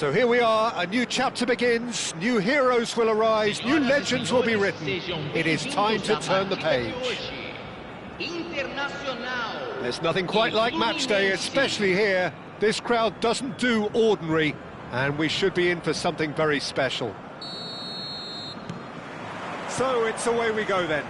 So here we are, a new chapter begins, new heroes will arise, new legends will be written. It is time to turn the page. There's nothing quite like match day, especially here. This crowd doesn't do ordinary, and we should be in for something very special. So it's away we go then.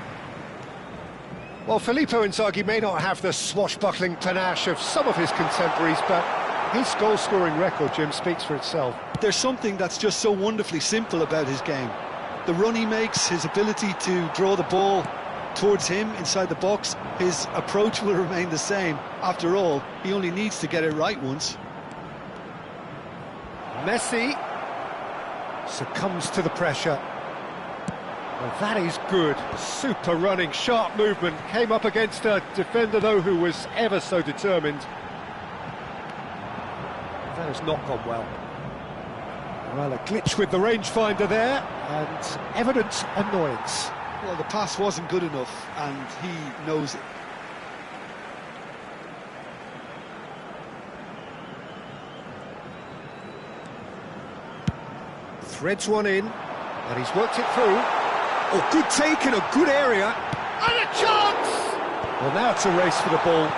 Well, Filippo Inzaghi may not have the swashbuckling panache of some of his contemporaries, but his goal-scoring record, Jim, speaks for itself. There's something that's just so wonderfully simple about his game. The run he makes, his ability to draw the ball towards him inside the box, his approach will remain the same. After all, he only needs to get it right once. Messi succumbs to the pressure. Well, that is good. Super running, sharp movement. Came up against a defender, though, who was ever so determined. That has not gone well. Well, a glitch with the rangefinder there, and evident annoyance. Well, the pass wasn't good enough, and he knows it. Threads one in, and he's worked it through. Oh, good take in a good area. And a chance! Well, now it's a race for the ball.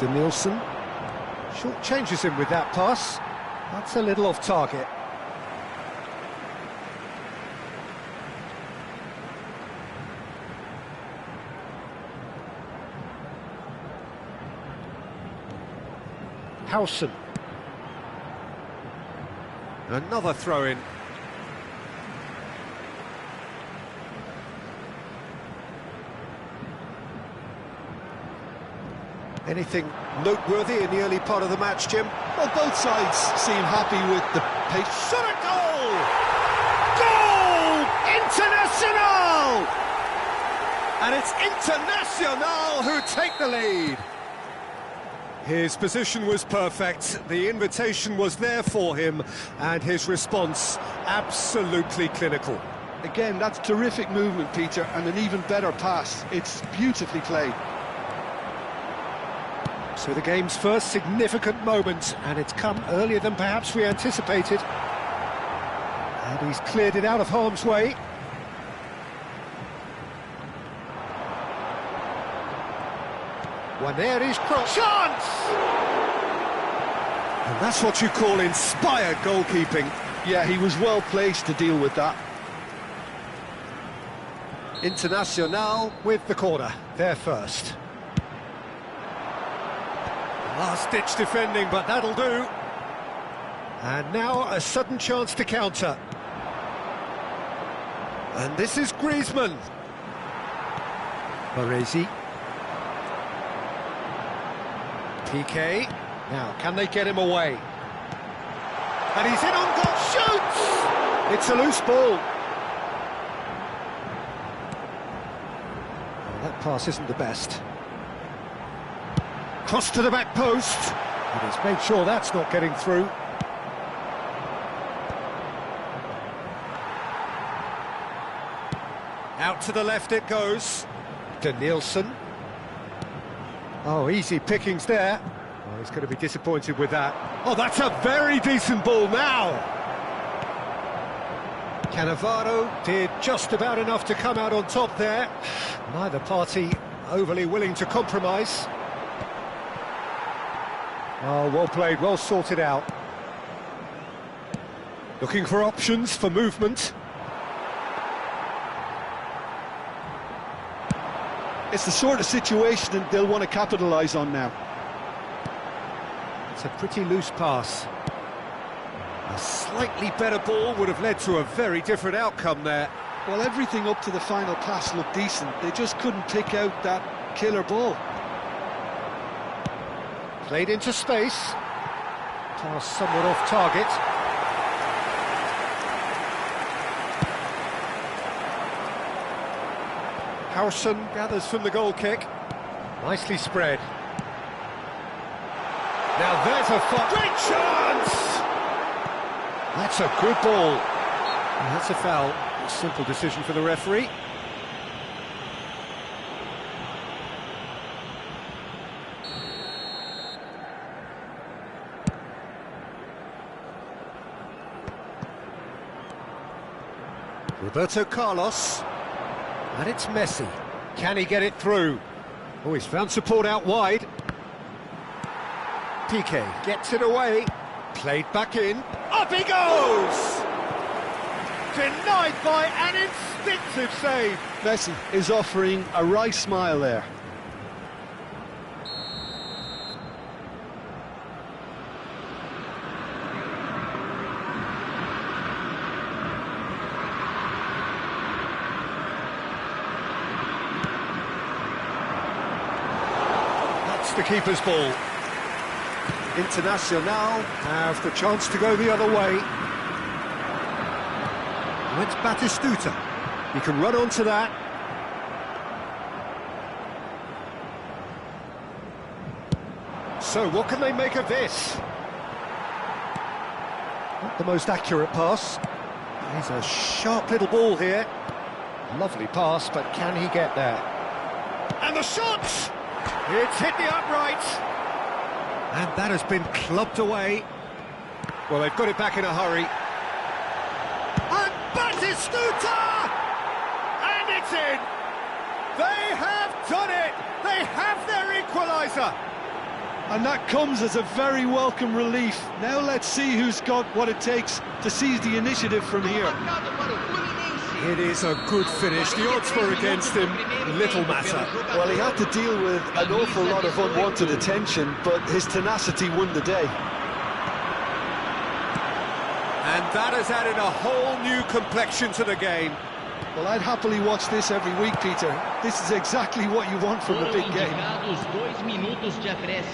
Nielsen short changes him with that pass. That's a little off target. Howson. Another throw-in. Anything noteworthy in the early part of the match, Jim? Well, both sides seem happy with the pace. Shot a goal! Goal! International! And it's International who take the lead. His position was perfect, the invitation was there for him, and his response absolutely clinical. Again, that's terrific movement, Peter, and an even better pass. It's beautifully played. So the game's first significant moment, and it's come earlier than perhaps we anticipated. And he's cleared it out of harm's way. One there is cross. Chance! And that's what you call inspired goalkeeping. Yeah, he was well placed to deal with that. International with the corner, there first. Last-ditch defending, but that'll do. And now a sudden chance to counter. And this is Griezmann. Baresi. PK. Now, can they get him away? And he's in on goal. Shoots! It's a loose ball. Well, that pass isn't the best. Cross to the back post, and he's made sure that's not getting through. Out to the left it goes. Nielsen. Oh, easy pickings there. Oh, he's going to be disappointed with that. Oh, that's a very decent ball now. Cannavaro did just about enough to come out on top there. Neither party overly willing to compromise. Oh, well played, well sorted out. Looking for options for movement. It's the sort of situation that they'll want to capitalise on now. It's a pretty loose pass. A slightly better ball would have led to a very different outcome there. Well, everything up to the final pass looked decent. They just couldn't pick out that killer ball. Played into space. Pass somewhat off target. Howson gathers from the goal kick. Nicely spread. Now there's a great chance! That's a good ball. And that's a foul. A simple decision for the referee. Roberto Carlos. And it's Messi. Can he get it through? Oh, he's found support out wide. Piqué gets it away. Played back in. Up he goes! Denied by an instinctive save. Messi is offering a wry smile there. That's the keeper's ball. Internacional have the chance to go the other way. Now it's Batistuta. He can run onto that. So what can they make of this? Not the most accurate pass. He's a sharp little ball here. Lovely pass, but can he get there? And the shot! It's hit the upright. And that has been clubbed away. Well, they've got it back in a hurry. And Batistuta! And it's in! They have done it! They have their equaliser! And that comes as a very welcome relief. Now let's see who's got what it takes to seize the initiative from here. It is a good finish. The odds were against him. Little matter. Well, he had to deal with an awful lot of unwanted attention, but his tenacity won the day. And that has added a whole new complexion to the game. Well, I'd happily watch this every week, Peter. This is exactly what you want from a big game.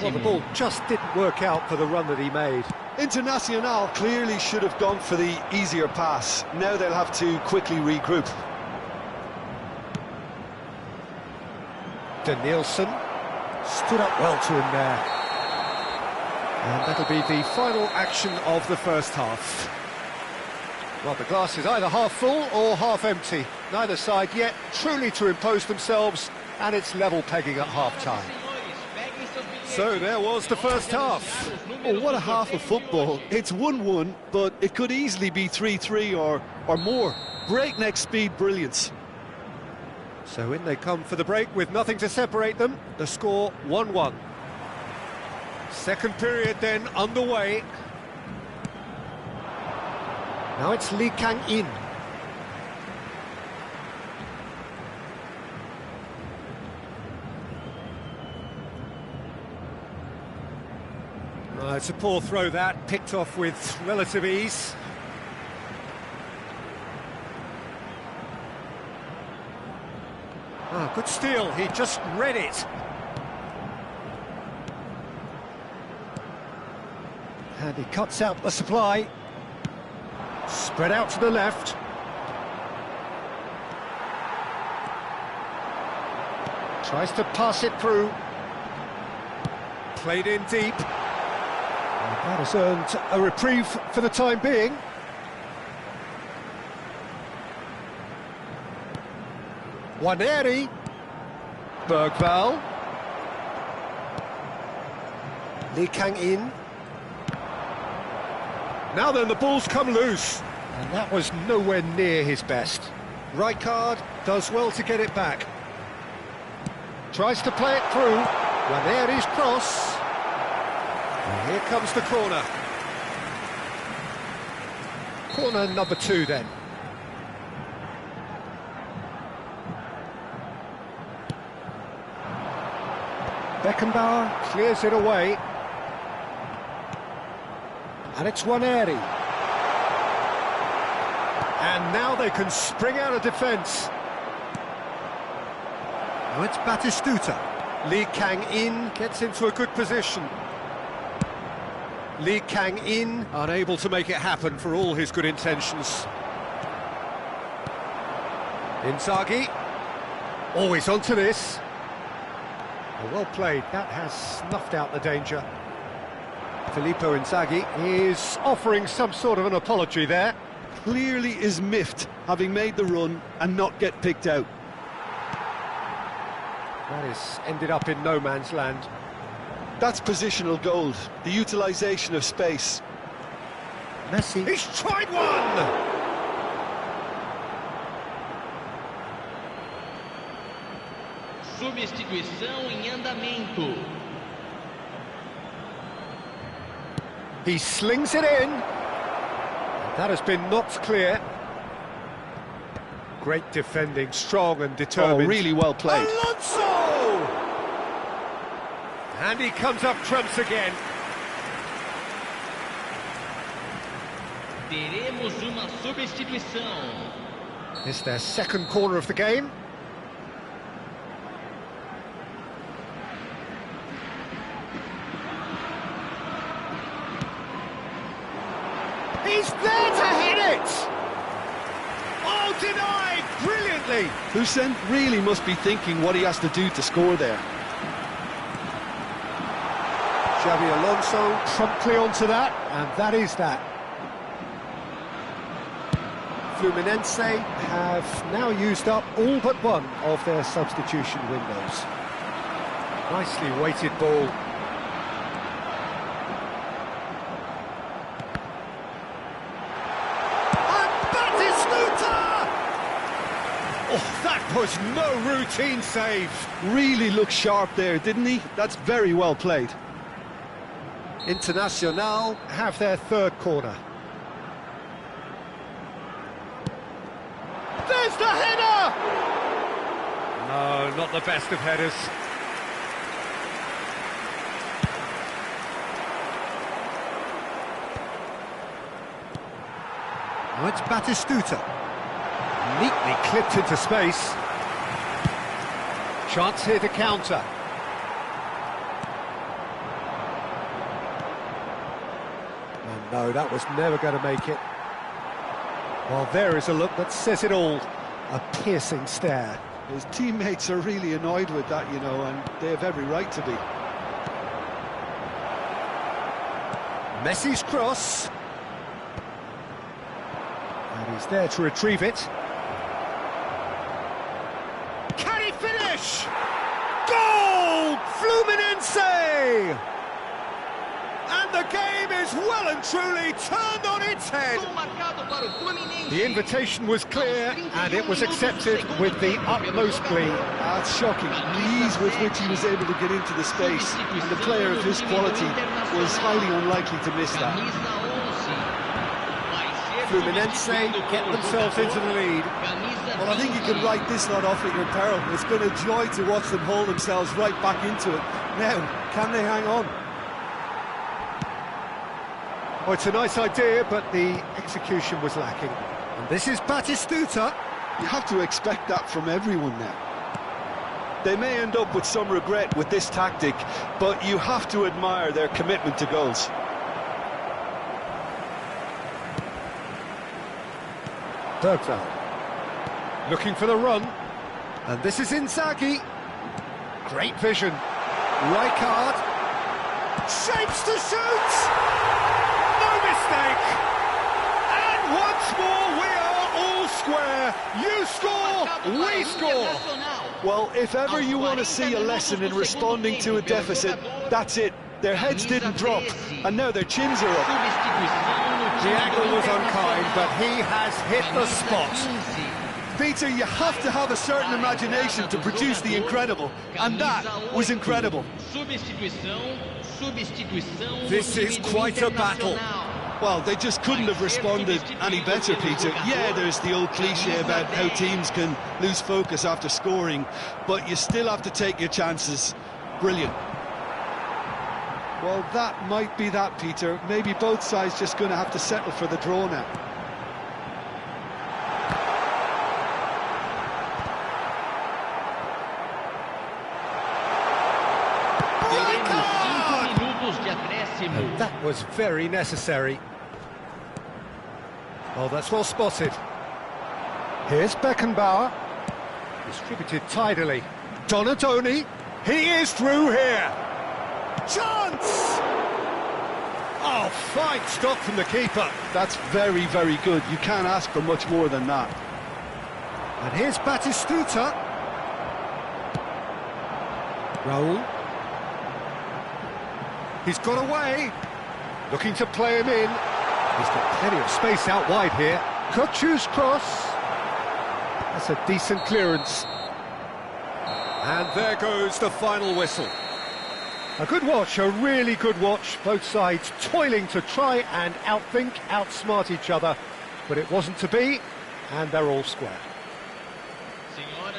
Well, the ball just didn't work out for the run that he made. Internacional clearly should have gone for the easier pass. Now they'll have to quickly regroup. Danielson stood up well to him there. And that'll be the final action of the first half. Well, the glass is either half full or half empty. Neither side yet truly to impose themselves, and it's level pegging at half-time. So there was the first half. Oh, what a half of football. It's 1-1, but it could easily be 3-3 or more. Breakneck speed brilliance. So in they come for the break with nothing to separate them. The score 1-1. Second period then underway. Now it's Lee Kang-in. It's a poor throw that, picked off with relative ease. Good steal, he just read it. And he cuts out the supply. Spread out to the left. Tries to pass it through. Played in deep. And that has earned a reprieve for the time being. Waneri. Bergval. Lee Kang-in. Now then, the ball's come loose. And that was nowhere near his best. Rijkaard does well to get it back. Tries to play it through. Waneri's cross. And here comes the corner. Corner number 2 then. Beckenbauer clears it away. And it's Waneri. And now they can spring out of defence. Now it's Batistuta. Lee Kang-in gets into a good position. Lee Kang-in unable to make it happen for all his good intentions. Inzaghi. Always onto this. Well played, that has snuffed out the danger. Filippo Inzaghi is offering some sort of an apology there. Clearly is miffed, having made the run and not get picked out. That has ended up in no man's land. That's positional gold, the utilisation of space. Messi. He's tried one! Substituição em andamento. He slings it in. That has been knocked clear. Great defending, strong and determined. Oh, really well played. Alonso! And he comes up trumps again. Teremos uma substituição. It's their second corner of the game. He's there to hit it! Oh, denied brilliantly! Hussein really must be thinking what he has to do to score there. Xabi Alonso promptly onto that, and that is that. Fluminense have now used up all but one of their substitution windows. Nicely weighted ball. And Batistuta! Oh, that was no routine save. Really looked sharp there, didn't he? That's very well played. Internacional have their third corner. There's the header! No, not the best of headers. Now it's Batistuta. Neatly clipped into space. Chance here to counter. And no, that was never going to make it. Well, there is a look that says it all. A piercing stare. His teammates are really annoyed with that, you know, and they have every right to be. Messi's cross. And he's there to retrieve it. Can he finish? Goal! Fluminense! And the game is well and truly turned on its head. The invitation was clear and it was accepted with the utmost glee. That's shocking. The ease with which he was able to get into the space, and the player of his quality was highly unlikely to miss that. Fluminense get themselves into the lead. Well, I think you can write this lot off at your peril. It's been a joy to watch them haul themselves right back into it. Now, can they hang on? Oh, it's a nice idea, but the execution was lacking. And this is Batistuta. You have to expect that from everyone now. They may end up with some regret with this tactic, but you have to admire their commitment to goals. Bergvall looking for the run, and this is Inzaghi. Great vision. Rijkaard shapes to shoot. No mistake. And once more we are all square. You score, we score. Well, if ever you want to see a lesson in responding to a deficit, that's it. Their heads didn't drop, and now their chins are up. The angle was unkind, but he has hit the spot. Peter, you have to have a certain imagination to produce the incredible, and that was incredible. This is quite a battle. Well, they just couldn't have responded any better, Peter. Yeah, there's the old cliche about how teams can lose focus after scoring, but you still have to take your chances. Brilliant. Well, that might be that, Peter. Maybe both sides just going to have to settle for the draw now. And that was very necessary. Oh, that's well spotted. Here's Beckenbauer. Distributed tidily. Donadoni. He is through here. Chance! Oh, fine stop from the keeper. That's very, very good. You can't ask for much more than that. And here's Batistuta. Raul. He's got away. Looking to play him in. He's got plenty of space out wide here. Kochu's cross. That's a decent clearance. And there goes the final whistle. A good watch, a really good watch. Both sides toiling to try and outthink, outsmart each other. But it wasn't to be, and they're all square.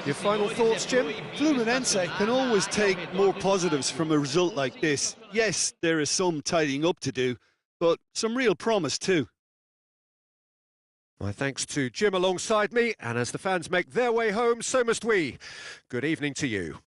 Your final thoughts, Jim? Fluminense can always take more positives from a result like this. Yes, there is some tidying up to do, but some real promise too. My thanks to Jim alongside me, and as the fans make their way home, so must we. Good evening to you.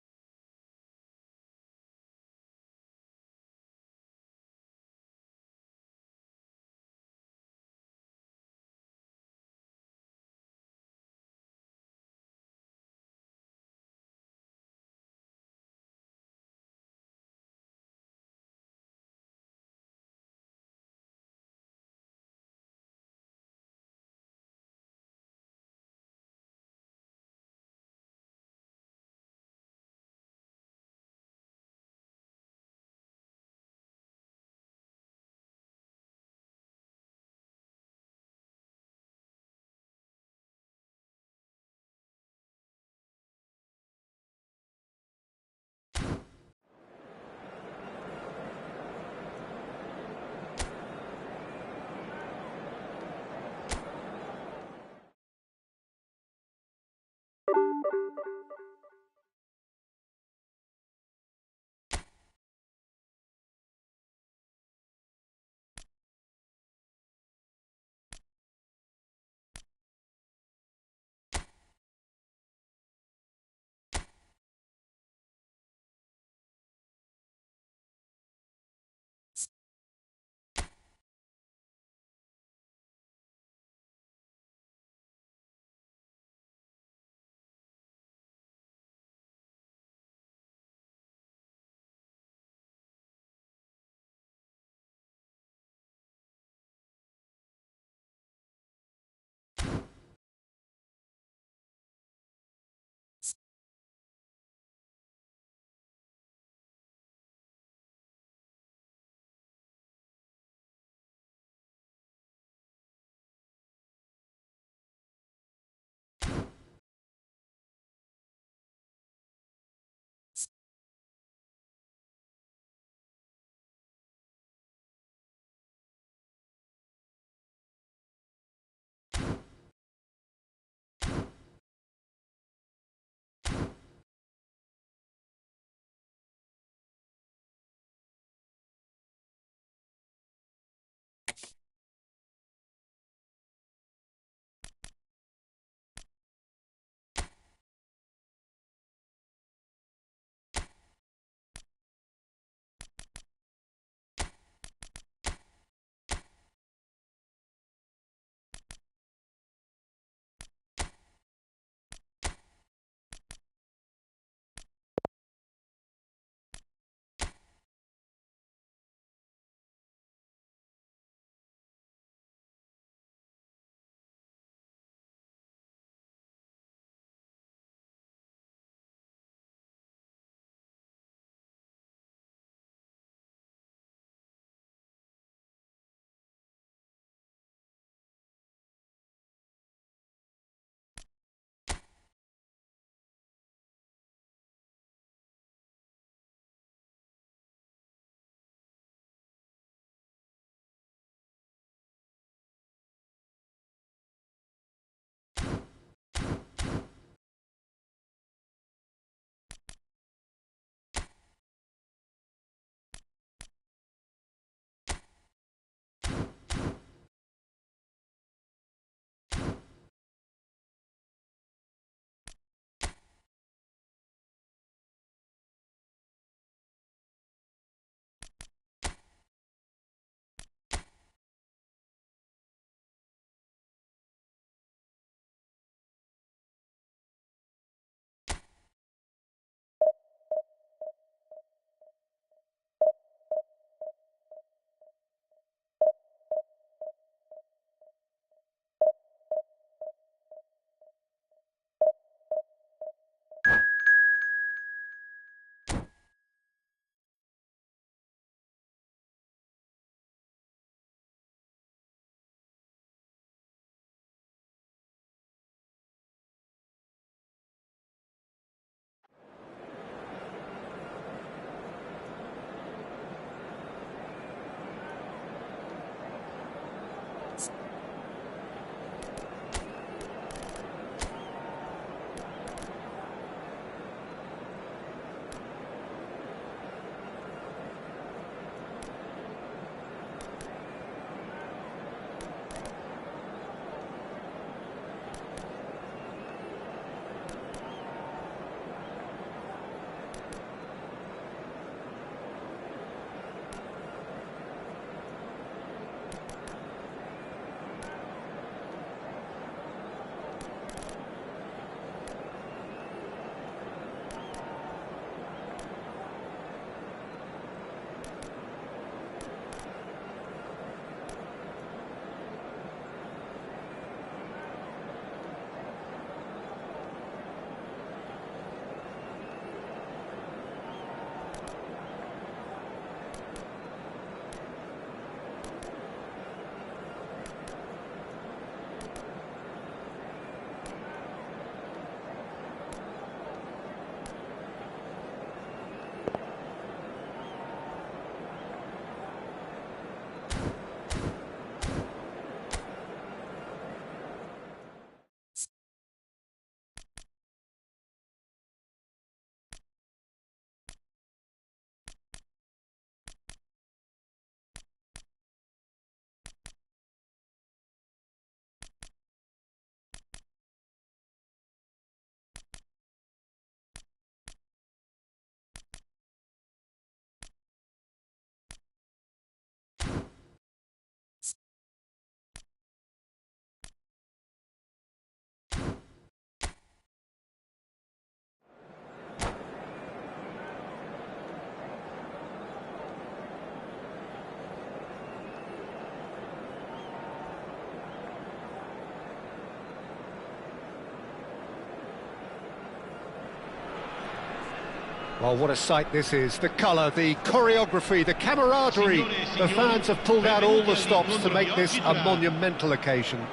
Well, what a sight this is. The colour, the choreography, the camaraderie. The fans have pulled out all the stops to make this a monumental occasion.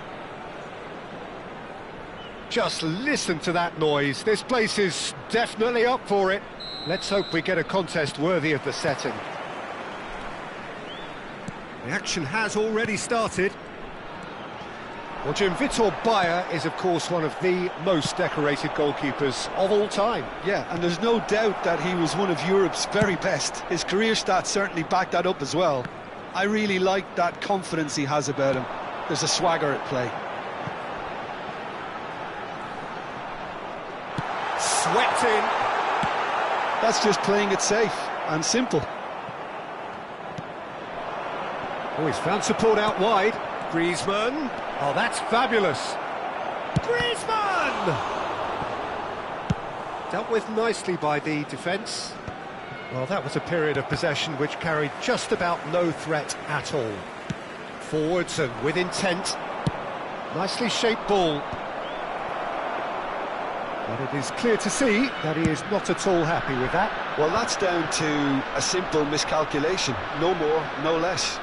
Just listen to that noise. This place is definitely up for it. Let's hope we get a contest worthy of the setting. The action has already started. Well, Jim, Vitor Bayer is, of course, one of the most decorated goalkeepers of all time. Yeah, and there's no doubt that he was one of Europe's very best. His career stats certainly back that up as well. I really like that confidence he has about him. There's a swagger at play. Swept in. That's just playing it safe and simple. Oh, he's found support out wide. Griezmann. Oh, that's fabulous. Griezmann! Dealt with nicely by the defence. Well, that was a period of possession which carried just about no threat at all. Forwards and with intent. Nicely shaped ball. But it is clear to see that he is not at all happy with that. Well, that's down to a simple miscalculation. No more, no less.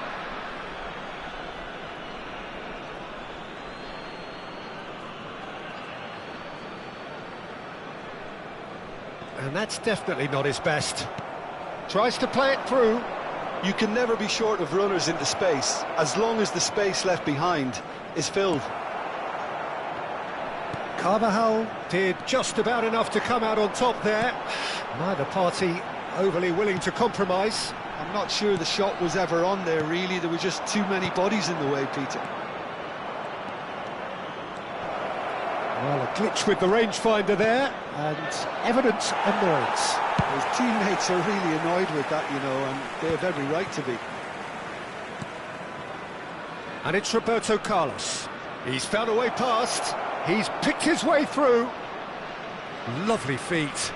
And that's definitely not his best. Tries to play it through. You can never be short of runners into space, as long as the space left behind is filled. Carvajal did just about enough to come out on top there. Neither party overly willing to compromise. I'm not sure the shot was ever on there, really. There were just too many bodies in the way, Peter. Well, a glitch with the rangefinder there, and evident annoyance. His teammates are really annoyed with that, you know, and they have every right to be. And it's Roberto Carlos. He's found a way past. He's picked his way through. Lovely feet.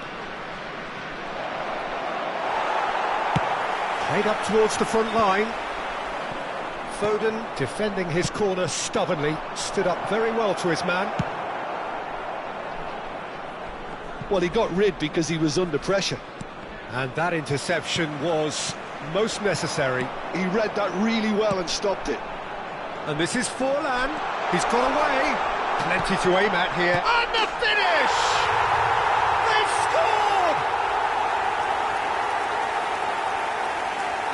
Played up towards the front line. Foden, defending his corner stubbornly, stood up very well to his man. Well, he got rid because he was under pressure. And that interception was most necessary. He read that really well and stopped it. And this is Forlan. He's got away. Plenty to aim at here. And the finish! They've scored!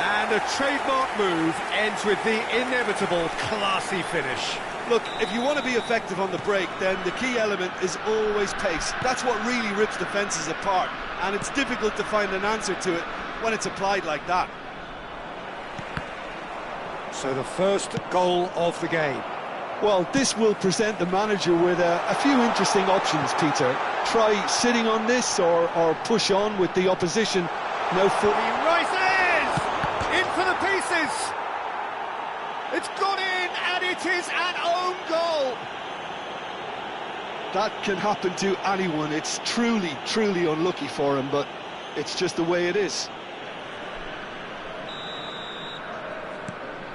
And a trademark move ends with the inevitable classy finish. Look, if you want to be effective on the break, then the key element is always pace. That's what really rips defences apart, and it's difficult to find an answer to it when it's applied like that. So the first goal of the game. Well, this will present the manager with a few interesting options, Peter. Try sitting on this or push on with the opposition. No foot. He rises! In for the pieces! It's gone in, and it is an own goal! That can happen to anyone. It's truly, truly unlucky for him, but it's just the way it is.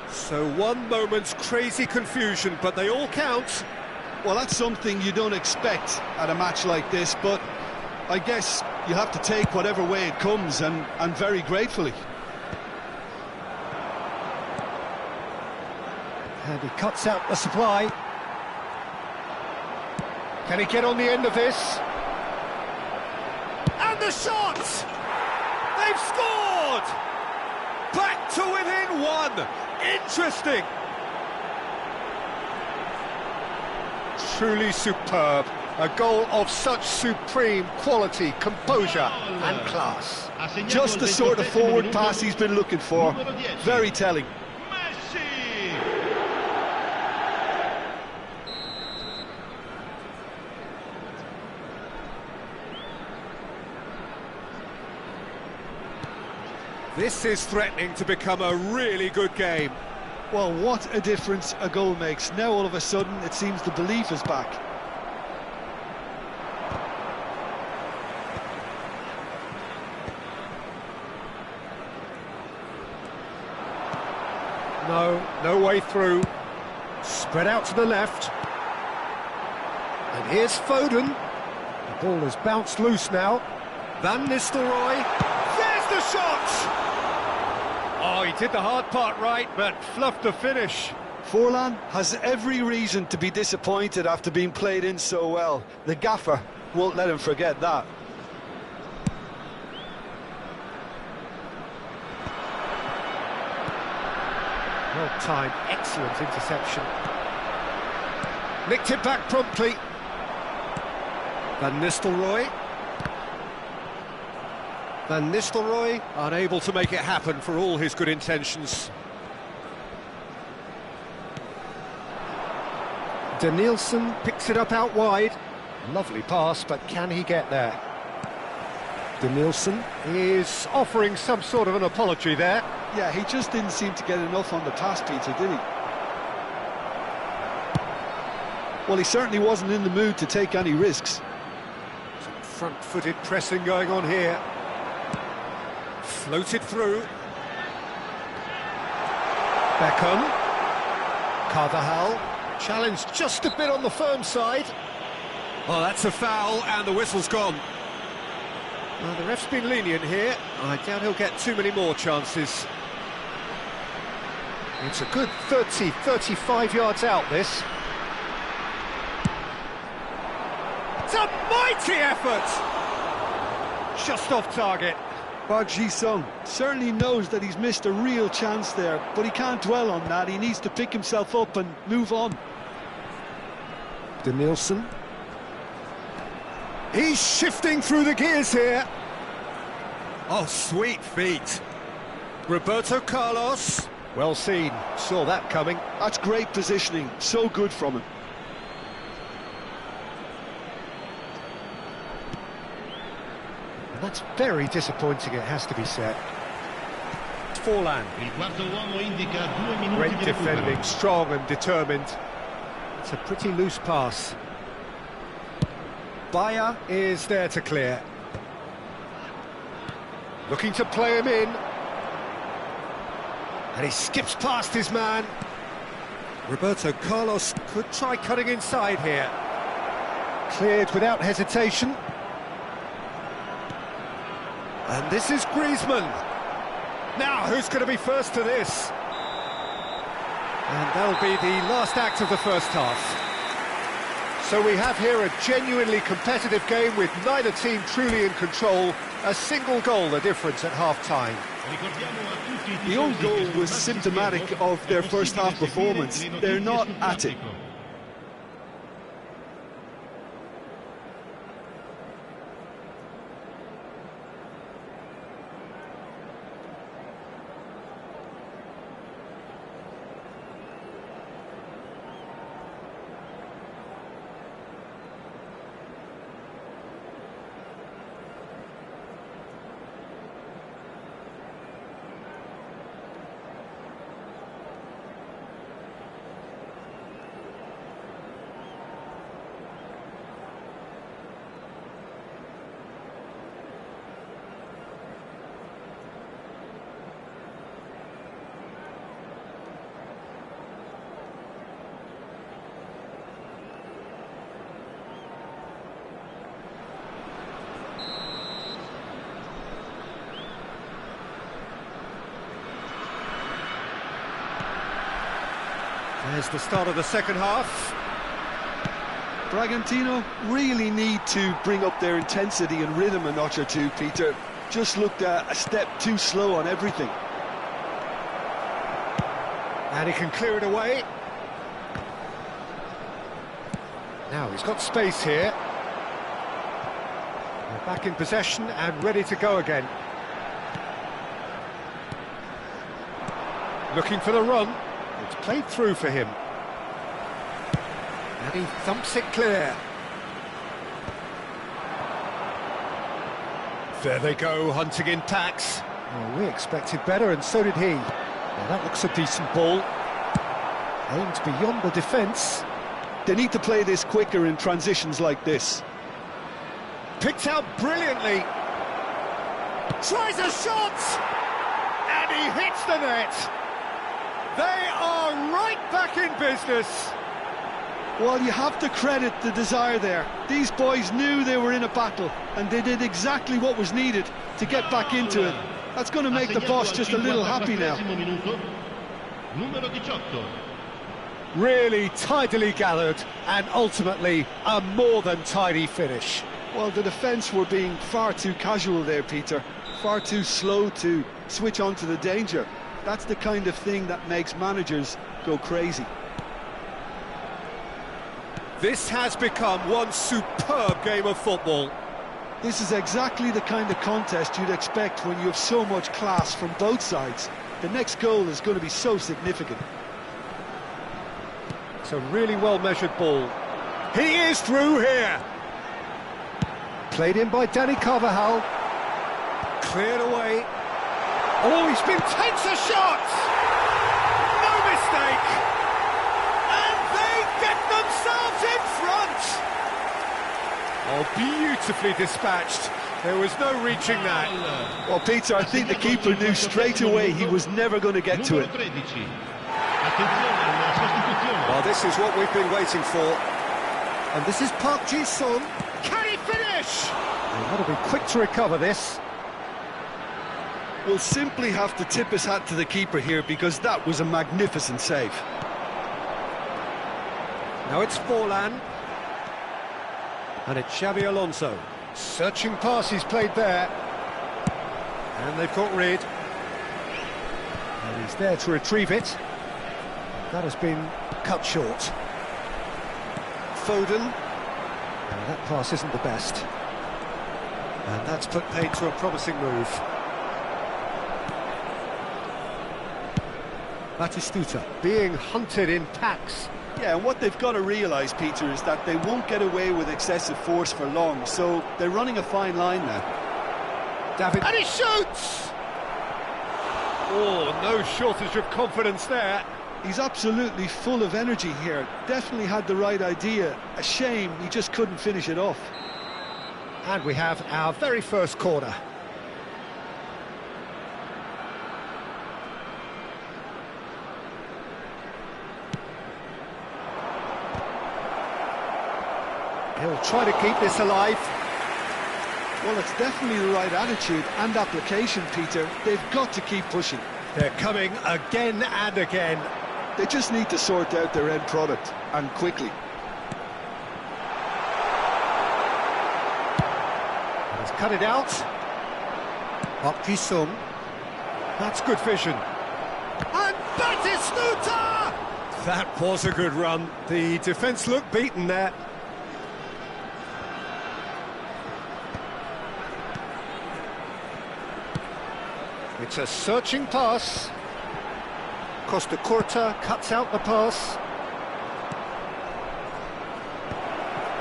So one moment's crazy confusion, but they all count. Well, that's something you don't expect at a match like this, but I guess you have to take whatever way it comes, and very gratefully. And he cuts out the supply. Can he get on the end of this? And the shot! They've scored! Back to within one! Interesting! Truly superb. A goal of such supreme quality, composure and class. Just the sort of forward pass he's been looking for. Very telling. This is threatening to become a really good game. Well, what a difference a goal makes. Now all of a sudden it seems the belief is back. No way through. Spread out to the left. And here's Foden. The ball has bounced loose now. Van Nistelrooy. There's the shot! Oh, he did the hard part right, but fluffed the finish. Forlan has every reason to be disappointed after being played in so well. The gaffer won't let him forget that. Well timed, excellent interception. Nicked it back promptly. Van Nistelrooy. Van Nistelrooy unable to make it happen for all his good intentions. Danielson picks it up out wide. Lovely pass, but can he get there? Danielson is offering some sort of an apology there. Yeah, he just didn't seem to get enough on the pass, Peter, did he? Well, he certainly wasn't in the mood to take any risks. Some front-footed pressing going on here. Floated through. Beckham. Carvajal. Challenged just a bit on the firm side. Oh, that's a foul, and the whistle's gone. Well, the ref's been lenient here. I doubt he'll get too many more chances. It's a good 30, 35 yards out, this. It's a mighty effort! Just off target. Park Ji-sung certainly knows that he's missed a real chance there, but he can't dwell on that. He needs to pick himself up and move on. Danielson. He's shifting through the gears here. Oh, sweet feet. Roberto Carlos. Well seen, saw that coming. That's great positioning, so good from him. And that's very disappointing, it has to be said. Forlan. Great defending, strong and determined. It's a pretty loose pass. Bayer is there to clear. Looking to play him in. And he skips past his man. Roberto Carlos could try cutting inside here. Cleared without hesitation. And this is Griezmann. Now, who's going to be first to this? And that'll be the last act of the first half. So we have here a genuinely competitive game with neither team truly in control. A single goal the difference at half-time. The own goal was symptomatic of their first half performance. They're not at it. There's the start of the second half. Bragantino really need to bring up their intensity and rhythm a notch or two, Peter. Just looked a step too slow on everything. And he can clear it away. Now he's got space here. They're back in possession and ready to go again. Looking for the run. It's played through for him. And he thumps it clear. There they go, hunting in packs. Well, we expected better, and so did he. Well, that looks a decent ball. Aimed beyond the defence. They need to play this quicker in transitions like this. Picked out brilliantly. Tries a shot! And he hits the net. They are right back in business. Well, you have to credit the desire there. These boys knew they were in a battle, and they did exactly what was needed to get back into it. That's going to make the boss just a little happy now. Really tidily gathered, and ultimately a more than tidy finish. Well, the defence were being far too casual there, Peter. Far too slow to switch on to the danger. That's the kind of thing that makes managers go crazy. This has become one superb game of football. This is exactly the kind of contest you'd expect when you have so much class from both sides. The next goal is going to be so significant. It's a really well-measured ball. He is through here. Played in by Danny Carvajal. Cleared away. Oh, he's been takes a shot! No mistake! And they get themselves in front! Oh, beautifully dispatched. There was no reaching that. Well, Peter, I think the keeper knew straight away he was never going to get to it. Well, this is what we've been waiting for. And this is Park Ji-sung. Can he finish? He's got to be quick to recover this. We'll simply have to tip his hat to the keeper here because that was a magnificent save. Now it's Forlan. And it's Xabi Alonso. Searching pass he's played there. And they've got rid. And he's there to retrieve it. That has been cut short. Foden. And that pass isn't the best. And that's put paid to a promising move. Batistuta being hunted in packs. Yeah, and what they've got to realise, Peter, is that they won't get away with excessive force for long, so they're running a fine line now. David, and he shoots! Oh, no shortage of confidence there. He's absolutely full of energy here, definitely had the right idea. A shame he just couldn't finish it off. And we have our very first corner. He'll try to keep this alive. Well, it's definitely the right attitude and application, Peter. They've got to keep pushing. They're coming again and again. They just need to sort out their end product, and quickly. He's cut it out. Park Ji-sung. That's good vision. And Batistuta! That was a good run. The defence looked beaten there. It's a searching pass. Costa Curta cuts out the pass.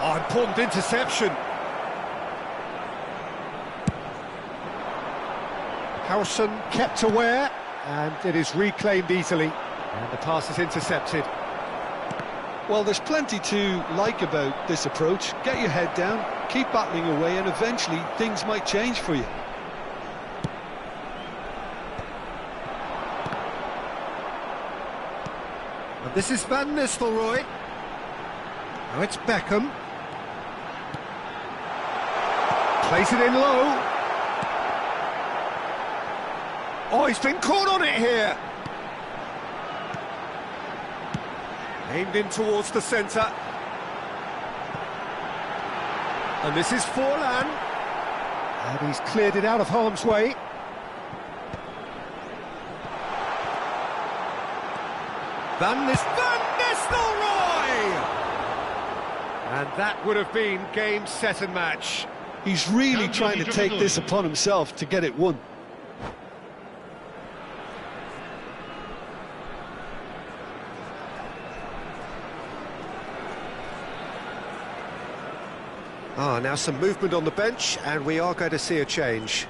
Oh, important interception. Harrison kept aware, and it is reclaimed easily. And the pass is intercepted. Well, there's plenty to like about this approach. Get your head down, keep battling away, and eventually things might change for you. And this is Van Nistelrooy. Now it's Beckham. Plays it in low. Oh, he's been caught on it here. Aimed in towards the centre. And this is Forlan. And he's cleared it out of harm's way. Van Nistelrooy! And that would have been game, set and match. He's really trying to take this upon himself to get it won. Now some movement on the bench, and we are going to see a change.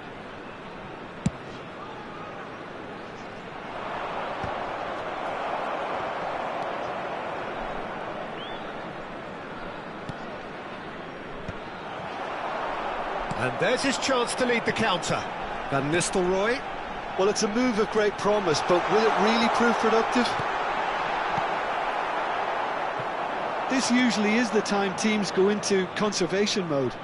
And there's his chance to lead the counter. Van Nistelrooy. Well, it's a move of great promise, but will it really prove productive? this usually is the time teams go into conservation mode.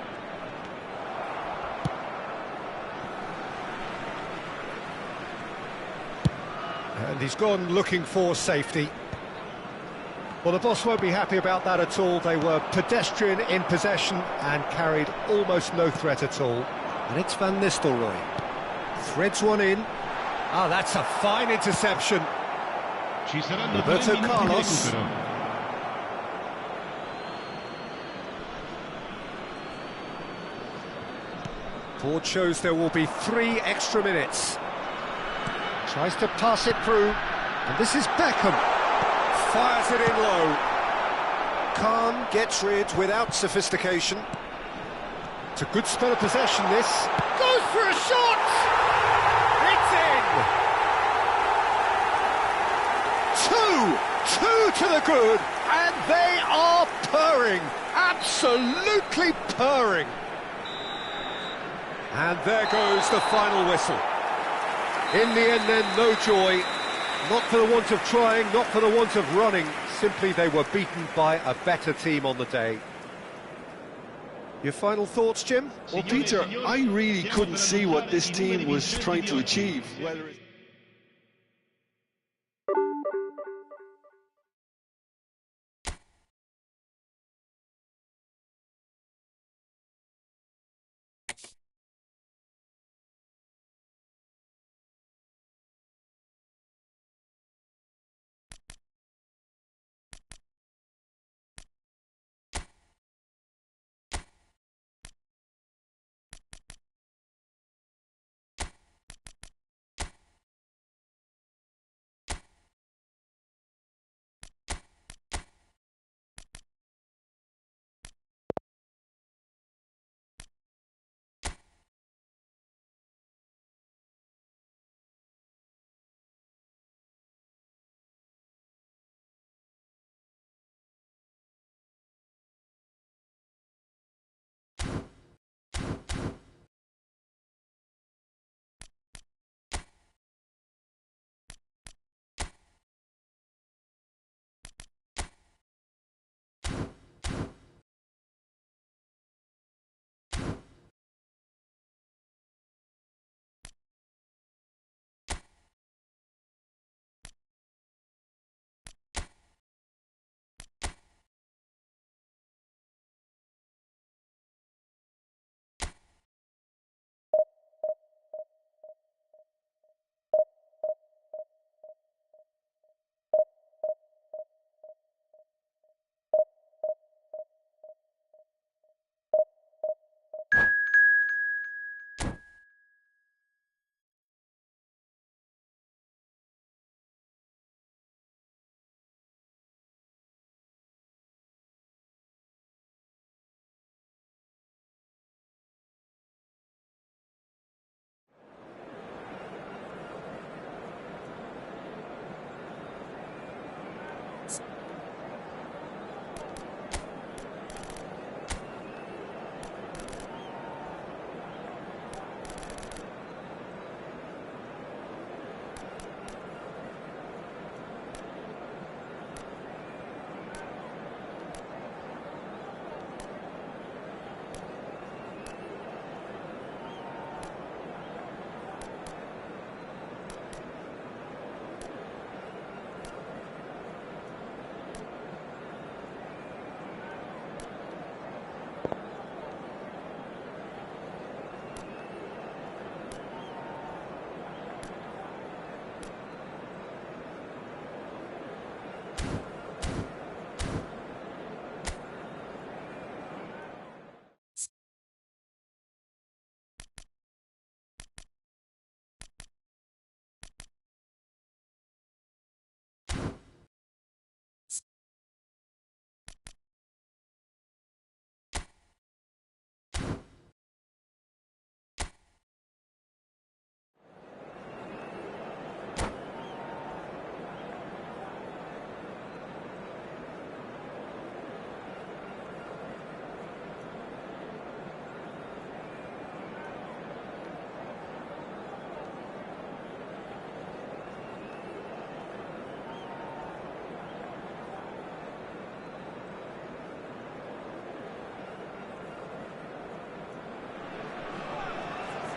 And he's gone looking for safety. Well, the boss won't be happy about that at all. They were pedestrian in possession and carried almost no threat at all. And it's Van Nistelrooy. Threads one in. Ah, that's a fine interception. Roberto Carlos. Board shows there will be 3 extra minutes. Tries to pass it through, and this is Beckham. Fires it in low. Khan gets rid without sophistication. It's a good spell of possession, this. Goes for a shot! It's in! 2 to the good, and they are purring. Absolutely purring. And there goes the final whistle. In the end then, no joy. Not for the want of trying, not for the want of running. Simply they were beaten by a better team on the day. Your final thoughts, Jim? Well, Peter, I really couldn't see what this team was trying to achieve. Whether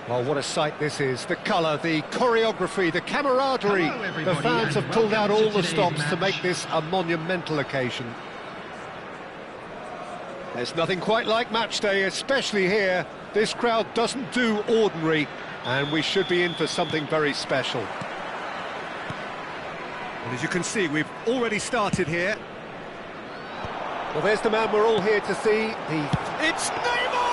Well, what a sight this is. The colour, the choreography, the camaraderie. Hello, The everybody, fans and have pulled out welcome all to the today's stops to match. make this a monumental occasion. There's nothing quite like match day, especially here. This crowd doesn't do ordinary, and we should be in for something very special. Well, as you can see, we've already started here. Well, there's the man we're all here to see. It's Neymar!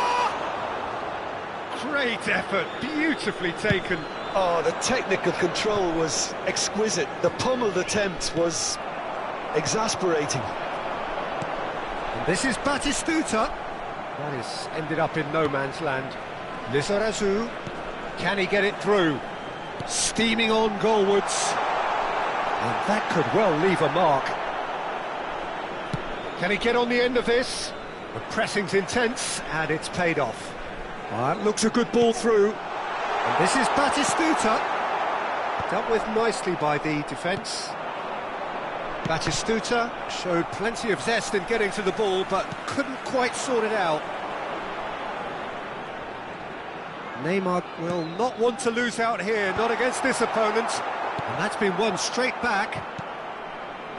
Great effort, beautifully taken. Oh, the technical control was exquisite. The pummeled attempt was exasperating. And this is Batistuta. That has ended up in no man's land. Lizarazu. Can he get it through? Steaming on goalwards. And that could well leave a mark. Can he get on the end of this? The pressing's intense, and it's paid off. That looks a good ball through. And this is Batistuta. Dealt with nicely by the defence. Batistuta showed plenty of zest in getting to the ball, but couldn't quite sort it out. Neymar will not want to lose out here, not against this opponent. And that's been won straight back.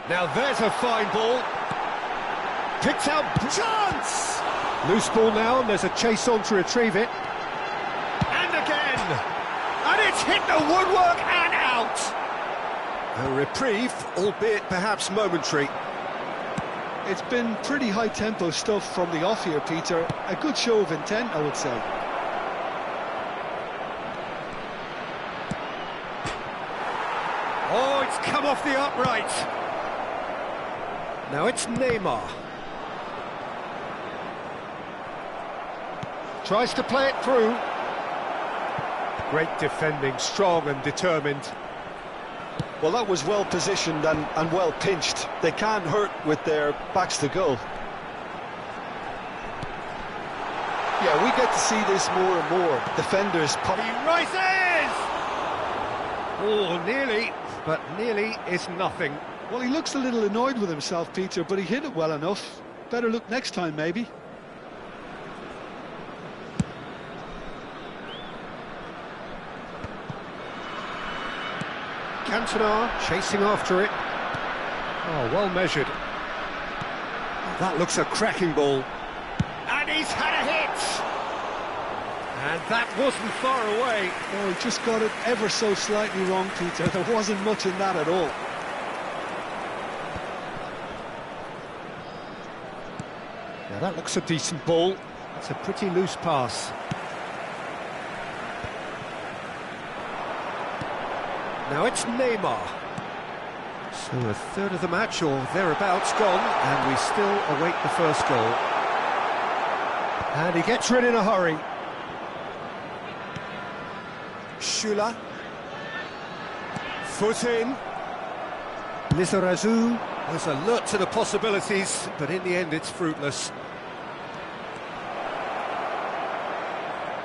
Now there's a fine ball. Picked out, chance! Loose ball now, and there's a chase on to retrieve it. And again! And it's hit the woodwork and out! A reprieve, albeit perhaps momentary. It's been pretty high-tempo stuff from the off here, Peter. A good show of intent, I would say. Oh, it's come off the upright. Now it's Neymar. Tries to play it through. Great defending, strong and determined. Well, that was well positioned and well pinched. They can't hurt with their backs to goal. Yeah, we get to see this more and more. Defenders pop. He rises! Oh, nearly, but nearly is nothing. Well, he looks a little annoyed with himself, Peter, but he hit it well enough. Better look next time, maybe. Cantona chasing after it. Oh, well measured. That looks a cracking ball. And he's had a hit! And that wasn't far away. Oh, he just got it ever so slightly wrong, Peter. There wasn't much in that at all. Now that looks a decent ball. It's a pretty loose pass. Now it's Neymar. So a third of the match or thereabouts gone, and we still await the first goal. And he gets rid in a hurry. Shula. Foot in. Lizarazu was alert to the possibilities, but in the end it's fruitless.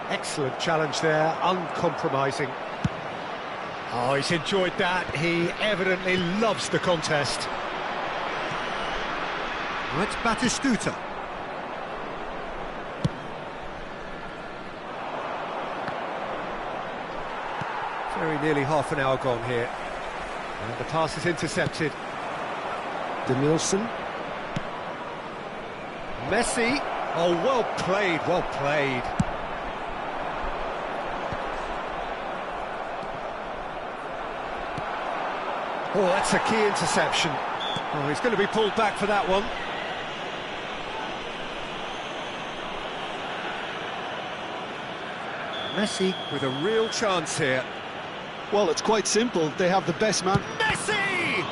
Excellent challenge there, uncompromising. Oh, he's enjoyed that. He evidently loves the contest. Well, it's Batistuta. Very nearly half an hour gone here. And the pass is intercepted. Demilson. Messi. Oh, well played, well played. Oh, that's a key interception. Oh, he's going to be pulled back for that one. Messi with a real chance here. Well, it's quite simple. They have the best man. Messi!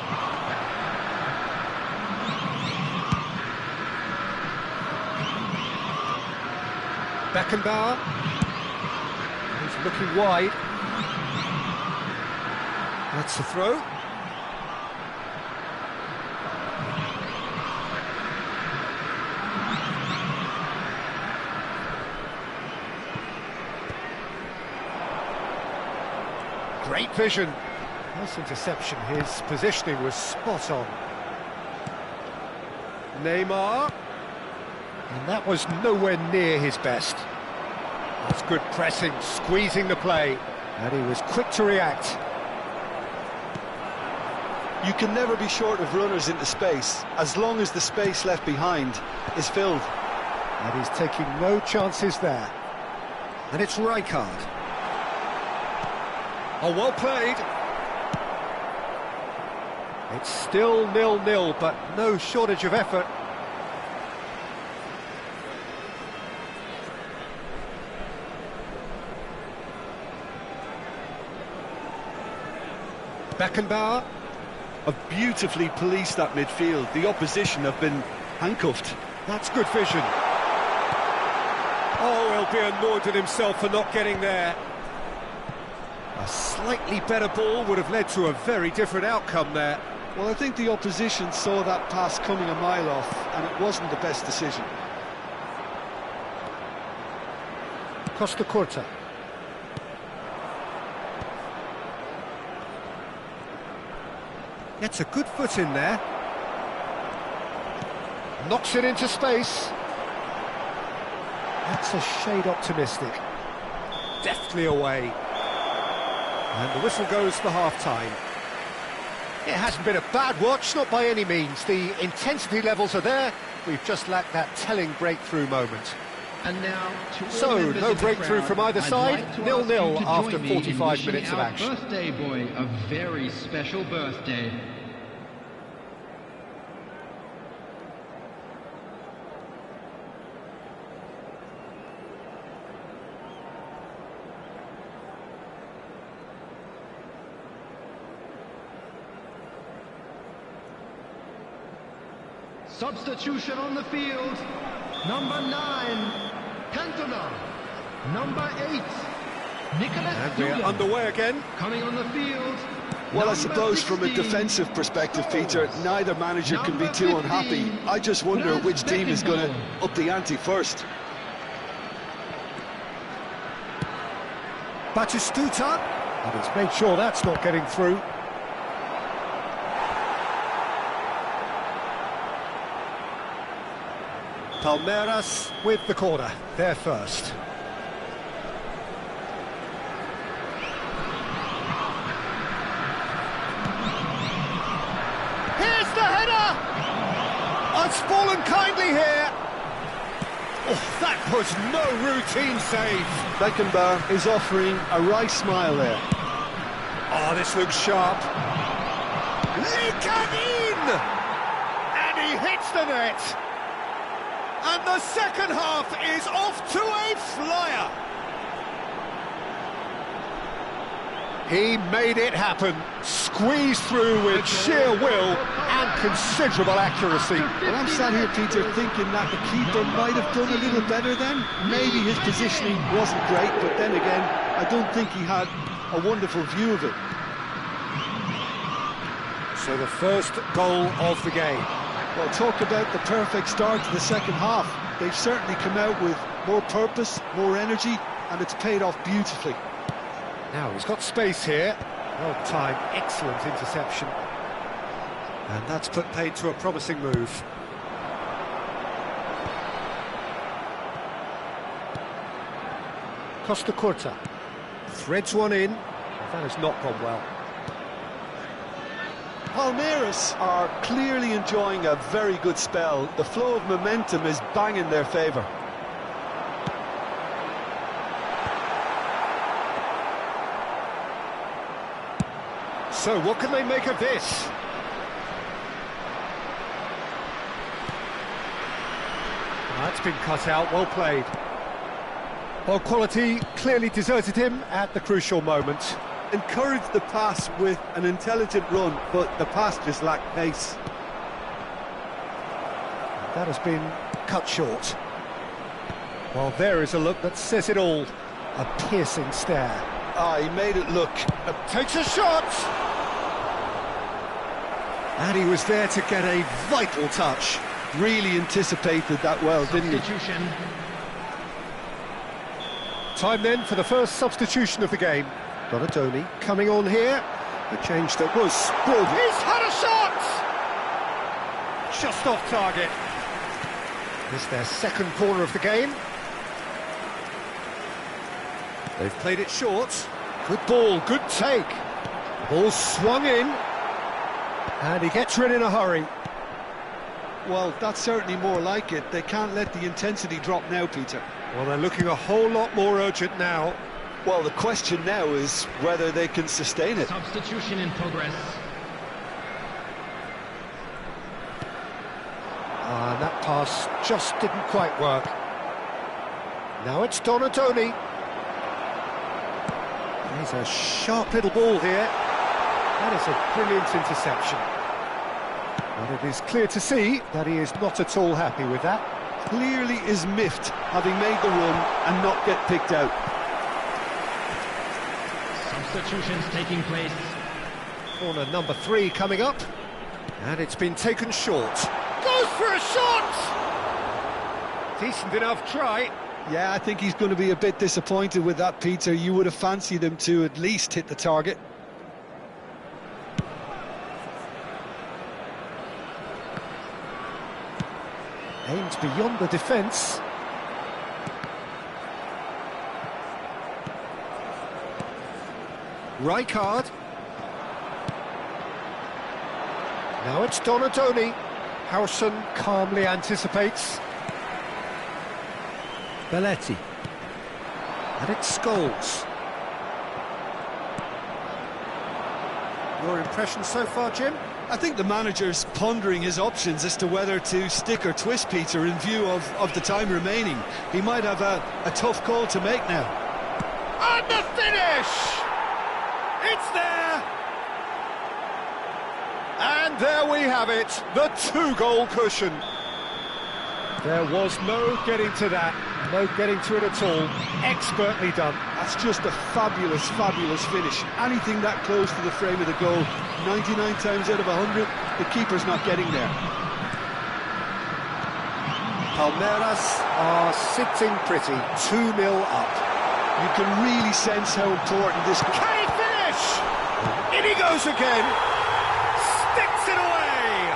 Beckenbauer. He's looking wide. That's the throw. Great vision. Nice interception. His positioning was spot on. Neymar. And that was nowhere near his best. That's good pressing, squeezing the play, and he was quick to react. You can never be short of runners into space, as long as the space left behind is filled. And he's taking no chances there. And it's Rijkaard. Oh, well played. It's still 0-0, but no shortage of effort. Beckenbauer. Have beautifully policed that midfield. The opposition have been handcuffed. That's good vision. Oh, he'll be annoyed at himself for not getting there. A slightly better ball would have led to a very different outcome there. Well, I think the opposition saw that pass coming a mile off, and it wasn't the best decision. Costa Curta. Gets a good foot in there. Knocks it into space. That's a shade optimistic. Deftly away. And the whistle goes for half-time. It hasn't been a bad watch, not by any means. The intensity levels are there. We've just lacked that telling breakthrough moment. And now, So, no breakthrough from either side. 0-0 after 45 minutes of action. Birthday boy a very special birthday. Substitution on the field. Number 9, Cantona. Number 8, Nicholas And we're Dugan. underway again. Coming on the field. Well, I number suppose from a 16, defensive perspective, Peter, neither manager can be Number too 50, unhappy. I just wonder Franz which team is going to Beckenbauer. up the ante first. Batistuta. And he's made sure that's not getting through. Palmeiras with the corner, there first. Here's the header! It's fallen kindly here. Oh, that was no routine save. Beckenbauer is offering a wry smile there. Oh, this looks sharp. Likanin! And he hits the net. And the second half is off to a flyer. He made it happen, squeezed through with sheer will and considerable accuracy. Well, I'm sat here, Peter, thinking that the keeper might have done a little better then. Maybe his positioning wasn't great, but then again, I don't think he had a wonderful view of it. So the first goal of the game. Well, talk about the perfect start to the second half. They've certainly come out with more purpose, more energy, and it's paid off beautifully. Now he's got space here. Well timed, excellent interception. And that's put paid to a promising move. Costa Curta threads one in. That has not gone well. Palmeiras are clearly enjoying a very good spell. The flow of momentum is bang in their favour. So what can they make of this? That's been cut out, well played. Well, quality clearly deserted him at the crucial moment. Encouraged the pass with an intelligent run, but the pass just lacked pace. That has been cut short. Well, there is a look that says it all. A piercing stare. Ah, he made it look. Takes a shot! And he was there to get a vital touch. Really anticipated that well, didn't he? Substitution. Time then for the first substitution of the game. Donadoni coming on here. A change that was good. He's had a shot! Just off target. It's their second corner of the game. They've played it short. Good ball, good take. Ball swung in. And he gets rid in a hurry. Well, that's certainly more like it. They can't let the intensity drop now, Peter. Well, they're looking a whole lot more urgent now. Well, the question now is whether they can sustain it. Substitution in progress. And that pass just didn't quite work. Now it's Donadoni. He's a sharp little ball here. That is a brilliant interception. But it is clear to see that he is not at all happy with that. Clearly is miffed, having made the run and not get picked out. Substitutions taking place. Corner number 3 coming up. And it's been taken short. Goes for a shot! Decent enough try. Yeah, I think he's going to be a bit disappointed with that, Peter. You would have fancied him to at least hit the target. Aimed beyond the defence. Rijkaard. Now it's Donadoni. Howson calmly anticipates. Belletti. And it's Scholes. Your impression so far, Jim? I think the manager's pondering his options as to whether to stick or twist, Peter, in view of the time remaining. He might have a tough call to make now. And the finish! It's there! And there we have it, the 2-goal cushion. There was no getting to that, no getting to it at all. Expertly done. That's just a fabulous, fabulous finish. Anything that close to the frame of the goal, 99 times out of 100, the keeper's not getting there. Palmeiras are sitting pretty, 2-0 up. You can really sense how important this... Can he finish? In he goes again. Sticks it away.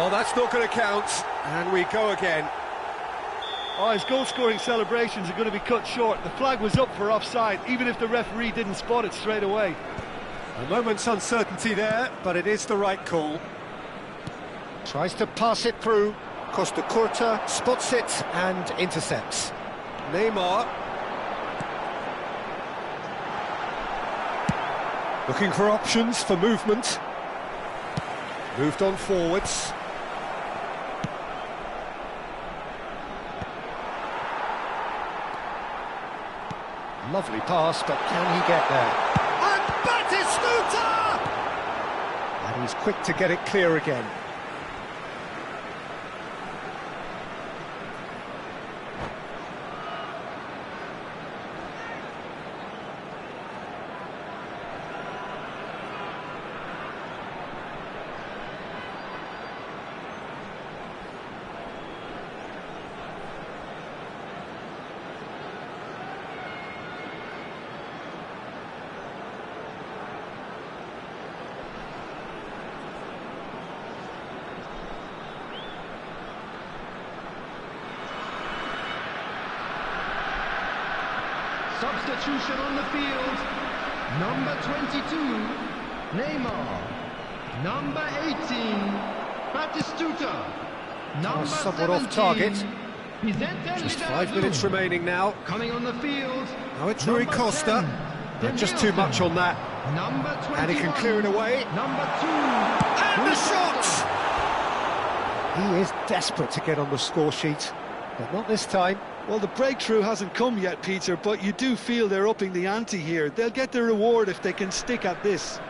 Oh, that's not going to count. And we go again. Oh, his goal-scoring celebrations are going to be cut short. The flag was up for offside, even if the referee didn't spot it straight away. A moment's uncertainty there, but it is the right call. Tries to pass it through. Costa Curta spots it and intercepts. Neymar. Looking for options for movement. Moved on forwards. Lovely pass, but can he get there? And Batistuta! And he's quick to get it clear again. Substitution on the field. Number 22, Neymar. Number 18, Batistuta. Number somewhat 17, off target. Vicente Just Lizarazu. 5 minutes remaining now. Coming on the field. Now it's Rui number Costa. 10, Just too much on that. Number 21, And he can clear it away. Number 2, And the shot! He is desperate to get on the score sheet, but not this time. Well, the breakthrough hasn't come yet, Peter, but you do feel they're upping the ante here. They'll get their reward if they can stick at this.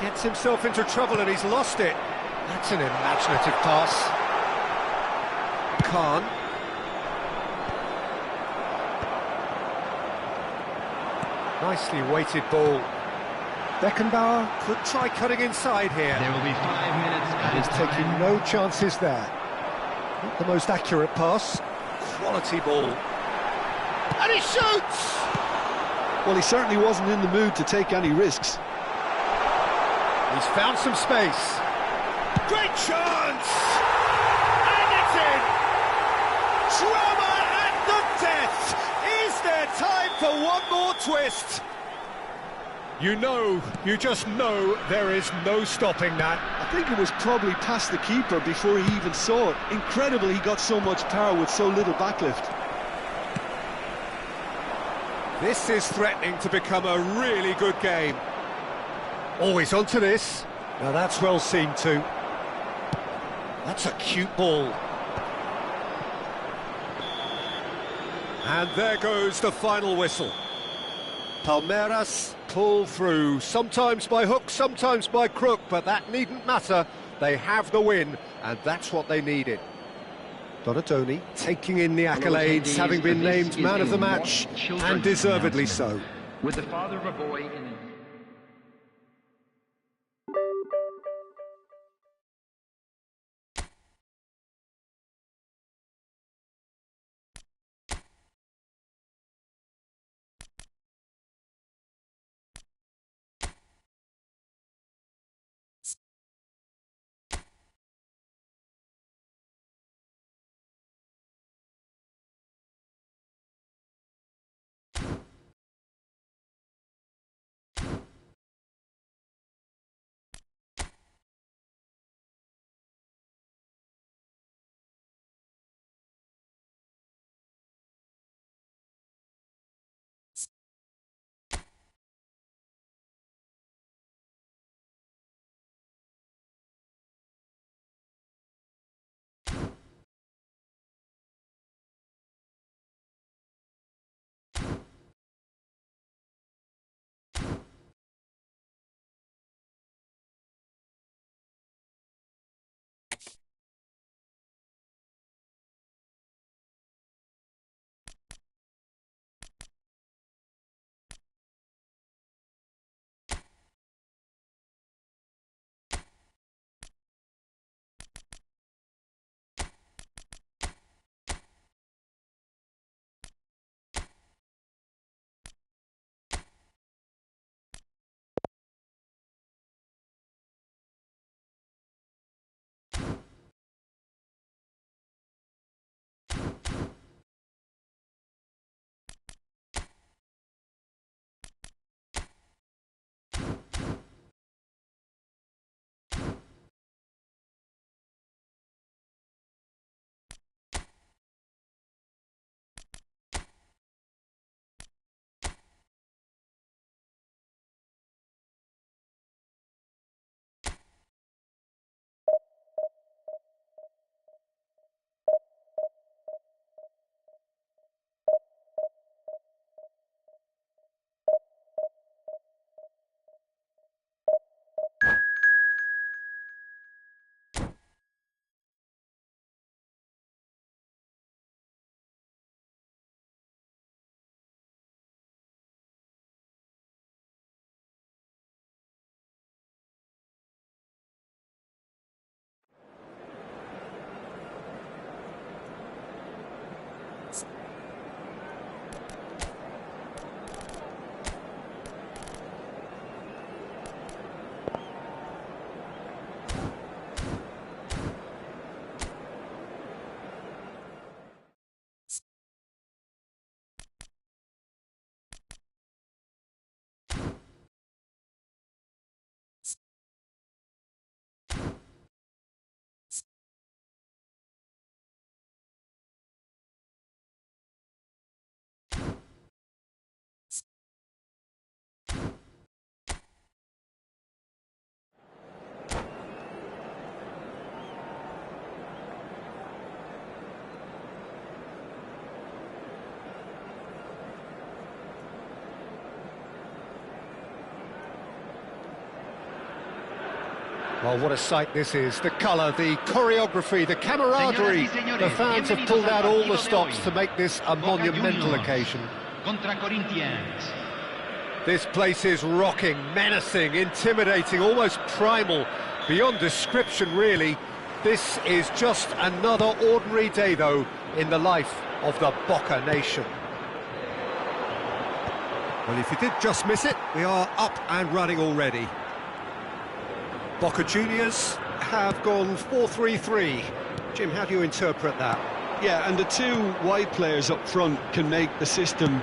Gets himself into trouble and he's lost it. That's an imaginative pass. Khan. Nicely weighted ball. Beckenbauer Could try cutting inside here. There will be 5 minutes added is taking time. no chances there. Not the most accurate pass. Quality ball. And he shoots! Well, he certainly wasn't in the mood to take any risks. He's found some space. Great chance! one more twist. You just know there is no stopping that. I think it was probably past the keeper before he even saw it. Incredible he got so much power with so little backlift. This is threatening to become a really good game. Always onto this. Now that's well seen too. That's a cute ball. And there goes the final whistle. Palmeiras pull through, sometimes by hook, sometimes by crook, but that needn't matter. They have the win, and that's what they needed. Donatoni taking in the accolades, having been named man of the match, and deservedly so. With the father of a boy in the... Well, what a sight this is. The colour, the choreography, the camaraderie. The fans have pulled out all the stops to make this a monumental occasion. Contra Corinthians. This place is rocking, menacing, intimidating, almost primal, beyond description really. This is just another ordinary day though in the life of the Boca Nation. Well, if you did just miss it, we are up and running already. Boca Juniors have gone 4-3-3. Jim, how do you interpret that? Yeah, and the two wide players up front can make the system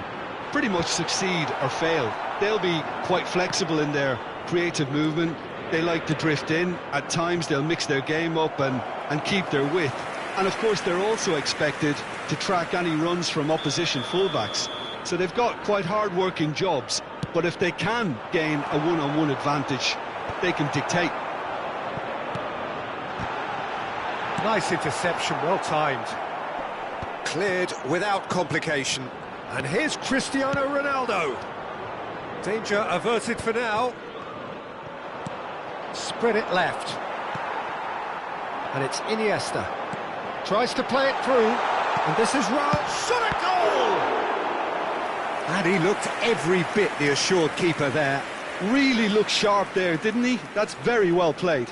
pretty much succeed or fail. They'll be quite flexible in their creative movement. They like to drift in. At times they'll mix their game up and keep their width. And of course they're also expected to track any runs from opposition fullbacks. So they've got quite hard-working jobs, but if they can gain a one-on-one advantage, they can dictate. Nice interception, well timed. Cleared without complication. And here's Cristiano Ronaldo. Danger averted for now. Spread it left. And it's Iniesta. Tries to play it through. And this is Raul. Shot a goal! And he looked every bit the assured keeper there. Really looked sharp there, didn't he? That's very well played.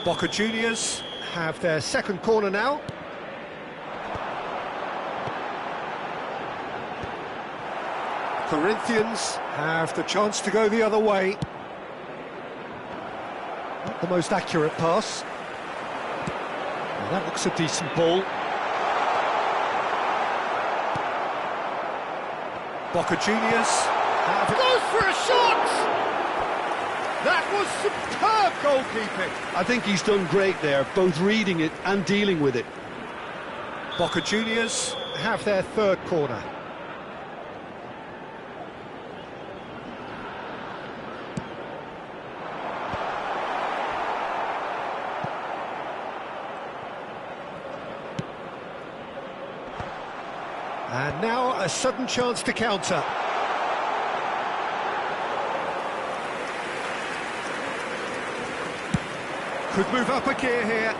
Boca Juniors have their second corner now. Corinthians have the chance to go the other way. Not the most accurate pass. Well, that looks a decent ball. Boca Juniors have... Goes for a shot! That was superb goalkeeping. I think he's done great there, both reading it and dealing with it. Boca Juniors have their third corner. And now a sudden chance to counter. Could move up a gear here.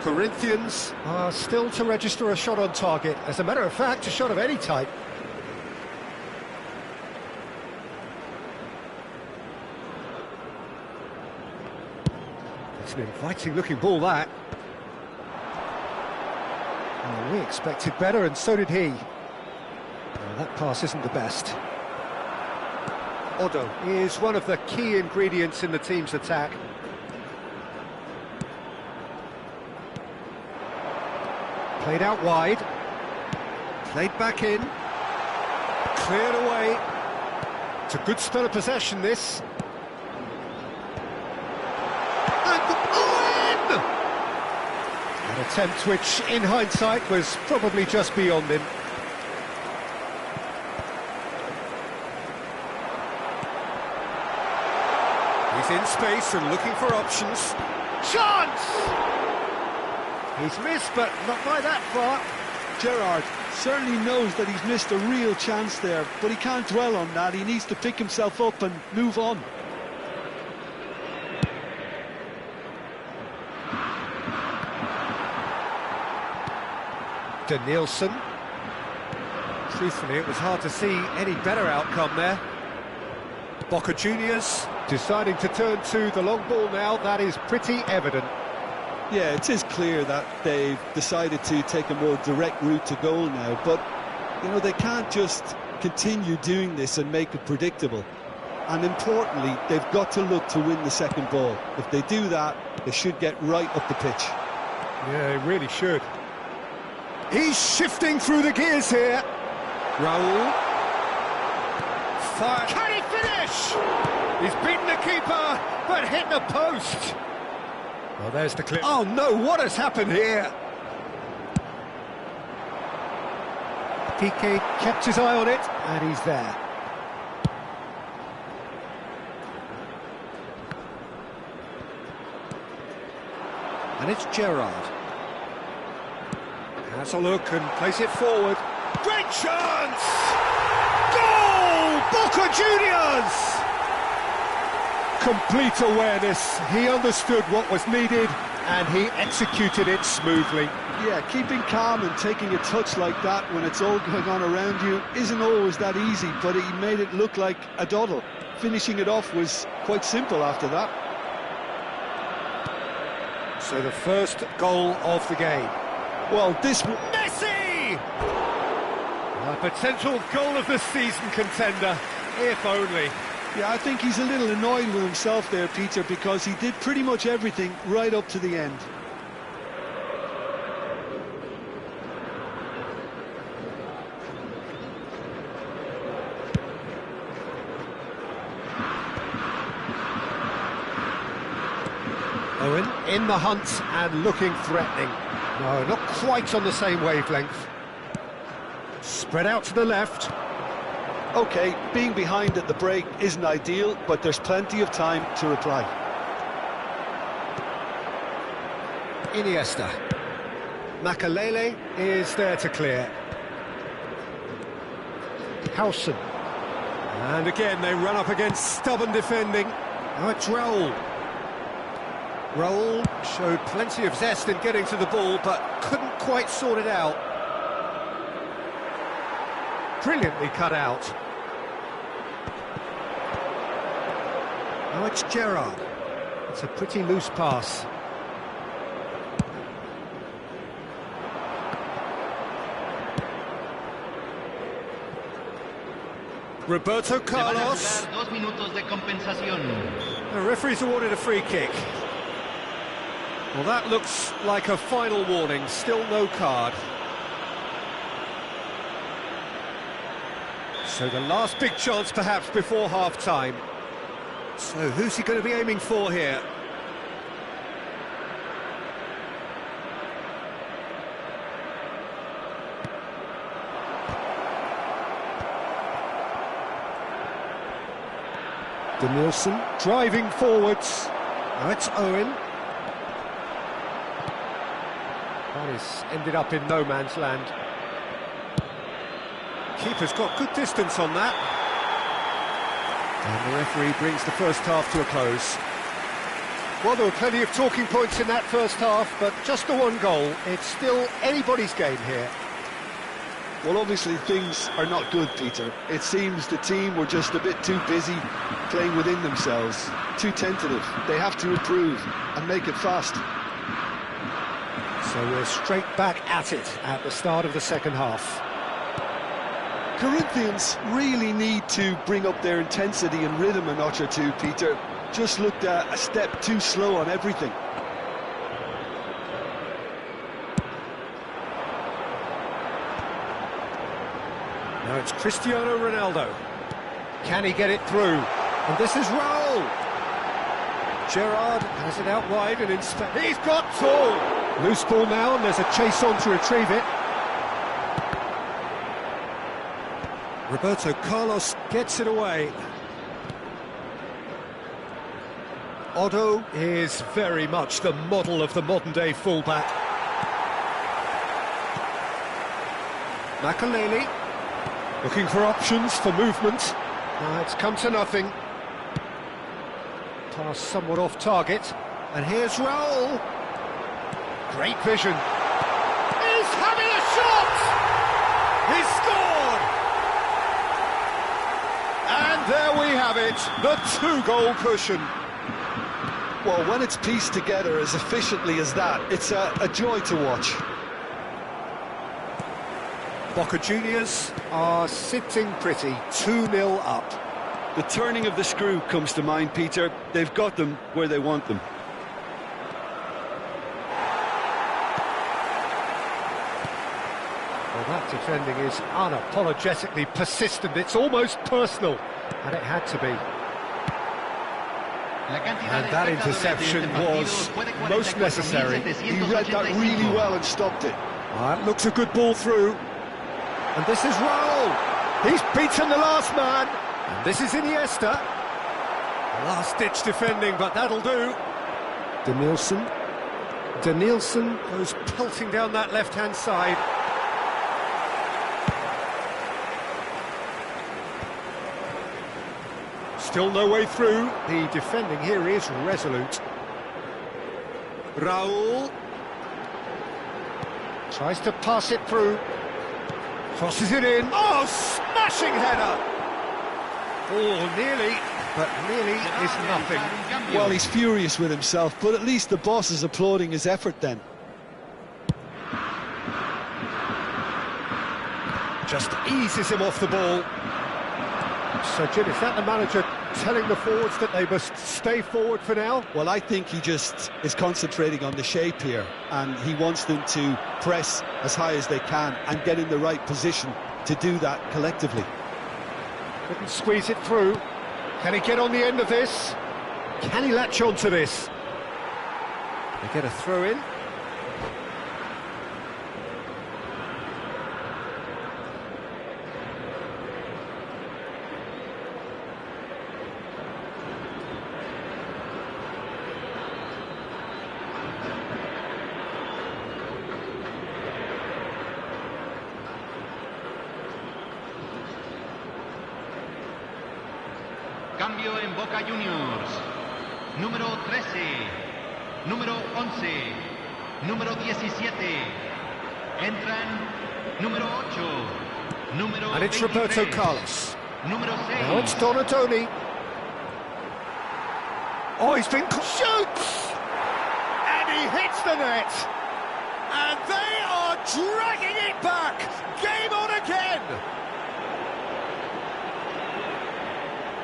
Corinthians are still to register a shot on target. As a matter of fact, a shot of any type. It's an inviting looking ball, that. Oh, we expected better, and so did he. Well, that pass isn't the best. Odo is one of the key ingredients in the team's attack. Played out wide. Played back in. Cleared away. It's a good spell of possession, this. An attempt which, in hindsight, was probably just beyond him. He's in space and looking for options. Chance! He's missed, but not by that far. Gerrard certainly knows that he's missed a real chance there, but he can't dwell on that. He needs to pick himself up and move on. Nielsen. Truthfully, it was hard to see any better outcome there. Boca Juniors deciding to turn to the long ball now. That is pretty evident. Yeah, it is clear that they've decided to take a more direct route to goal now, but, you know, they can't just continue doing this and make it predictable. And importantly, they've got to look to win the second ball. If they do that, they should get right up the pitch. Yeah, they really should. He's shifting through the gears here. Raul. Fire. Can he finish? He's beaten the keeper, but hit the post. Well, there's the clip. Oh no, what has happened here? Piqué kept his eye on it, and he's there. And it's Gerrard. Has a look and plays it forward. Great chance! Goal! Boca Juniors! Complete awareness. He understood what was needed and he executed it smoothly. Yeah, keeping calm and taking a touch like that when it's all going on around you isn't always that easy, but he made it look like a doddle. Finishing it off was quite simple after that. So the first goal of the game. Well, this... Messi! A potential goal of the season contender, if only. Yeah, I think he's a little annoyed with himself there, Peter, because he did pretty much everything right up to the end. Owen in the hunt and looking threatening. No, not quite on the same wavelength. Spread out to the left. OK, being behind at the break isn't ideal, but there's plenty of time to reply. Iniesta. Makalele is there to clear. Howson. And again they run up against stubborn defending. Now it's Raul. Raul showed plenty of zest in getting to the ball, but couldn't quite sort it out. Brilliantly cut out. Now it's Gerrard. It's a pretty loose pass. Roberto Carlos. 2 minutos de compensación. The referee's awarded a free kick. Well, that looks like a final warning. Still no card. So the last big chance perhaps before half-time. So who's he going to be aiming for here? Danielson driving forwards. Now it's Owen. That is ended up in no man's land. Keeper's got good distance on that. And the referee brings the first half to a close. Well, there were plenty of talking points in that first half, but just the one goal. It's still anybody's game here. Well, obviously things are not good, Peter. It seems the team were just a bit too busy playing within themselves, too tentative. They have to improve and make it fast. So we're straight back at it at the start of the second half. Corinthians really need to bring up their intensity and rhythm a notch or two, Peter. Just looked a step too slow on everything. Now it's Cristiano Ronaldo. Can he get it through? And this is Raul. Gerrard has it out wide and he's got two. Loose ball now, and there's a chase on to retrieve it. Roberto Carlos gets it away. Otto is very much the model of the modern-day fullback. Makalele looking for options for movement. It's come to nothing. Pass somewhat off target. And here's Raul. Great vision. He's having a shot! He's scored! And there we have it, the two-goal cushion. Well, when it's pieced together as efficiently as that, it's a joy to watch. Boca Juniors are sitting pretty, 2-0 up. The turning of the screw comes to mind, Peter. They've got them where they want them. Well, that defending is unapologetically persistent. It's almost personal, and it had to be. And that interception was most necessary. He read that really well and stopped it. That looks a good ball through. And this is Raul. He's beaten the last man. And this is Iniesta. Last-ditch defending, but that'll do. Danielson. Danielson goes pelting down that left-hand side. Still no way through. The defending here is resolute. Raul tries to pass it through. Crosses it in. Oh, smashing header! Oh, nearly, but nearly is nothing. Well, he's furious with himself, but at least the boss is applauding his effort then. Just eases him off the ball. So, Jim, is that the manager telling the forwards that they must stay forward for now? Well, I think he just is concentrating on the shape here, and he wants them to press as high as they can and get in the right position to do that collectively. Couldn't squeeze it through. Can he get on the end of this? Can he latch on to this? They get a throw in. Cambio en Boca Juniors. Número 13. Número 11. Número 17. Entran número 8. Número And it's 23. Roberto Carlos. Número 6. Now it's Donatoni. Oh, he's been... Shoots! And he hits the net. And they are dragging it back. Game on again.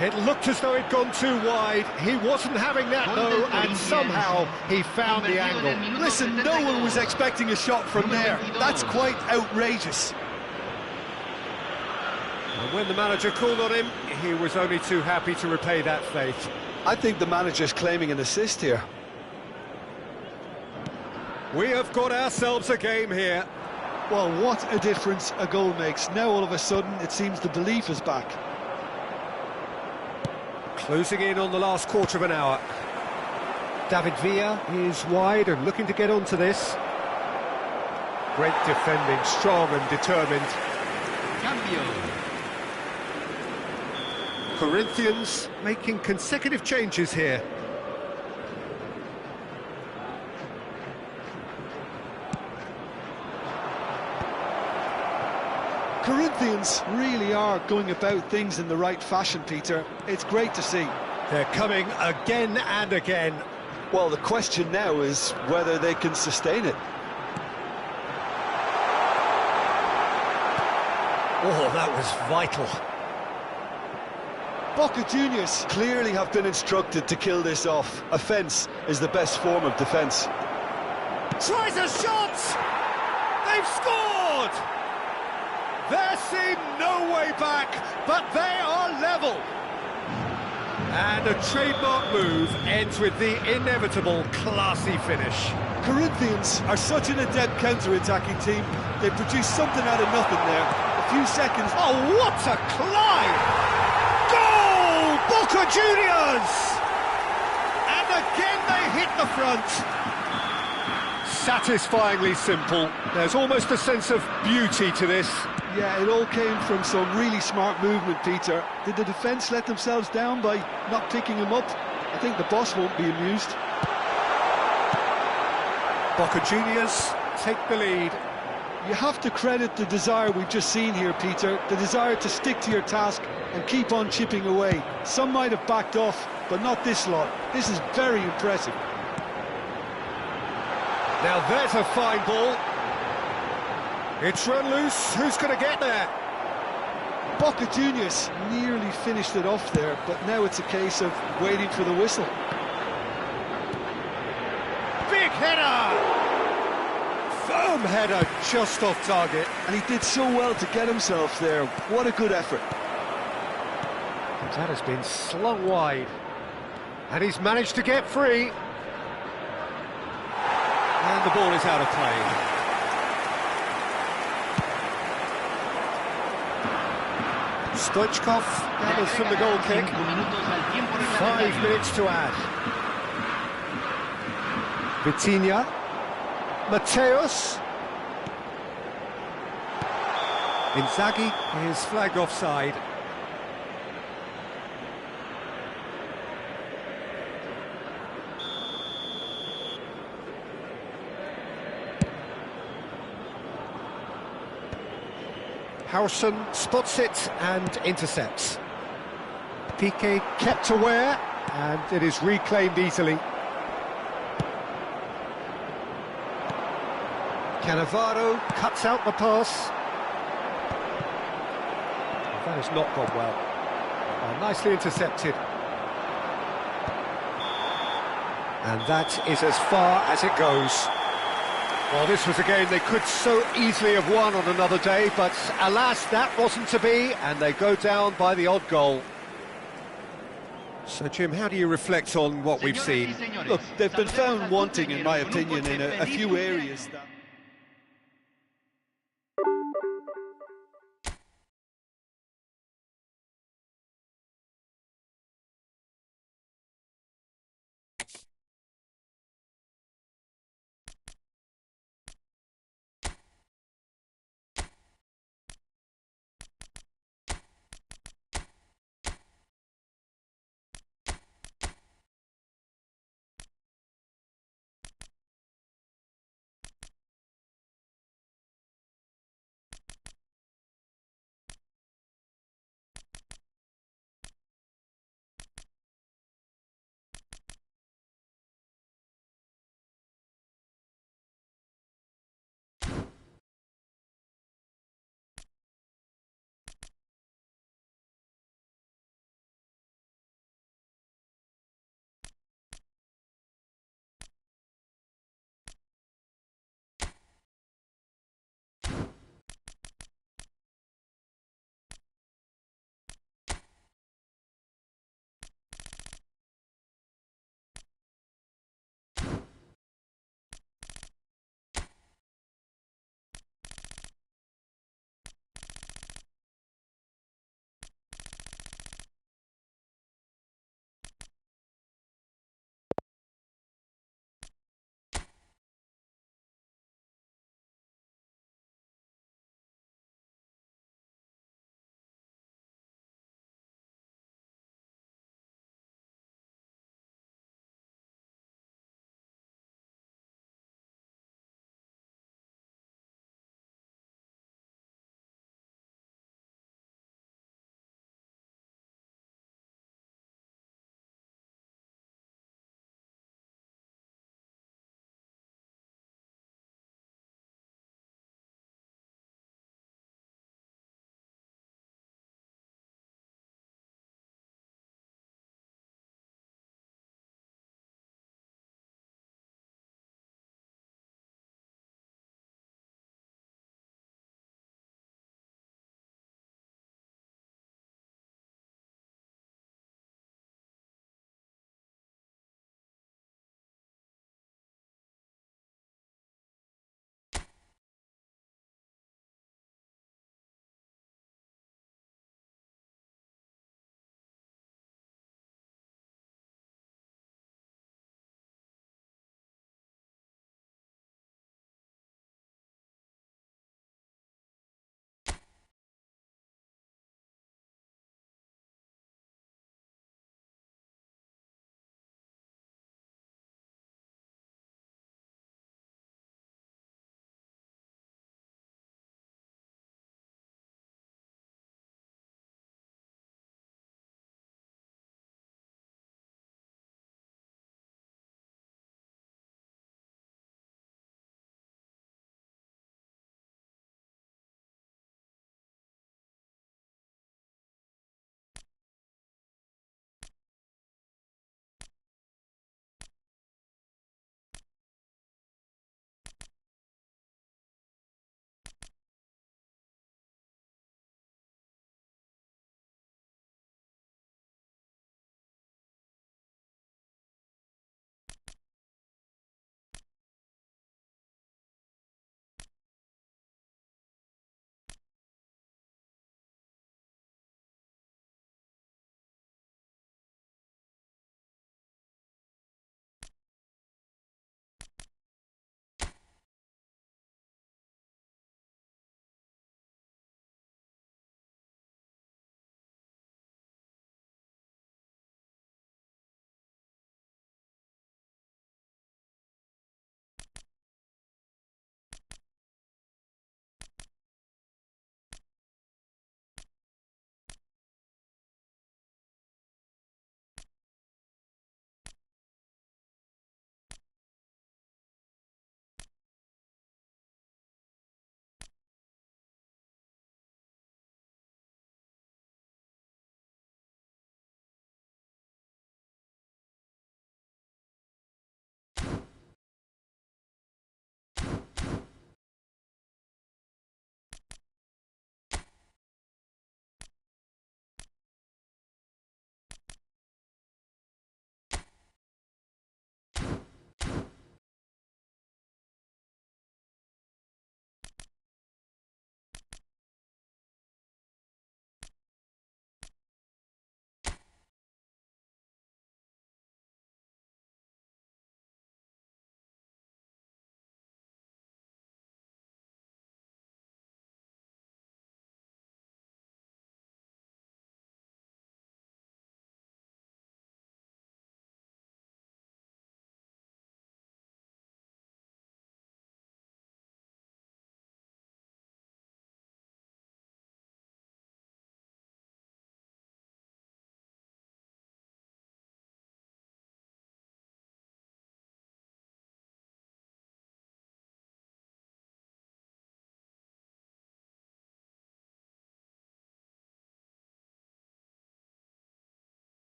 It looked as though it'd gone too wide. He wasn't having that, though, and somehow he found the angle. Listen, no one was expecting a shot from there. That's quite outrageous. And when the manager called on him, he was only too happy to repay that faith. I think the manager's claiming an assist here. We have got ourselves a game here. Well, what a difference a goal makes. Now, all of a sudden, it seems the belief is back. Closing in on the last quarter of an hour. David Villa is wide and looking to get onto this. Great defending, strong and determined. Cambio. Corinthians making consecutive changes here. Corinthians really are going about things in the right fashion, Peter. It's great to see. They're coming again and again. Well, the question now is whether they can sustain it. Oh, that was vital. Boca Juniors clearly have been instructed to kill this off. Offence is the best form of defence. Tries a shot. They've scored. There seemed no way back, but they are level. And a trademark move ends with the inevitable classy finish. Corinthians are such an adept counter-attacking team. They produce something out of nothing there. A few seconds... Oh, what a climb! Goal! Boca Juniors! And again they hit the front. Satisfyingly simple. There's almost a sense of beauty to this. Yeah, it all came from some really smart movement, Peter. Did the defence let themselves down by not picking him up? I think the boss won't be amused. Boca Juniors take the lead. You have to credit the desire we've just seen here, Peter. The desire to stick to your task and keep on chipping away. Some might have backed off, but not this lot. This is very impressive. Now there's a fine ball. It's run loose. Who's going to get there? Boca Juniors nearly finished it off there, but now it's a case of waiting for the whistle. Big header! Firm header just off target. And he did so well to get himself there. What a good effort. That has been slung wide. And he's managed to get free. And the ball is out of play. Stoichkov gathers from the goal kick. 5 minutes to add. Vitinha. Mateus. Inzaghi is flagged offside. Harrison spots it and intercepts. Piqué kept aware, and it is reclaimed easily. Cannavaro cuts out the pass. That has not gone well. Nicely intercepted. And that is as far as it goes. Well, this was a game they could so easily have won on another day, but alas, that wasn't to be, and they go down by the odd goal. So, Jim, how do you reflect on what we've seen? Look, they've been found wanting, in my opinion, in a few areas.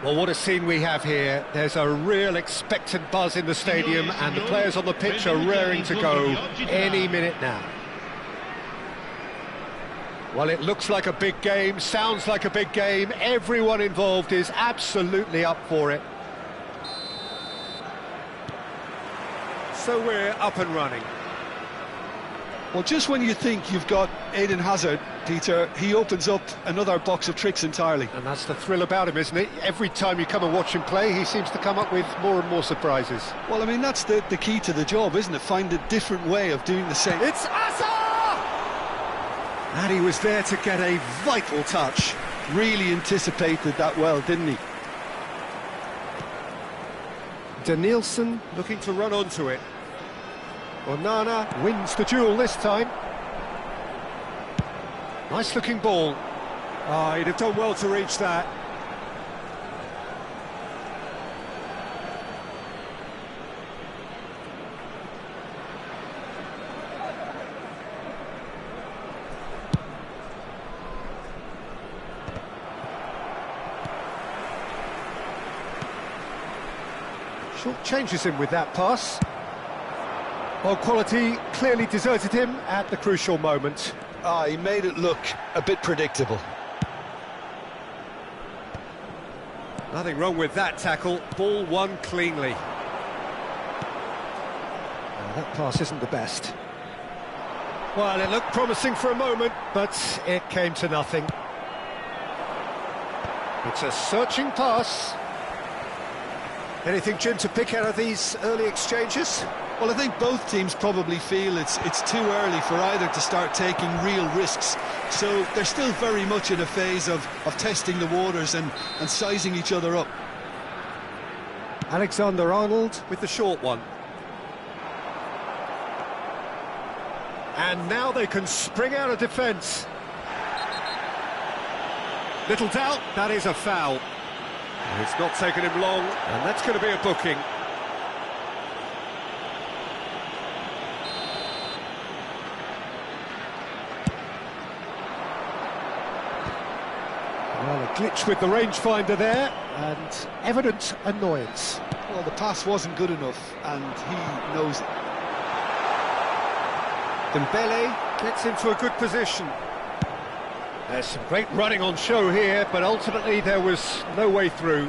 Well, what a scene we have here. There's a real expectant buzz in the stadium, and the players on the pitch are raring to go any minute now. Well, it looks like a big game, sounds like a big game. Everyone involved is absolutely up for it. So we're up and running. Well, just when you think you've got Eden Hazard, Peter, he opens up another box of tricks entirely. And that's the thrill about him, isn't it? Every time you come and watch him play, he seems to come up with more and more surprises. Well, I mean, that's the key to the job, isn't it? Find a different way of doing the same. It's Asa! And he was there to get a vital touch. Really anticipated that well, didn't he? Danielson looking to run onto it. Onana wins the duel this time. Nice looking ball. Oh, he'd have done well to reach that. Short changes him with that pass. Well, quality clearly deserted him at the crucial moment. He made it look a bit predictable. Nothing wrong with that tackle. Ball won cleanly. That pass isn't the best. Well, it looked promising for a moment, but it came to nothing. It's a searching pass. Anything, Jim, to pick out of these early exchanges? Well, I think both teams probably feel it's too early for either to start taking real risks. So they're still very much in a phase of testing the waters and sizing each other up. Alexander-Arnold with the short one. And now they can spring out of defence. Little doubt, that is a foul. It's not taken him long, and that's going to be a booking. Well, a glitch with the rangefinder there, and evident annoyance. Well, the pass wasn't good enough, and he knows it. Dembele gets into a good position. There's some great running on show here, but ultimately there was no way through.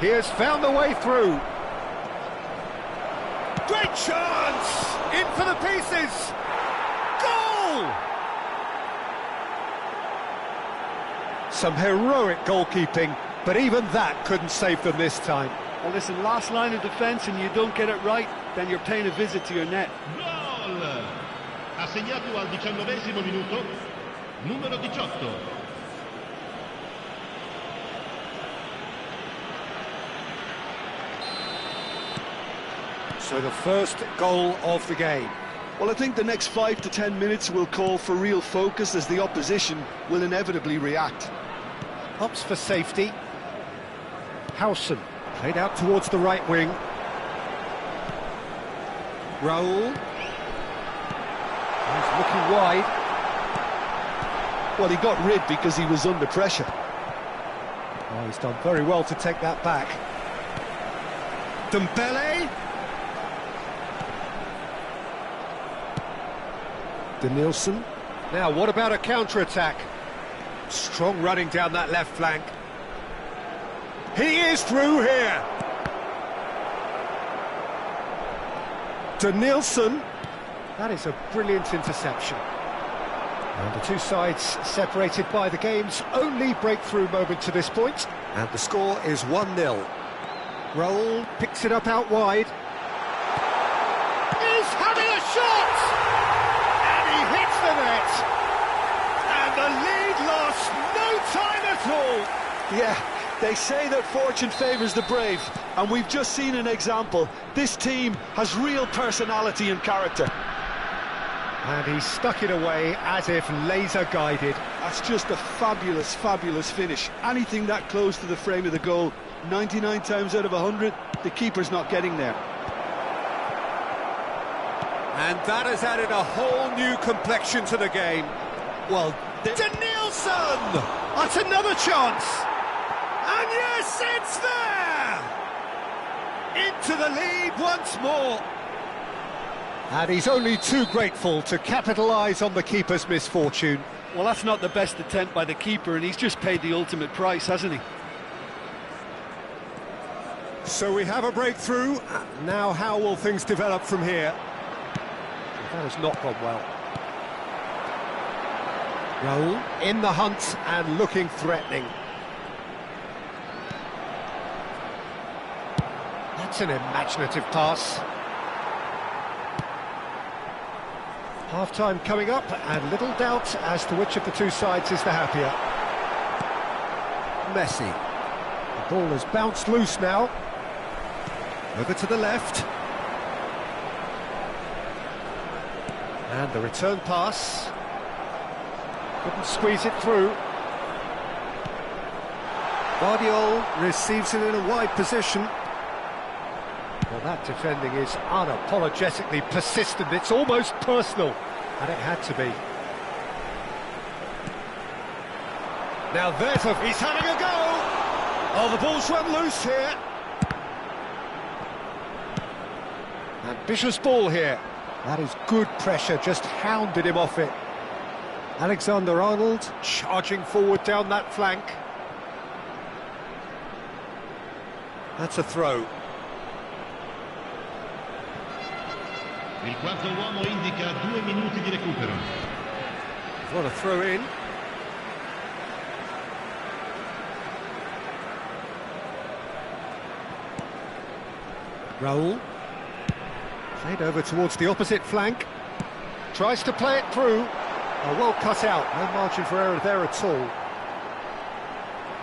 He has found the way through. Great chance! In for the pieces! Goal! Some heroic goalkeeping, but even that couldn't save them this time. Well, listen, last line of defence and you don't get it right, then you're paying a visit to your net. Gol! Ha segnato al 19esimo minuto, numero 18. So the first goal of the game. Well, I think the next 5 to 10 minutes will call for real focus as the opposition will inevitably react. Opts for safety. Howson played out towards the right wing. Raul. He's looking wide. Well, he got rid because he was under pressure. Oh, he's done very well to take that back. Dembele. Danielson. Now, what about a counter-attack? Strong running down that left flank. He is through here. Danielson. That is a brilliant interception. And the two sides separated by the game's only breakthrough moment to this point. And the score is 1-0. Raul picks it up out wide. He's having a shot! And he hits the net! And the lead lost no time at all! Yeah, they say that fortune favours the brave, and we've just seen an example. This team has real personality and character. And he stuck it away as if laser-guided. That's just a fabulous, fabulous finish. Anything that close to the frame of the goal, 99 times out of 100, the keeper's not getting there. And that has added a whole new complexion to the game. Well, Danielson! That's another chance! And yes, it's there! Into the lead once more. And he's only too grateful to capitalise on the keeper's misfortune. Well, that's not the best attempt by the keeper, and he's just paid the ultimate price, hasn't he? So we have a breakthrough. Now how will things develop from here? That has not gone well. Raul in the hunt and looking threatening. That's an imaginative pass. Half-time coming up, and little doubt as to which of the two sides is the happier. Messi. The ball has bounced loose now. Over to the left. And the return pass. Couldn't squeeze it through. Guardiola receives it in a wide position. Well, that defending is unapologetically persistent. It's almost personal, and it had to be. Now there's he's having a go! Oh, the ball's run loose here. Ambitious ball here. That is good pressure, just hounded him off it. Alexander-Arnold charging forward down that flank. That's a throw. Il quarto uomo indica 2 minuti di recupero. What a throw in. Raul. Played over towards the opposite flank. Tries to play it through. Oh, well cut out. No margin for error there at all.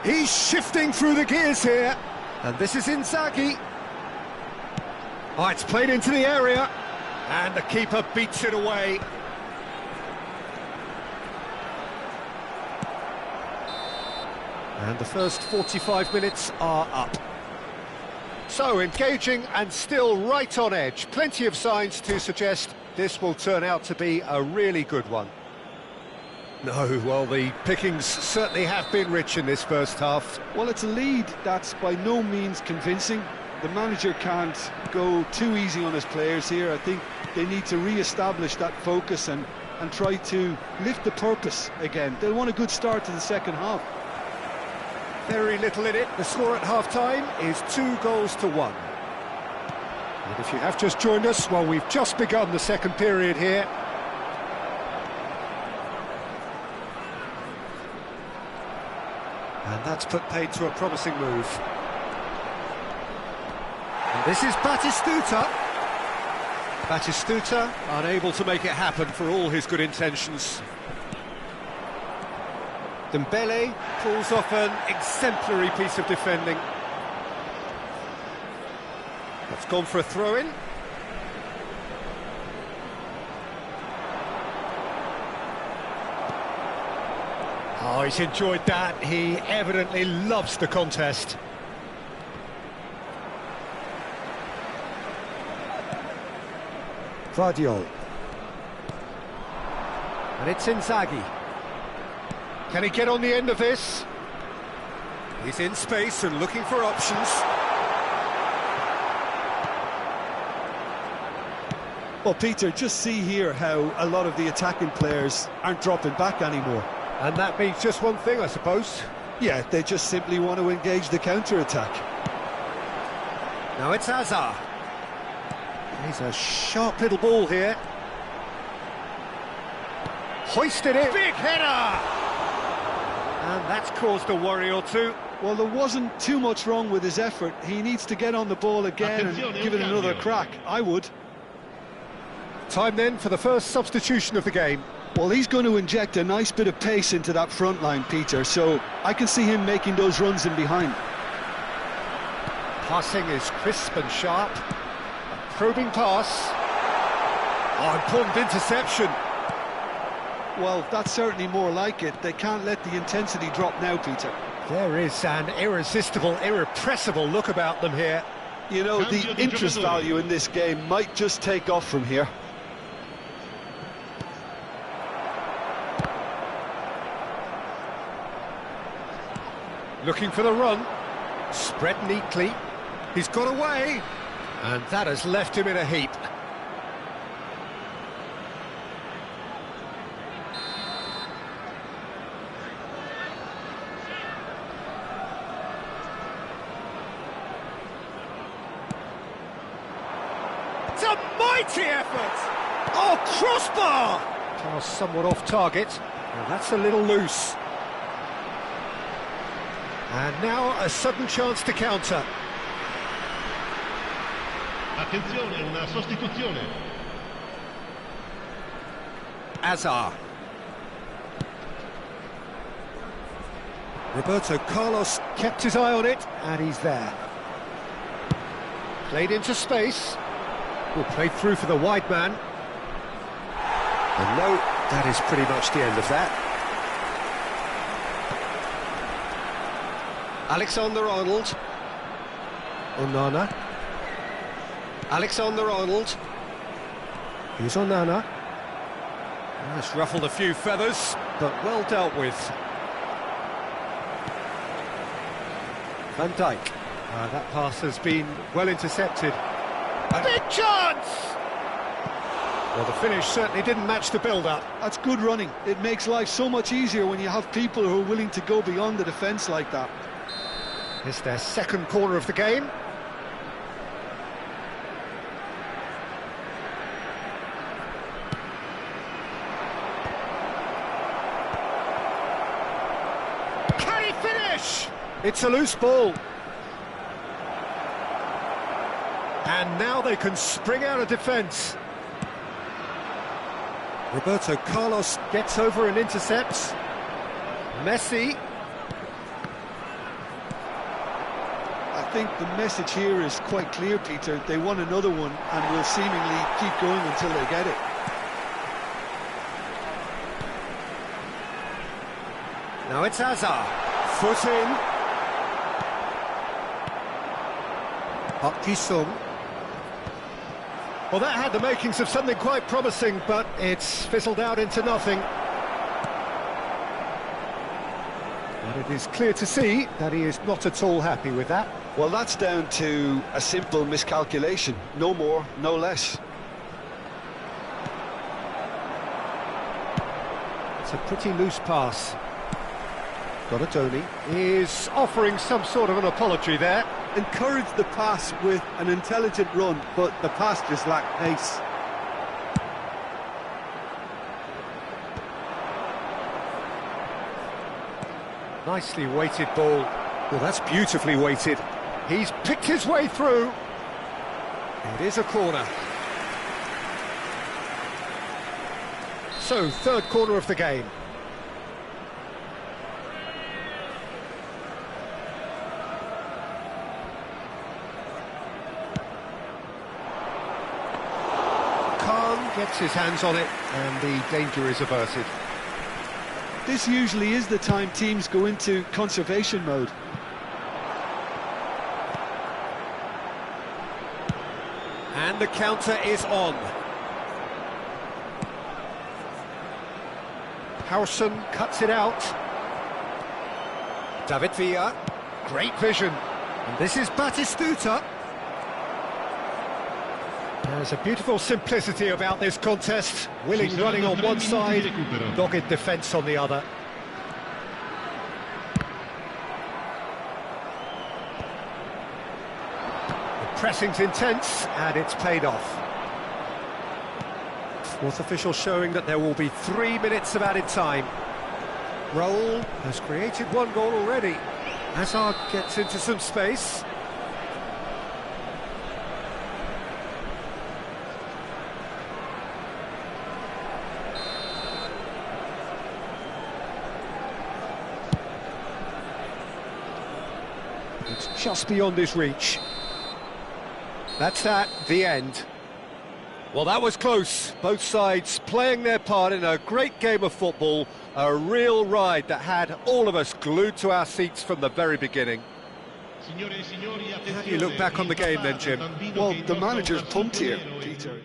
He's shifting through the gears here. And this is Inzaghi. Oh, it's played into the area. And the keeper beats it away. And the first 45 minutes are up. So, engaging and still right on edge. Plenty of signs to suggest this will turn out to be a really good one. No, well, the pickings certainly have been rich in this first half. Well, it's a lead that's by no means convincing. The manager can't go too easy on his players here. I think they need to re-establish that focus and try to lift the purpose again. They'll want a good start to the second half. Very little in it. The score at half-time is 2-1. And if you have just joined us, well, we've just begun the second period here. And that's put paid to a promising move. And this is Batistuta. Batistuta unable to make it happen for all his good intentions. Dembele pulls off an exemplary piece of defending. That's gone for a throw-in. Oh, he's enjoyed that. He evidently loves the contest. Guardiola. And it's Inzaghi. Can he get on the end of this? He's in space and looking for options. Well, Peter, just see here how a lot of the attacking players aren't dropping back anymore. And that means just one thing, I suppose. Yeah, they just simply want to engage the counter-attack. Now it's Hazard. He's a sharp little ball here. Hoisted it. Big header! And that's caused a worry or two. Well, there wasn't too much wrong with his effort. He needs to get on the ball again and give it another crack. I would. Time then for the first substitution of the game. Well, he's going to inject a nice bit of pace into that front line, Peter, so I can see him making those runs in behind. Passing is crisp and sharp. A probing pass. Oh, important interception. Well, that's certainly more like it. They can't let the intensity drop now, Peter. There is an irresistible, irrepressible look about them here. You know, the interest value in this game might just take off from here. Looking for the run. Spread neatly. He's got away. And that has left him in a heap. It's a mighty effort! Oh, crossbar! Pass somewhat off target. Well, that's a little loose. And now a sudden chance to counter. Attenzione, una sostituzione. Azar. Roberto Carlos kept his eye on it, and he's there. Played into space. Will play through for the wide man. And no, that is pretty much the end of that. Alexander-Arnold. Onana. Alexander-Arnold. Here's Onana. That's ruffled a few feathers, but well dealt with. Van Dijk. That pass has been well intercepted. A big chance! Well, the finish certainly didn't match the build-up. That's good running. It makes life so much easier when you have people who are willing to go beyond the defence like that. It's their second corner of the game. Can he finish? It's a loose ball. And now they can spring out of defence. Roberto Carlos gets over and intercepts. Messi. I think the message here is quite clear, Peter. They want another one and will seemingly keep going until they get it. Now it's Azar. Foot in. Park Ji-sung. Well, that had the makings of something quite promising, but it's fizzled out into nothing. And it is clear to see that he is not at all happy with that. Well, that's down to a simple miscalculation. No more, no less. It's a pretty loose pass. Donatoni is offering some sort of an apology there. Encourage the pass with an intelligent run, but the pass just lacked pace. Nicely weighted ball. Well, that's beautifully weighted. He's picked his way through. It is a corner. So, third corner of the game. Gets his hands on it, and the danger is averted. This usually is the time teams go into conservation mode. And the counter is on. Howson cuts it out. David Villa, great vision. And this is Batistuta. There's a beautiful simplicity about this contest. Willing running on one side, dogged defence on the other. The pressing's intense, and it's paid off. Fourth official showing that there will be 3 minutes of added time. Raul has created one goal already. Hazard gets into some space. It's just beyond his reach. That's the end. Well, that was close. Both sides playing their part in a great game of football. A real ride that had all of us glued to our seats from the very beginning. How do you look back on the game then, Jim? Well, the manager's pumped here, Peter.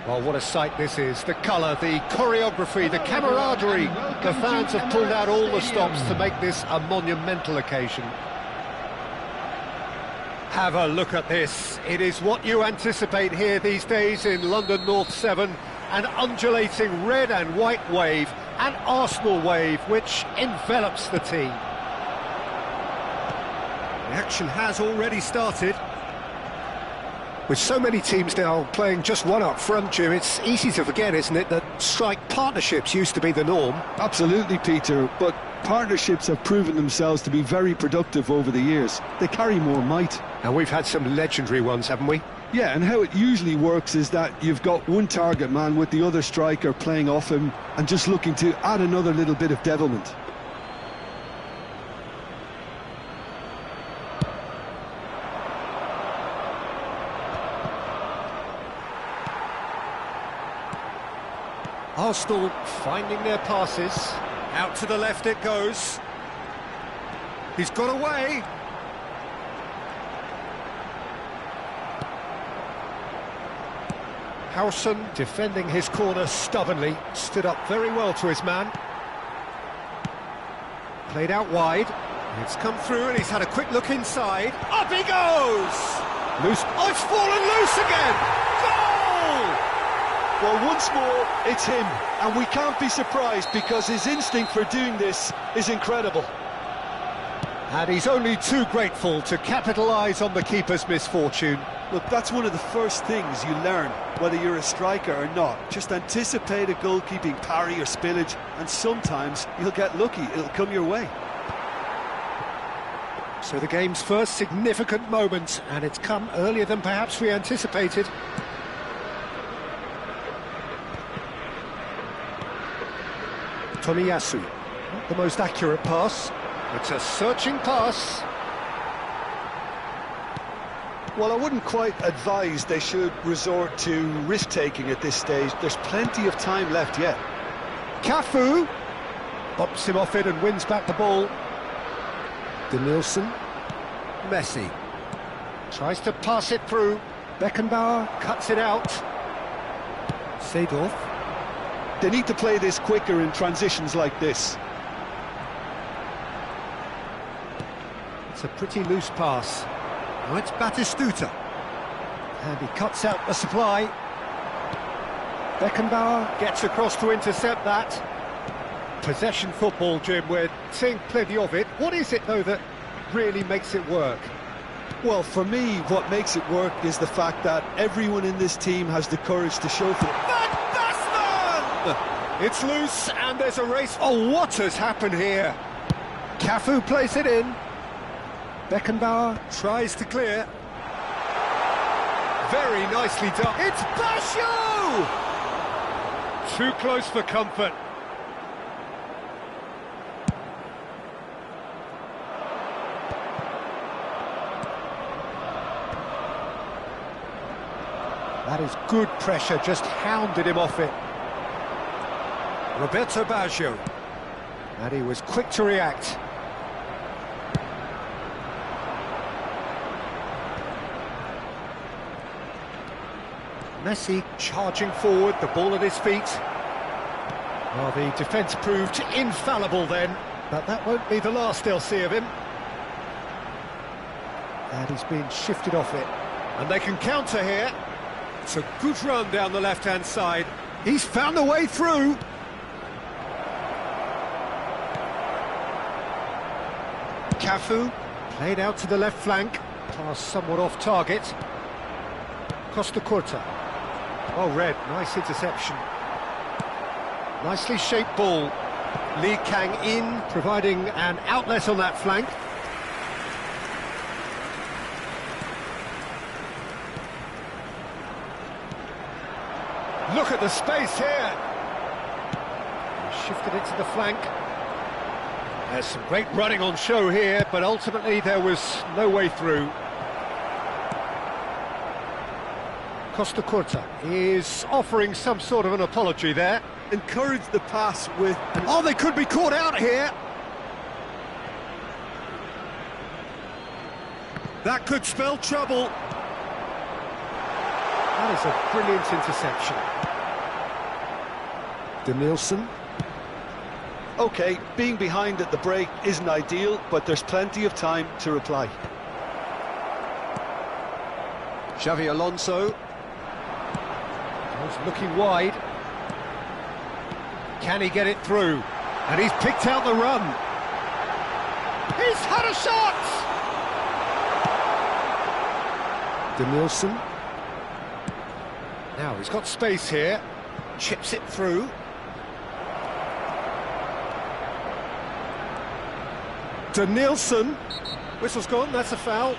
Well, what a sight this is. The colour, the choreography, the camaraderie. The fans have pulled out all the stops to make this a monumental occasion. Have a look at this. It is what you anticipate here these days in London North 7. An undulating red and white wave, an Arsenal wave, which envelops the team. The action has already started. With so many teams now playing just one up front, Jim, it's easy to forget, isn't it, that strike partnerships used to be the norm. Absolutely, Peter, but partnerships have proven themselves to be very productive over the years. They carry more might. And we've had some legendary ones, haven't we? Yeah, and how it usually works is that you've got one target man with the other striker playing off him and just looking to add another little bit of devilment. Arsenal finding their passes. Out to the left it goes. He's got away. Howson defending his corner stubbornly, stood up very well to his man. Played out wide. It's come through and he's had a quick look inside. Up he goes! Loose. Oh, it's fallen loose again! Goal! Well, once more, it's him, and we can't be surprised because his instinct for doing this is incredible. And he's only too grateful to capitalise on the keeper's misfortune. Look, that's one of the first things you learn, whether you're a striker or not. Just anticipate a goalkeeping parry or spillage, and sometimes you'll get lucky, it'll come your way. So the game's first significant moment, and it's come earlier than perhaps we anticipated. Tomiyasu, not the most accurate pass. It's a searching pass. Well, I wouldn't quite advise they should resort to risk-taking at this stage. There's plenty of time left yet. Cafu bumps him off it and wins back the ball. Denilson. Messi tries to pass it through. Beckenbauer cuts it out. Seedorf. They need to play this quicker in transitions like this. It's a pretty loose pass. Now it's Batistuta. And he cuts out the supply. Beckenbauer gets across to intercept that. Possession football, Jim, we're seeing plenty of it. What is it, though, that really makes it work? Well, for me, what makes it work is the fact that everyone in this team has the courage to show for it. It's loose and there's a race. Oh, what has happened here? Cafu plays it in. Beckenbauer Tries to clear. Very nicely done. It's Basho! Too close for comfort. That is good pressure, just hounded him off it. Roberto Baggio. And he was quick to react. Messi charging forward, the ball at his feet. Well, the defence proved infallible then, but that won't be the last they'll see of him. And he's been shifted off it. And they can counter here. It's a good run down the left-hand side. He's found a way through. Cafu played out to the left flank. Pass somewhat off target. Costa Curta. Oh, Red, nice interception. Nicely shaped ball. Lee Kang in, providing an outlet on that flank. Look at the space here. Shifted it to the flank. There's some great running on show here, but ultimately there was no way through. Costa Curta is offering some sort of an apology there. Encourage the pass with... Oh, they could be caught out here. That could spell trouble. That is a brilliant interception. Danielson. OK, being behind at the break isn't ideal, but there's plenty of time to reply. Xavi Alonso. Was looking wide. Can he get it through? And he's picked out the run. He's had a shot! Danielson. Now he's got space here. Chips it through. Danielson. Whistle's gone, that's a foul.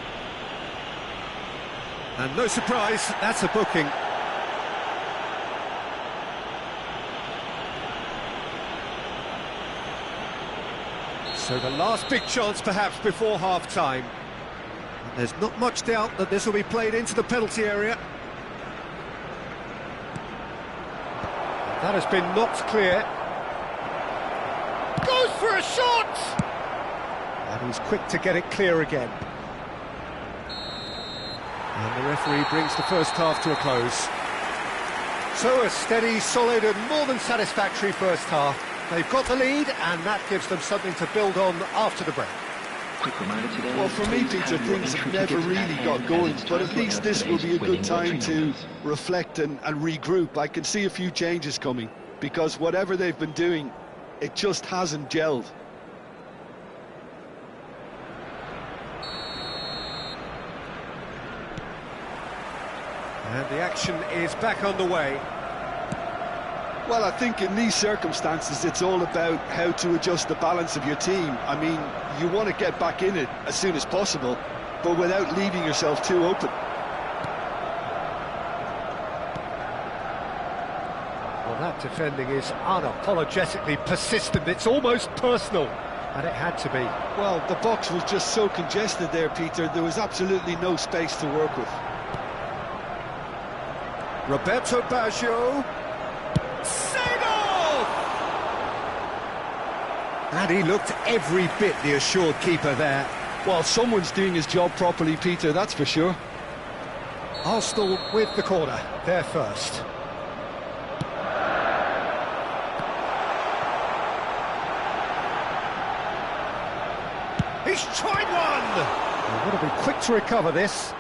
And no surprise, that's a booking. So the last big chance perhaps before half-time. There's not much doubt that this will be played into the penalty area. That has been knocked clear. Goes for a shot! And he's quick to get it clear again. And the referee brings the first half to a close. So a steady, solid and more than satisfactory first half. They've got the lead and that gives them something to build on after the break. Well, for me, Peter, things have never really got going, but at least this will be a good time to reflect and regroup. I can see a few changes coming, because whatever they've been doing, it just hasn't gelled. And the action is back underway. Well, I think in these circumstances, it's all about how to adjust the balance of your team. I mean, you want to get back in it as soon as possible, but without leaving yourself too open. Well, that defending is unapologetically persistent. It's almost personal, and it had to be. Well, the box was just so congested there, Peter. There was absolutely no space to work with. Roberto Baggio. Save-off! And he looked every bit the assured keeper there. Well, someone's doing his job properly, Peter, that's for sure. Arsenal with the corner, there first. He's tried one! He's got to be quick to recover this.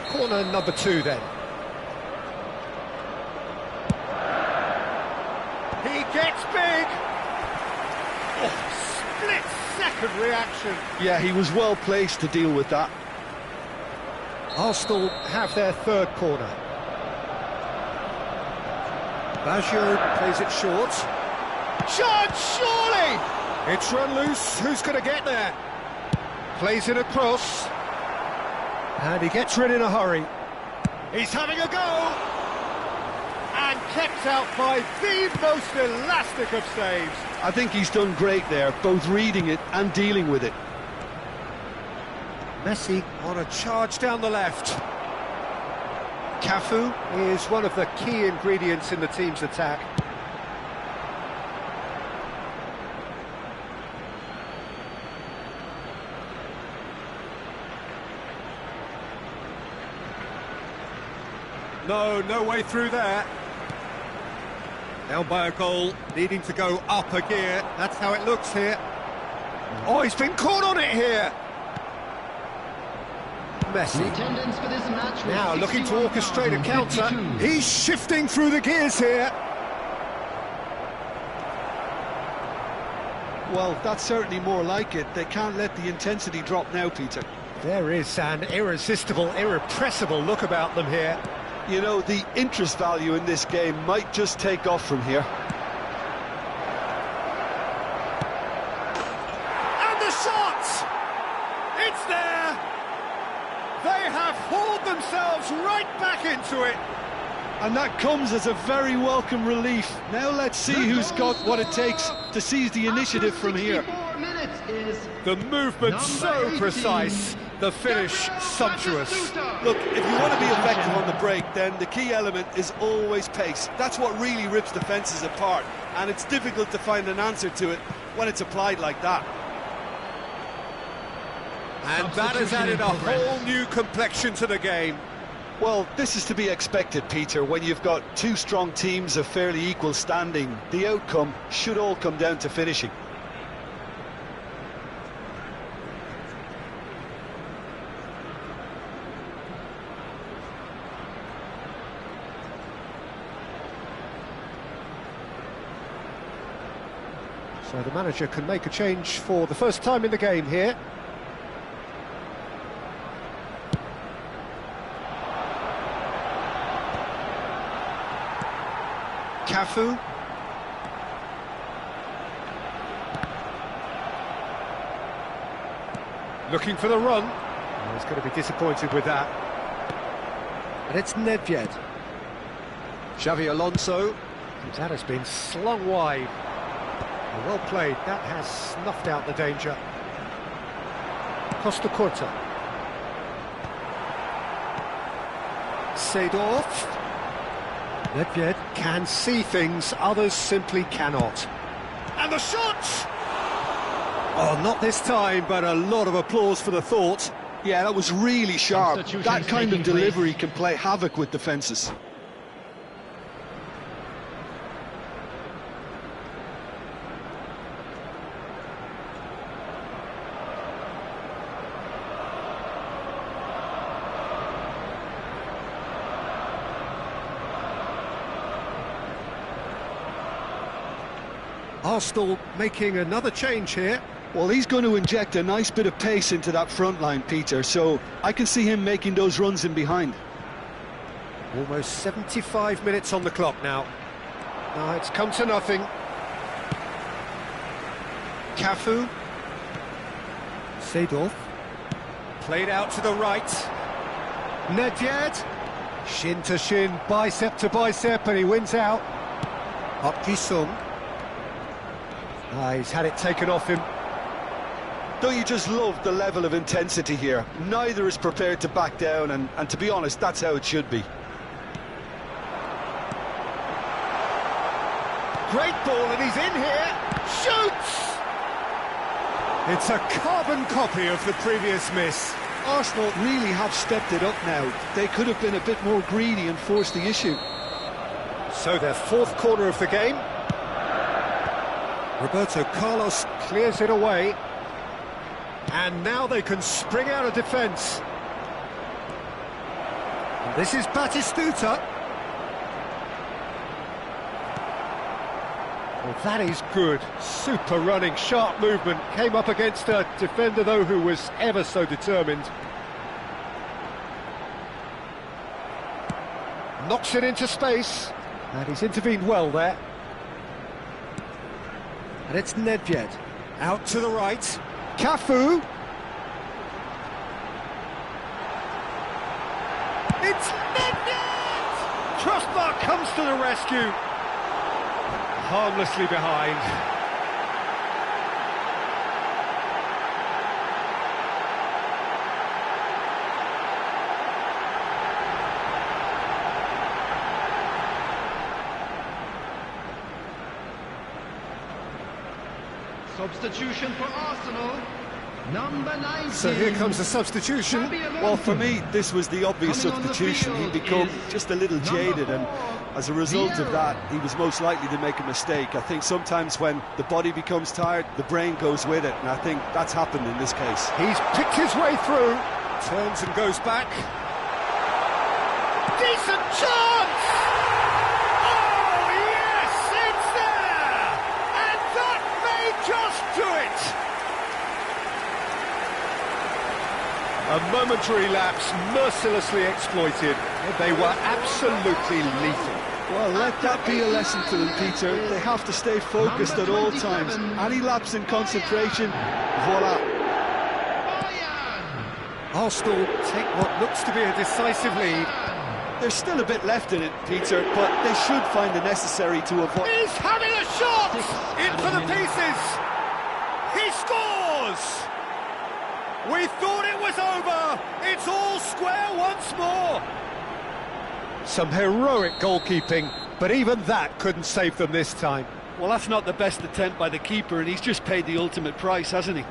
Corner number 2 then. He gets big! Oh, split-second reaction. Yeah, he was well placed to deal with that. Arsenal have their third corner. Baggio plays it short. Shot, surely! It's run loose, who's going to get there? Plays it across. And he gets rid in a hurry. He's having a go! And kept out by the most elastic of saves. I think he's done great there, both reading it and dealing with it. Messi on a charge down the left. Cafu is one of the key ingredients in the team's attack. No way through there. Down by a goal, needing to go up a gear. That's how it looks here. Oh, he's been caught on it here. Messi. Now looking to orchestrate a counter. He's shifting through the gears here. Well, that's certainly more like it. They can't let the intensity drop now, Peter. There is an irresistible, irrepressible look about them here. You know, the interest value in this game might just take off from here. And the shot! It's there! They have hauled themselves right back into it. And that comes as a very welcome relief. Now let's see who's got what it takes to seize the initiative from here. The movement so precise, the finish sumptuous. Look, if you want to be effective on the break, then the key element is always pace. That's what really rips defences apart, and it's difficult to find an answer to it when it's applied like that. And that has added a whole new complexion to the game. Well, this is to be expected, Peter. When you've got two strong teams of fairly equal standing, the outcome should all come down to finishing. So the manager can make a change for the first time in the game here. Cafu. Looking for the run. Oh, he's going to be disappointed with that. And it's Nedved. Xavi Alonso. That has been slung wide. Well played, that has snuffed out the danger. Costa Curta. Seedorf. Nedved can see things others simply cannot. And the shot! Oh, not this time, but a lot of applause for the thought. Yeah, that was really sharp. Substitution That kind of taking place. delivery can play havoc with defences. Arsenal making another change here. Well, he's going to inject a nice bit of pace into that front line, Peter, so I can see him making those runs in behind. Almost 75 minutes on the clock now. It's come to nothing. Cafu. Seedorf. Played out to the right. Nedved. Shin to shin, bicep to bicep, and he wins out. Park Ji-sung. He's had it taken off him. Don't you just love the level of intensity here? Neither is prepared to back down, and to be honest, that's how it should be. Great ball, and he's in here. Shoots! It's a carbon copy of the previous miss. Arsenal really have stepped it up now. They could have been a bit more greedy and forced the issue. So their fourth corner of the game. Roberto Carlos clears it away. And now they can spring out of defence. And this is Batistuta. Well, that is good. Super running, sharp movement. Came up against a defender, though, who was ever so determined. Knocks it into space. And he's intervened well there. And it's Nedved. Out to the right. Cafu. It's Nedved! Crossbar comes to the rescue. Harmlessly behind. Substitution for Arsenal. Number 19. So here comes the substitution. Well, for me, this was the obvious substitution. He'd become just a little jaded, and as a result of that, he was most likely to make a mistake. I think sometimes when the body becomes tired, the brain goes with it, and I think that's happened in this case. He's picked his way through. Turns and goes back. Decent chance! Oh, yes, it's there! And that may just do it! A momentary lapse, mercilessly exploited. They were absolutely lethal. Well, let that be a lesson to them, Peter. They have to stay focused at all times. Any lapse in concentration, voila. Arsenal take what looks to be a decisive lead. There's still a bit left in it, Peter, but they should find the necessary to avoid... He's having a shot! In for the pieces! He scores! We thought it was over! It's all square once more! Some heroic goalkeeping, but even that couldn't save them this time. Well, that's not the best attempt by the keeper, and he's just paid the ultimate price, hasn't he?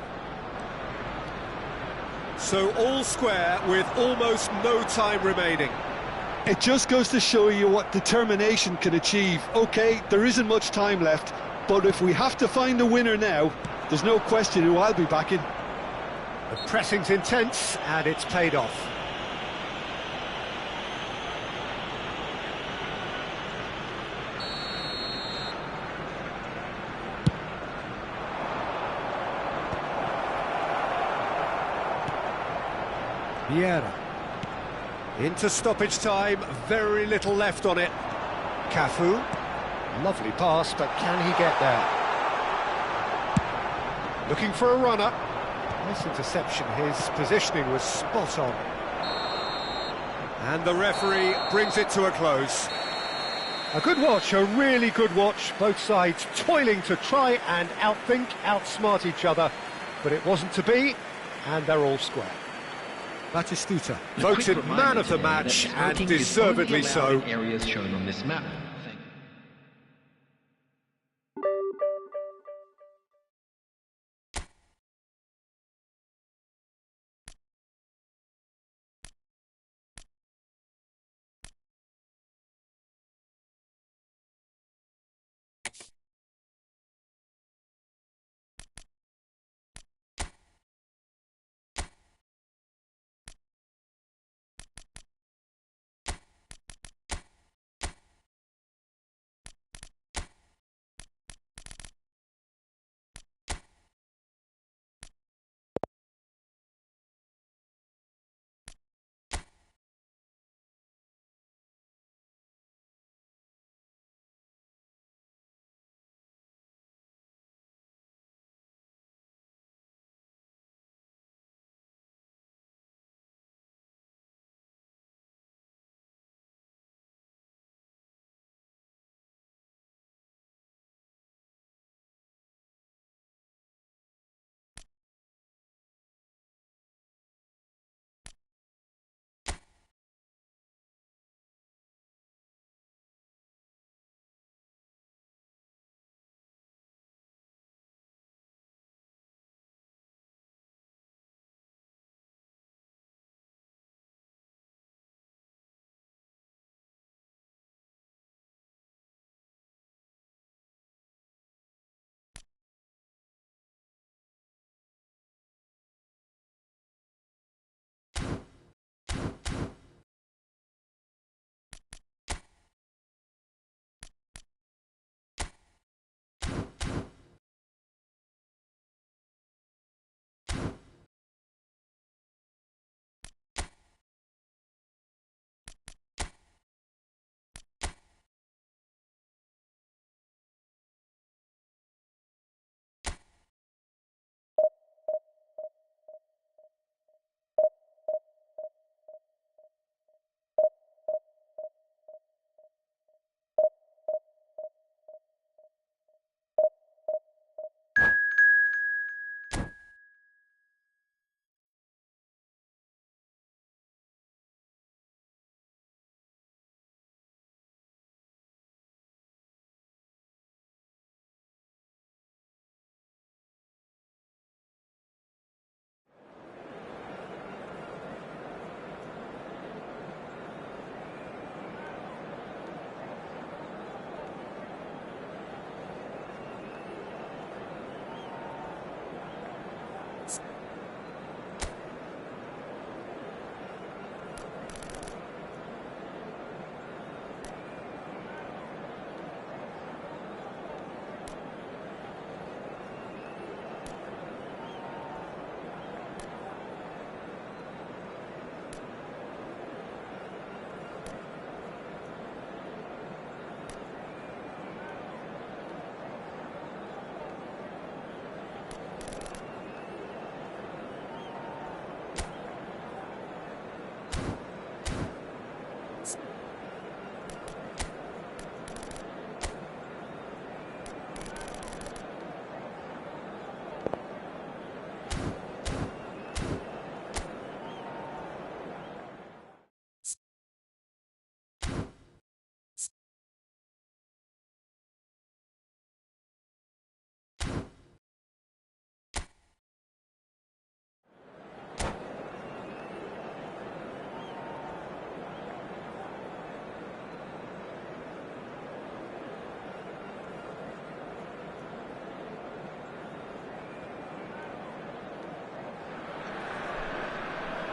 So all square with almost no time remaining. It just goes to show you what determination can achieve. OK, there isn't much time left, but if we have to find a winner now, there's no question who I'll be backing. The pressing's intense, and it's paid off. Vieira. Into stoppage time, very little left on it. Cafu. Lovely pass, but can he get there? Looking for a runner. Nice interception, his positioning was spot on. And the referee brings it to a close. A good watch, a really good watch. Both sides toiling to try and outthink, outsmart each other. But it wasn't to be, and they're all square. Batistuta. Voted man of the match, and deservedly so. Areas shown on this map.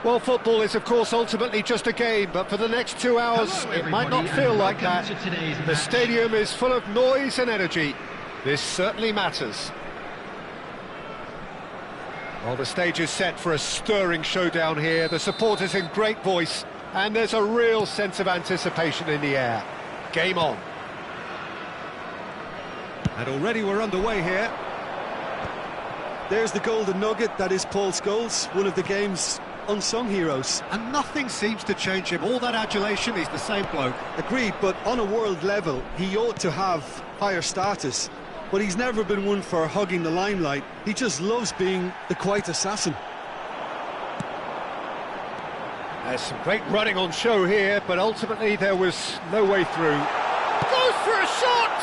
Well, football is, of course, ultimately just a game, but for the next 2 hours, it might not feel like that. The stadium is full of noise and energy. This certainly matters. Well, the stage is set for a stirring showdown here. The supporters in great voice, and there's a real sense of anticipation in the air. Game on. And already we're underway here. There's the golden nugget, that is Paul Scholes, one of the game's unsung heroes. And nothing seems to change him. All that adulation, he's the same bloke. Agreed, but on a world level, he ought to have higher status. But he's never been one for hugging the limelight. He just loves being the quiet assassin. There's some great running on show here, but ultimately there was no way through. Goes for a shot!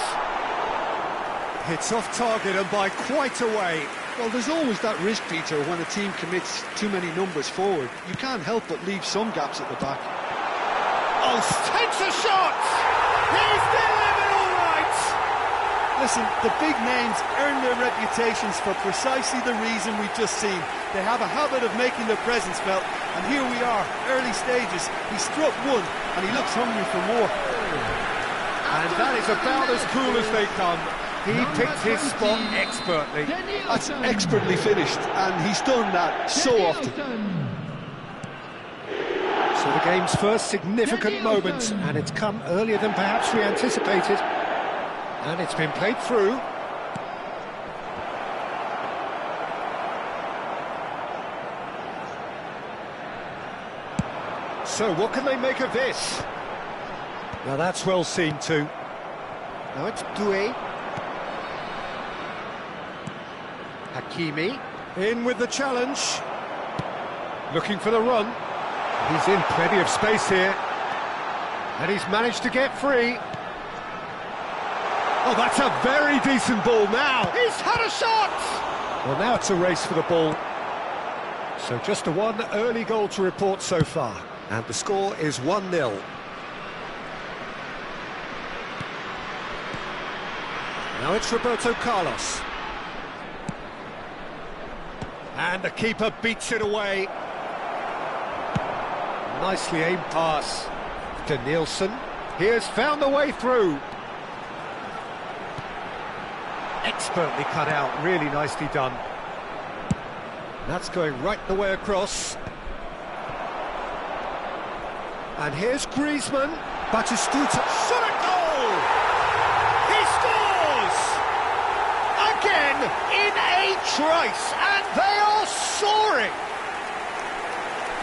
Hits off target and by quite a way. Well, there's always that risk, Peter, when a team commits too many numbers forward. You can't help but leave some gaps at the back. Oh, takes a shot! He's delivered all right! Listen, the big names earn their reputations for precisely the reason we've just seen. They have a habit of making their presence felt, and here we are, early stages. He struck one, and he looks hungry for more. And that is about as cool as they come. He picked his spot expertly. That's expertly finished, and he's done that so often. So the game's first significant moment, and it's come earlier than perhaps we anticipated. And it's been played through. So what can they make of this? Now that's well seen too. Now it's Doué. Hakimi, in with the challenge. Looking for the run. He's in plenty of space here. And he's managed to get free. Oh, that's a very decent ball now. He's had a shot! Well, now it's a race for the ball. So just a one early goal to report so far. And the score is 1-0. Now it's Roberto Carlos. And the keeper beats it away. Nicely aimed pass. Danielson. He has found the way through. Expertly cut out, really nicely done. That's going right the way across. And here's Griezmann. Batistuta. Shot at goal! He scores! Again in a trice, and they are soaring!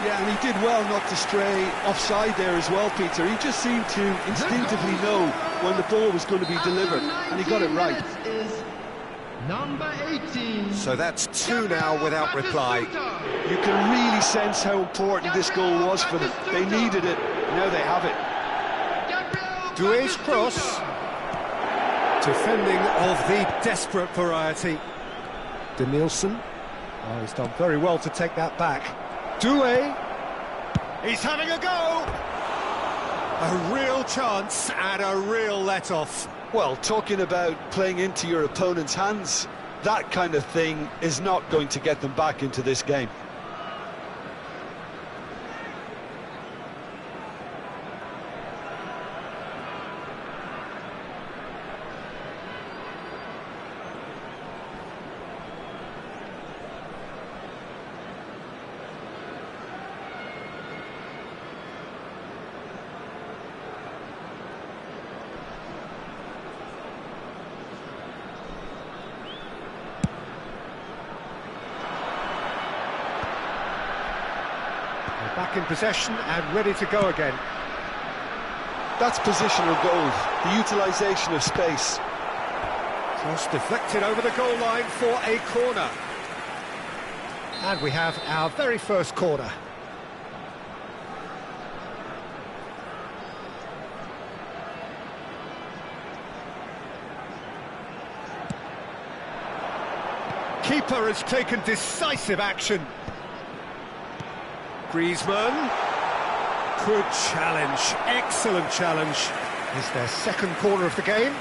Yeah, and he did well not to stray offside there as well, Peter. He just seemed to instinctively know when the ball was going to be delivered, and he got it right. Number 18. So that's two now without reply. You can really sense how important this goal was for them. They needed it, now they have it. Doué's cross. Defending of the desperate variety. Danielson. Oh, he's done very well to take that back. Doué. He's having a go. A real chance and a real let-off. Well, talking about playing into your opponent's hands, that kind of thing is not going to get them back into this game. Back in possession and ready to go again. That's positional goal, the utilisation of space. Cross deflected over the goal line for a corner. And we have our very first corner. Keeper has taken decisive action. Griezmann. Good challenge, excellent challenge. Is their second corner of the game.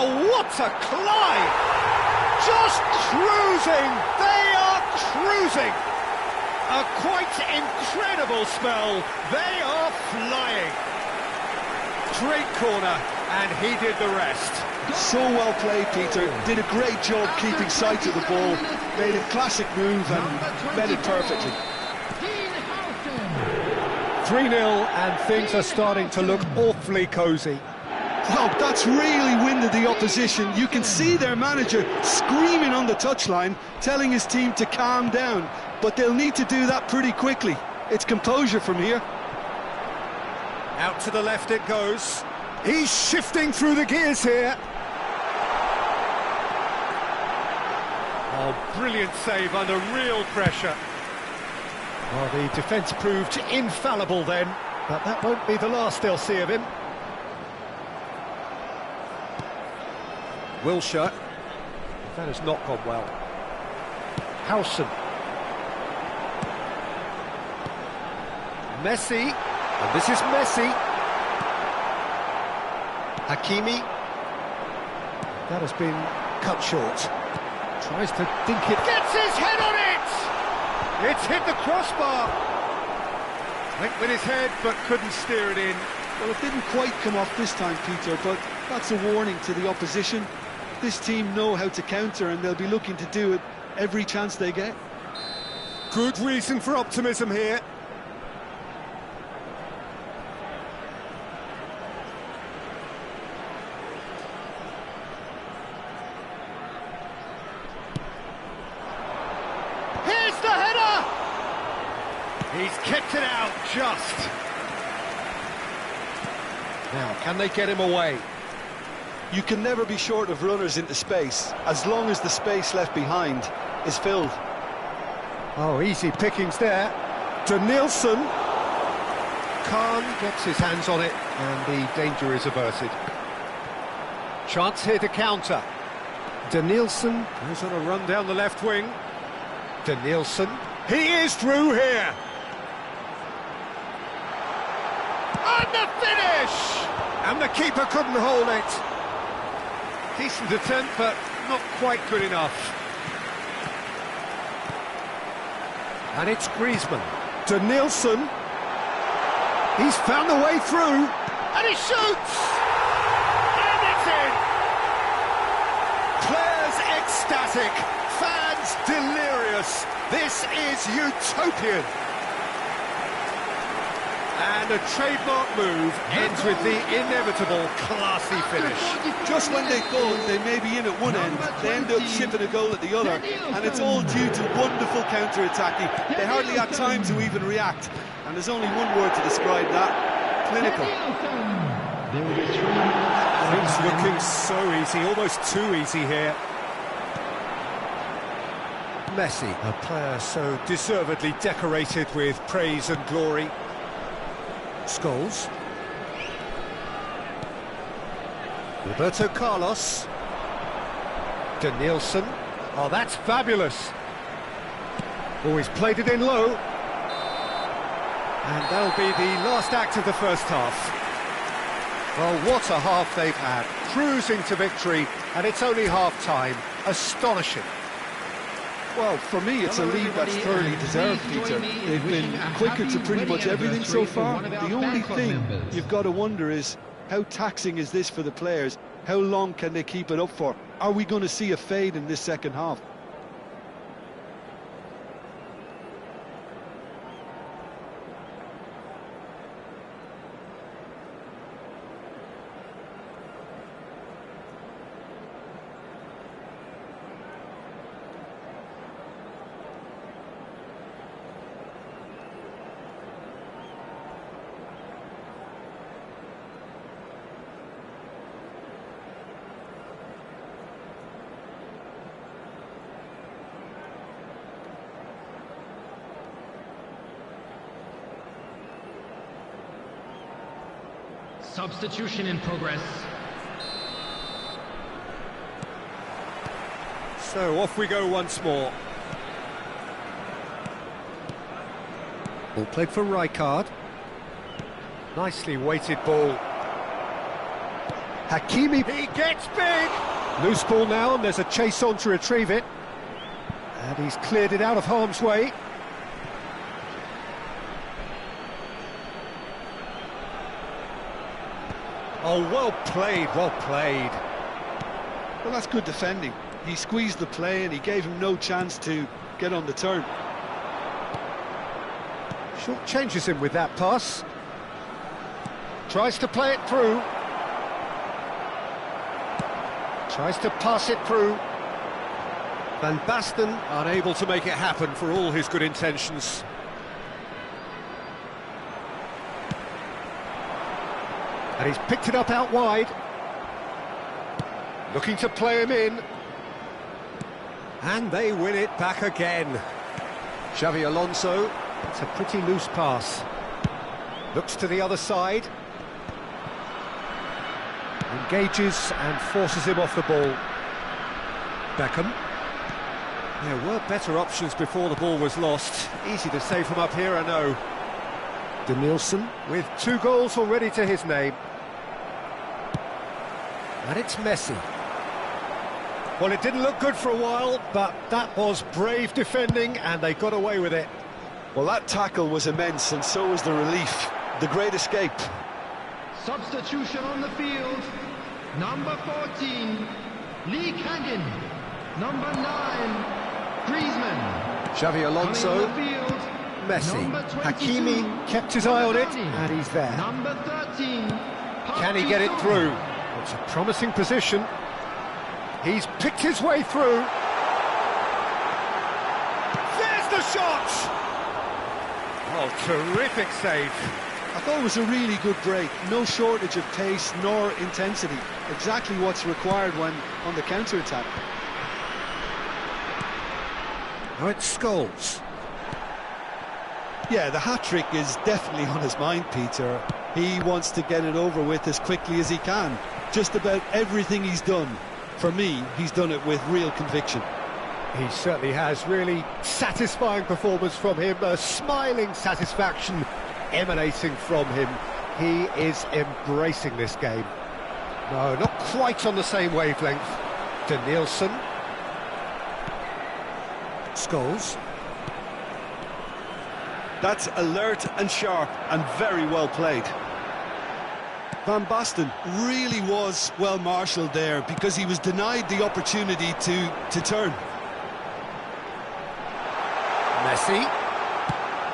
Oh, what a climb! Just cruising! They are cruising! A quite incredible spell. They are flying. Great corner, and he did the rest. So well played, Peter. Did a great job keeping sight of the ball. Made a classic move and met it perfectly. 3-0, and things are starting to look awfully cosy. Well, that's really winded the opposition. You can see their manager screaming on the touchline, telling his team to calm down. But they'll need to do that pretty quickly. It's composure from here. Out to the left it goes. He's shifting through the gears here. Oh, brilliant save under real pressure. Well, the defence proved infallible then, but that won't be the last they'll see of him. Wilshere. That has not gone well. Howson. Messi. And this is Messi. Hakimi. That has been cut short. Tries to dink it. Gets his head on it! It's hit the crossbar. Went with his head, but couldn't steer it in. Well, it didn't quite come off this time, Peter, but that's a warning to the opposition. This team know how to counter, and they'll be looking to do it every chance they get. Good reason for optimism here. Here's the header! He's kept it out just. Now, can they get him away? You can never be short of runners into space, as long as the space left behind is filled. Oh, easy pickings there. Danielson. Khan gets his hands on it, and the danger is averted. Chance here to counter. Danielson goes on a run down the left wing. Danielson. He is through here. And the finish! And the keeper couldn't hold it. Decent attempt, but not quite good enough. And it's Griezmann. Danielson. He's found the way through. And he shoots! And it's in! Players ecstatic. Fans delirious. This is utopian. And a trademark move ends with the inevitable classy finish. Just when they thought they may be in at one end, they end up shipping a goal at the other, and it's all due to wonderful counter-attacking. They hardly had time to even react, and there's only one word to describe that: clinical. Things looking so easy, almost too easy here. Messi, a player so deservedly decorated with praise and glory. Scholes. Roberto Carlos. Danielson. Oh, that's fabulous. Oh, he's played it in low. And that'll be the last act of the first half. Oh, what a half they've had. Cruising to victory, and it's only half-time. Astonishing. Well, for me, it's a lead that's thoroughly deserved, Peter. They've been quicker to pretty much everything so far. The only thing you've got to wonder is, how taxing is this for the players? How long can they keep it up for? Are we going to see a fade in this second half? Substitution in progress. So off we go once more. Ball played for Rijkaard. Nicely weighted ball. Hakimi, he gets big! Loose ball now, and there's a chase on to retrieve it. And he's cleared it out of harm's way. Oh, well played, well played. Well, that's good defending. He squeezed the play and he gave him no chance to get on the turn. Short changes him with that pass. Tries to play it through. Tries to pass it through. Van Basten unable to make it happen for all his good intentions. And he's picked it up out wide. Looking to play him in. And they win it back again. Xavi Alonso, it's a pretty loose pass. Looks to the other side. Engages and forces him off the ball. Beckham. There were better options before the ball was lost. Easy to say from up here, I know. Denilson with 2 goals already to his name. And it's Messi. Well, it didn't look good for a while, but that was brave defending, and they got away with it. Well, that tackle was immense, and so was the relief. The great escape. Substitution on the field. Number 14, Lee Kangin. Number 9, Griezmann. Xavi Alonso, Messi. Hakimi kept his eye on it, and he's there. Number 13, Can he get it through? It's a promising position. He's picked his way through. There's the shot! Oh, terrific save. I thought it was a really good break. No shortage of pace nor intensity. Exactly what's required when on the counter-attack. Now it's Scholes. Yeah, the hat-trick is definitely on his mind, Peter. He wants to get it over with as quickly as he can. Just about everything he's done, for me, he's done it with real conviction. He certainly has. Really satisfying performance from him. A smiling satisfaction emanating from him. He is embracing this game. No, not quite on the same wavelength. Denilson. Scholes. That's alert and sharp and very well played. Van Basten really was well marshalled there because he was denied the opportunity to turn. Messi.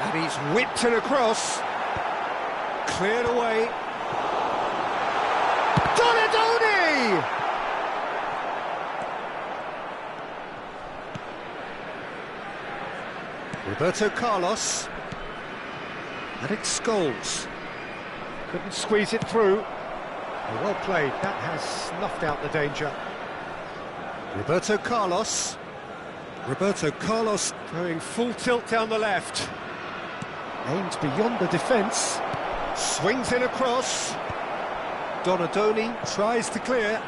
And he's whipped it across. Cleared away. Donadoni! Roberto Carlos. And it's Scholes. Couldn't squeeze it through. Oh, well played. That has snuffed out the danger. Roberto Carlos. Roberto Carlos going full tilt down the left. Aims beyond the defence. Swings in across. Donadoni tries to clear.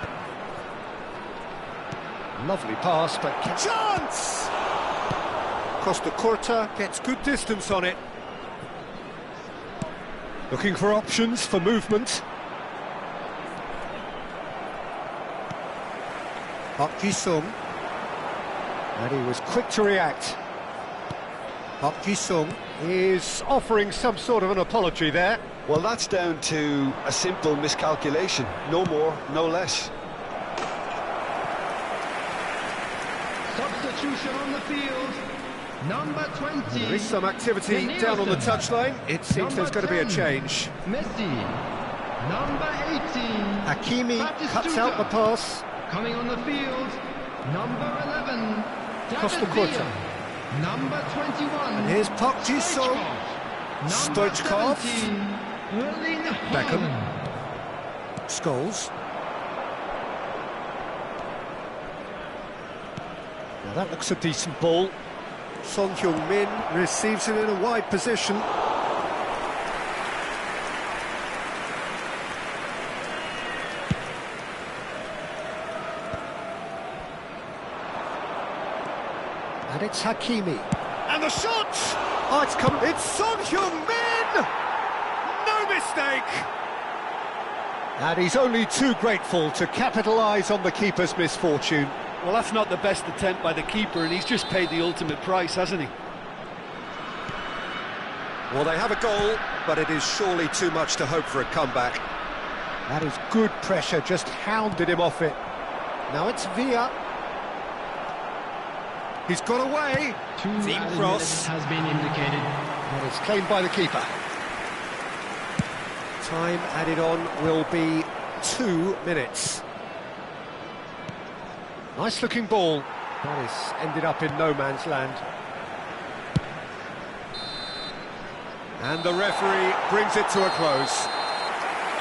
Lovely pass, but... Chance! Costa Curta gets good distance on it. Looking for options for movement. Park Ji-sung. And he was quick to react. Park Ji-sung is offering some sort of an apology there. Well, that's down to a simple miscalculation. No more, no less. Substitution on the field. Number 20. There is some activity down on the touchline. It seems there's going to be a change. Messi. Number 18. Hakimi cuts Batistuta. out the pass. Coming on the field. Number 11. Costa David Curta. Villa. Number 21. And here's Park Ji-sung. Number Stoichkov. 17. Erling Beckham. Haaland. Scholes. Now that looks a decent ball. Son Heung-min receives it in a wide position. And it's Hakimi. And the shot! Oh, it's come. It's Son Heung-min! No mistake! And he's only too grateful to capitalise on the keeper's misfortune. Well, that's not the best attempt by the keeper, and he's just paid the ultimate price, hasn't he? Well, they have a goal, but it is surely too much to hope for a comeback. That is good pressure, just hounded him off it. Now it's Villa. He's got away. Deep cross has been indicated. And it's claimed by the keeper. Time added on will be 2 minutes. Nice looking ball. That is ended up in no man's land. And the referee brings it to a close.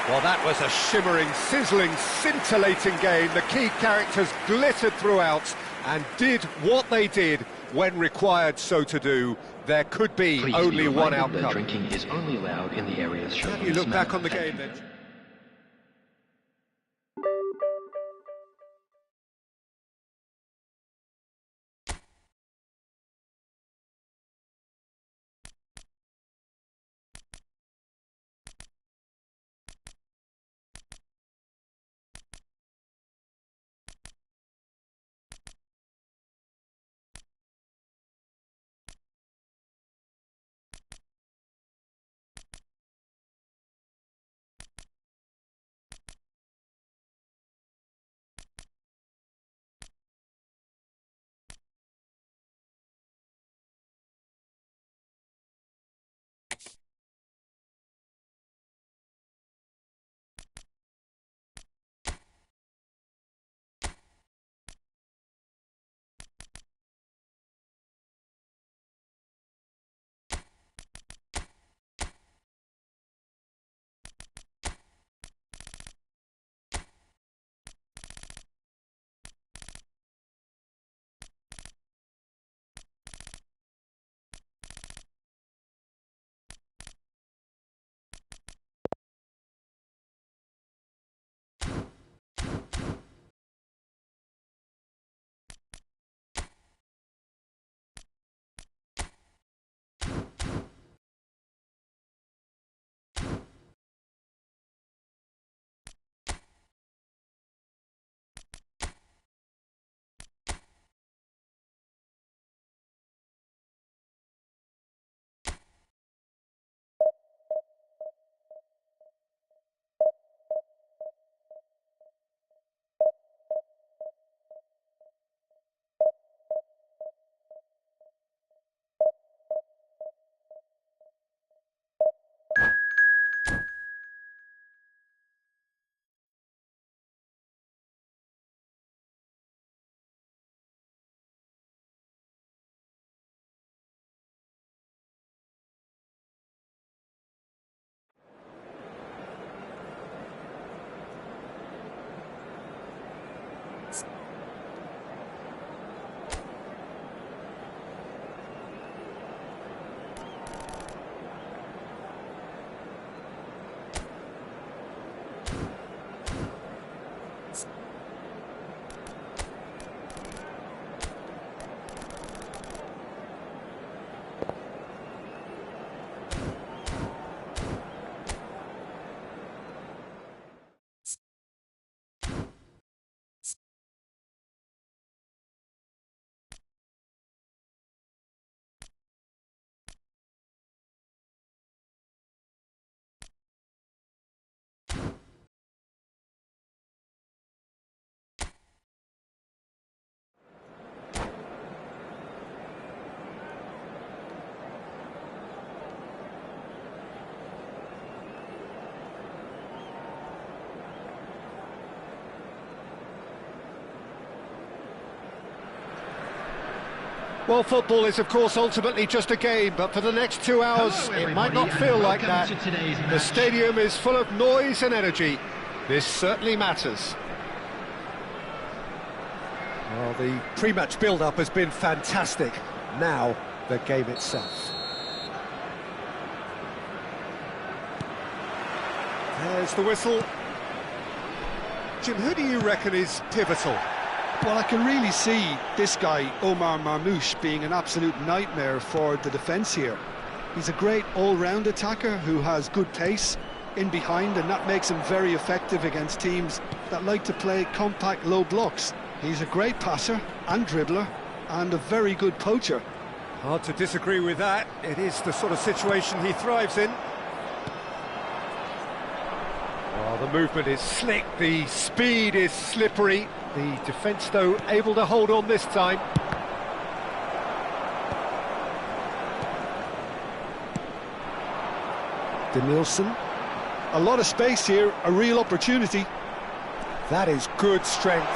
Well, that was a shimmering, sizzling, scintillating game. The key characters glittered throughout and did what they did when required so to do. There could be Please only be one reminded that outcome. drinking is only allowed in the areas shown. Have you look back on the game then? Well, football is, of course, ultimately just a game, but for the next 2 hours, Hello, it might not everybody, feel and like welcome that. to today's The match. stadium is full of noise and energy. This certainly matters. Well, the pre-match build-up has been fantastic. Now, the game itself. There's the whistle. Jim, who do you reckon is pivotal? Well, I can really see this guy, Omar Marmoush, being an absolute nightmare for the defence here. He's a great all-round attacker who has good pace, in behind, and that makes him very effective against teams that like to play compact low blocks. He's a great passer and dribbler and a very good poacher. Hard to disagree with that. It is the sort of situation he thrives in. Oh, the movement is slick, the speed is slippery. The defence, though, able to hold on this time. Denilson. A lot of space here, a real opportunity. That is good strength.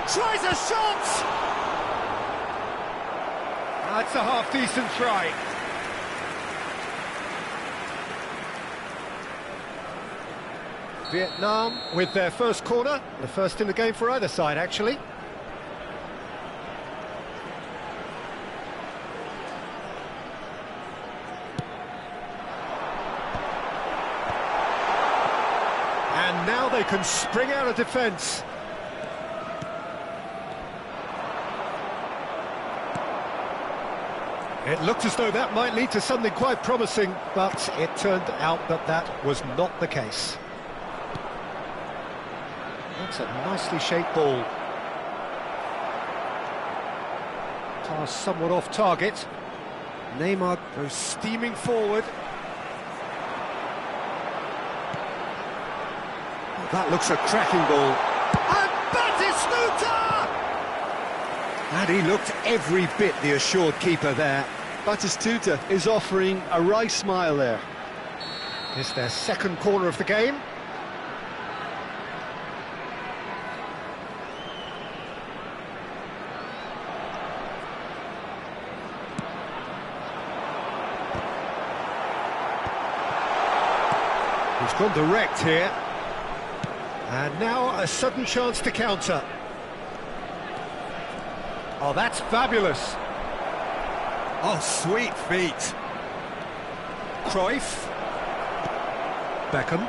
Tries a shot! That's a half-decent try. Vietnam with their first corner, the first in the game for either side, actually. And now they can spring out of defence. It looked as though that might lead to something quite promising, but it turned out that that was not the case. That's a nicely shaped ball. Pass somewhat off target. Neymar goes steaming forward. Oh, that looks a cracking ball. And Batistuta! And he looked every bit the assured keeper there. Batistuta is offering a wry smile there. It's their second corner of the game. He's gone direct here. And now a sudden chance to counter. Oh, that's fabulous. Oh, sweet feet. Cruyff. Beckham.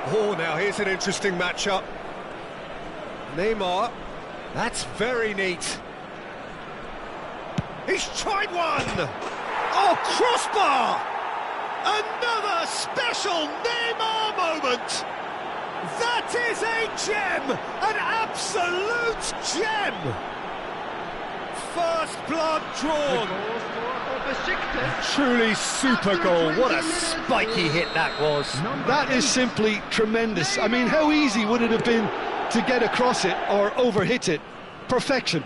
Oh, now here's an interesting matchup. Neymar. That's very neat. He's tried one! Oh, crossbar! Another special Neymar moment! That is a gem! An absolute gem! First blood drawn! Truly super goal. What a spiky hit that was. That is simply tremendous. I mean, how easy would it have been to get across it or overhit it? Perfection.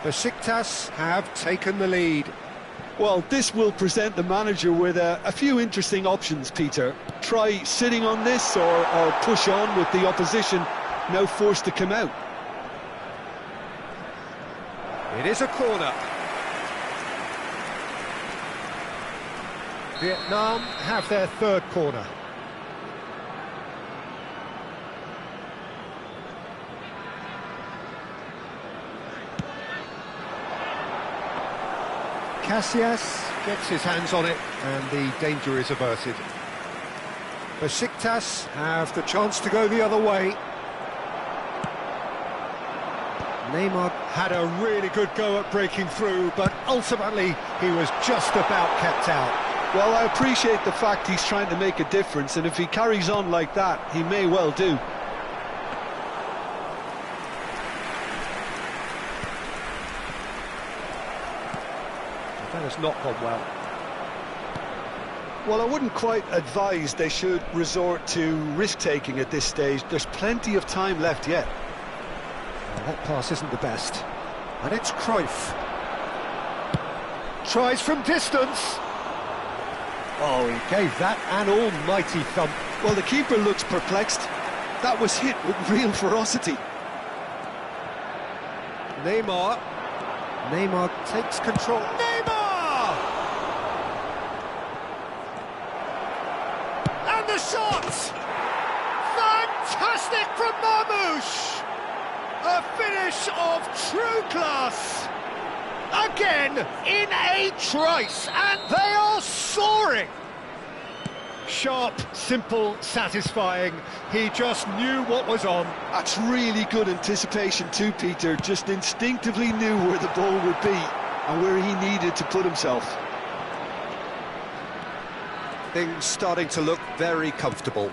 Besiktas have taken the lead. Well, this will present the manager with a few interesting options, Peter. Try sitting on this or push on with the opposition now forced to come out. It is a corner. Vietnam have their third corner. Casillas gets his hands on it and the danger is averted. Besiktas have the chance to go the other way. Neymar had a really good go at breaking through, but ultimately he was just about kept out. Well, I appreciate the fact he's trying to make a difference, and if he carries on like that, he may well do. That has not gone well. Well, I wouldn't quite advise they should resort to risk-taking at this stage. There's plenty of time left yet. Well, that pass isn't the best. And it's Cruyff. Tries from distance. Oh, he gave that an almighty thump. Well, the keeper looks perplexed. That was hit with real ferocity. Neymar. Neymar takes control. Neymar! And the shot! Fantastic from Marmoush! A finish of true class! Again, in a trice, and they are soaring! Sharp, simple, satisfying. He just knew what was on. That's really good anticipation too, Peter. Just instinctively knew where the ball would be and where he needed to put himself. Things starting to look very comfortable.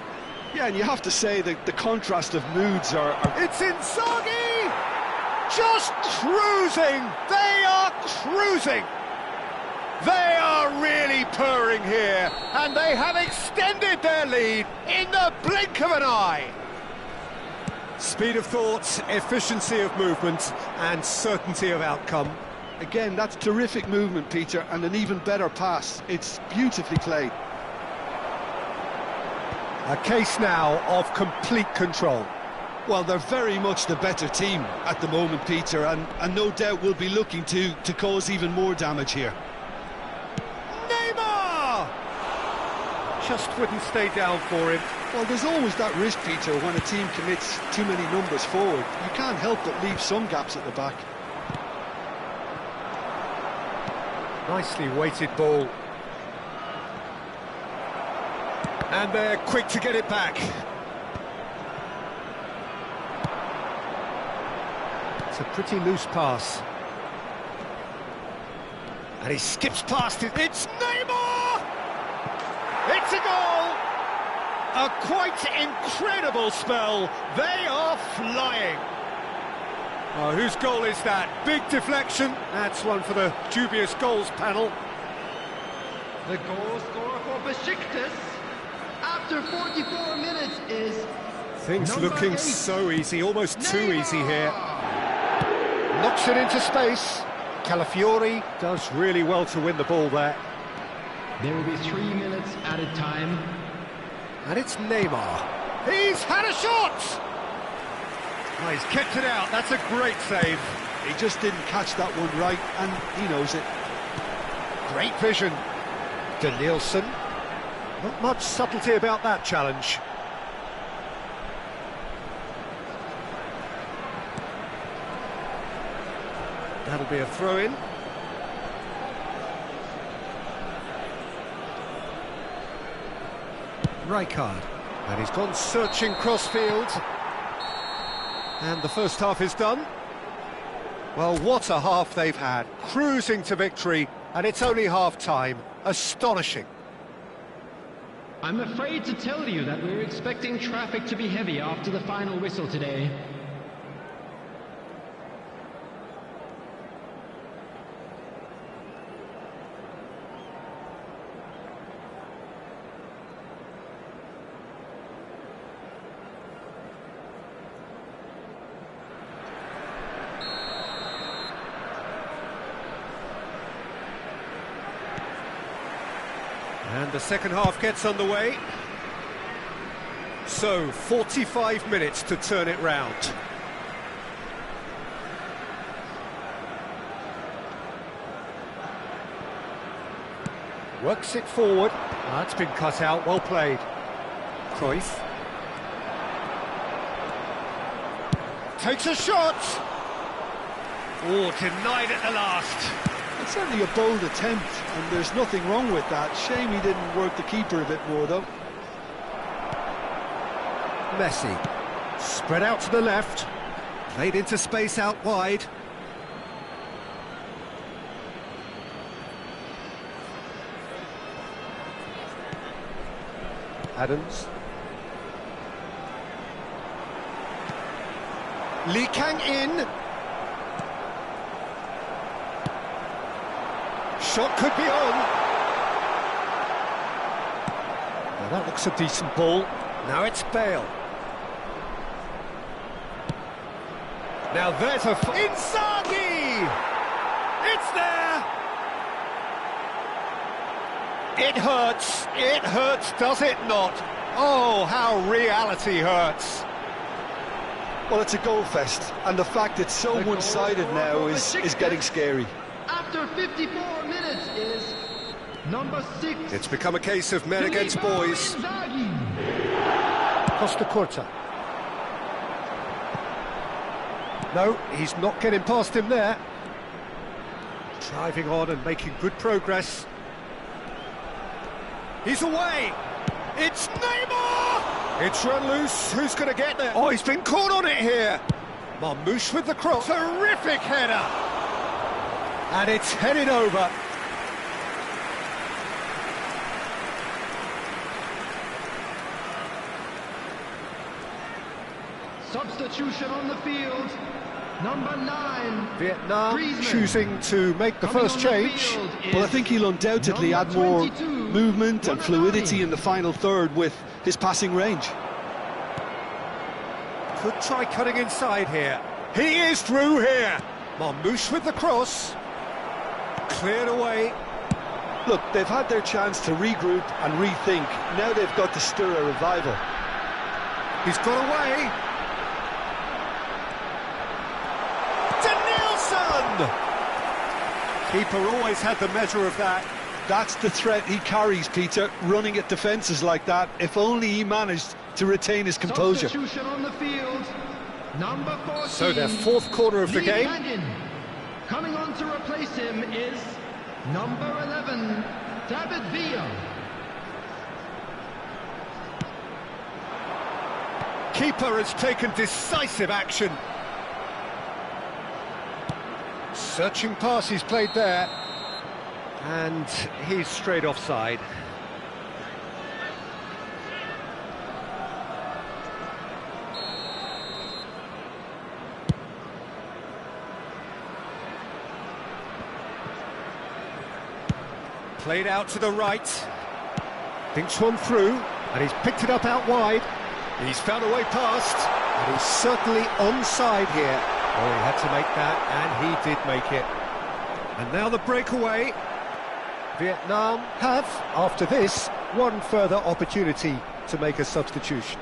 Yeah, and you have to say that the contrast of moods are... It's Inzaghi! Just cruising! They are cruising! They are really purring here, and they have extended their lead in the blink of an eye. Speed of thought, efficiency of movement, and certainty of outcome. Again, that's terrific movement, Peter, and an even better pass. It's beautifully played. A case now of complete control. Well, they're very much the better team at the moment, Peter, and no doubt will be looking to cause even more damage here. Just wouldn't stay down for him. Well, there's always that risk, Peter, when a team commits too many numbers forward. You can't help but leave some gaps at the back. Nicely weighted ball. And they're quick to get it back. It's a pretty loose pass. And he skips past it. It's Neymar! It's a goal! A quite incredible spell. They are flying. Oh, whose goal is that? Big deflection. That's one for the dubious goals panel. The goal scorer for Besiktas after 44 minutes is Things number looking 8. so easy, almost too Neymar. easy here. Knocks it into space. Calafiori does really well to win the ball there. There will be 3 minutes added time. And it's Neymar. He's had a shot! Oh, he's kept it out. That's a great save. He just didn't catch that one right, and he knows it. Great vision. De Nielsen. Not much subtlety about that challenge. That'll be a throw-in. Rijkaard. And he's gone searching crossfield. And the first half is done. Well, what a half they've had. Cruising to victory, and it's only half-time. Astonishing. I'm afraid to tell you that we're expecting traffic to be heavy after the final whistle today. And the second half gets underway. So, 45 minutes to turn it round. Works it forward. That's been cut out, well played. Cruyff. Takes a shot! Oh, denied at the last. It's certainly a bold attempt, and there's nothing wrong with that. Shame he didn't work the keeper a bit more, though. Messi. Spread out to the left. Played into space out wide. Adams. Lee Kang in. Shot could be on. Now that looks a decent ball. Now it's Bale. Now there's a... Inzaghi! It's there! It hurts, does it not? Oh, how reality hurts. Well, it's a goal fest, and the fact it's so one-sided now is getting scary. After 54 minutes is number 6. It's become a case of men against boys. Costa Curta. No, he's not getting past him there. Driving on and making good progress. He's away! It's Neymar! It's run loose. Who's going to get there? Oh, he's been caught on it here. Marmouche with the cross. Terrific header. And it's headed over. Substitution on the field. Number 9. Vietnam Griezmann. choosing to make the Coming first on the change. field Well, I is think he'll undoubtedly add number more 22, movement and fluidity in the final third with his passing range. Could try cutting inside here. He is through here. Marmouche with the cross. Cleared away. Look, they've had their chance to regroup and rethink. Now they've got to stir a revival. He's got away. Keeper always had the measure of that. That's the threat he carries, Peter, running at defences like that. If only he managed to retain his composure. Substitution on the field. Number 14. So their fourth quarter of the game. Coming on to replace him is number 11, David Villa. Keeper has taken decisive action. Searching pass he's played there. And he's straight offside. Played out to the right. Thinks one through, and he's picked it up out wide. He's found a way past, and he's certainly onside here. Oh, he had to make that, and he did make it. And now the breakaway. Vietnam have, after this, one further opportunity to make a substitution.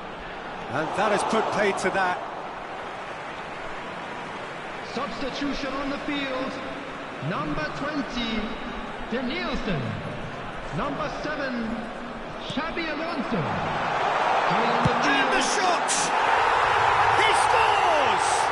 And that has put paid to that. Substitution on the field. Number 20, De Nielsen. Number 7, Xabi Alonso. Coming on the field. And the shot! He scores!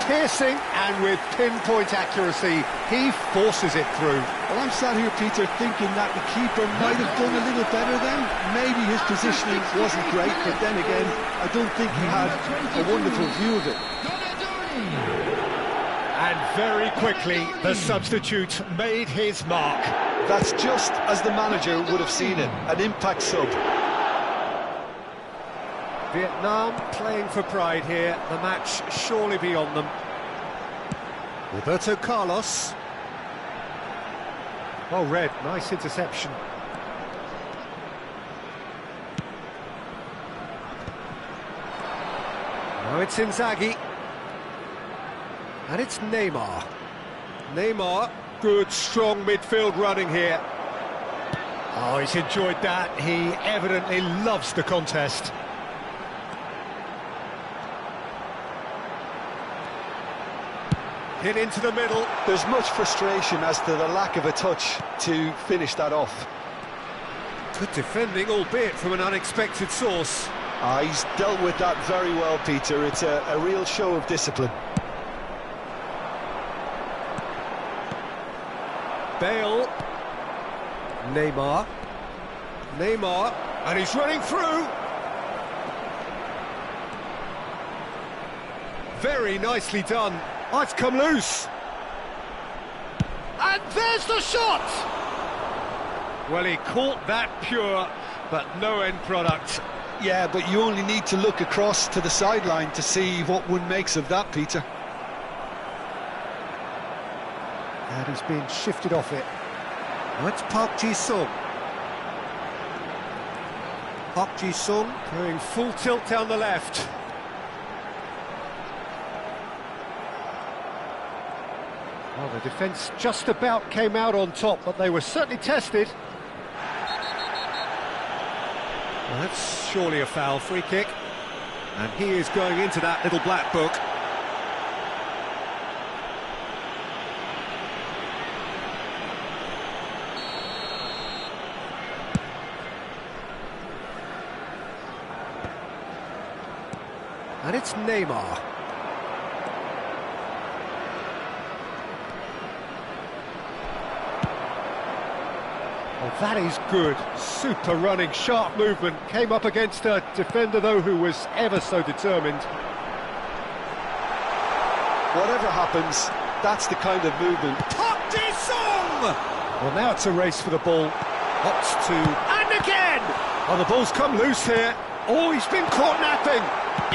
Piercing, and with pinpoint accuracy, he forces it through. Well, I'm sat here, Peter, thinking that the keeper might have done a little better then. Maybe his positioning wasn't great, but then again, I don't think he had a wonderful view of it. And very quickly, the substitute made his mark. That's just as the manager would have seen it, an impact sub. Vietnam playing for pride here, the match surely beyond them. Roberto Carlos. Oh, Red, nice interception. Now it's Inzaghi. And it's Neymar. Neymar, good, strong midfield running here. Oh, he's enjoyed that. He evidently loves the contest. Hit into the middle. There's much frustration as to the lack of a touch to finish that off. Good defending, albeit from an unexpected source. He's dealt with that very well, Peter. It's a real show of discipline. Bale. Neymar, and he's running through. Very nicely done. Oh, it's come loose. And there's the shot! Well, he caught that pure, but no end product. Yeah, but you only need to look across to the sideline to see what one makes of that, Peter. And he's been shifted off it. That's Park Ji-sung. Park Ji-sung going full tilt down the left. Well, the defence just about came out on top, but they were certainly tested. Well, that's surely a foul, free kick. And he is going into that little black book. And it's Neymar. Oh, that is good. Super running, sharp movement. Came up against a defender, though, who was ever so determined. Whatever happens, that's the kind of movement. Park Ji-sung! Well, now it's a race for the ball. Opts to... And again! Oh, the ball's come loose here. Oh, he's been caught napping.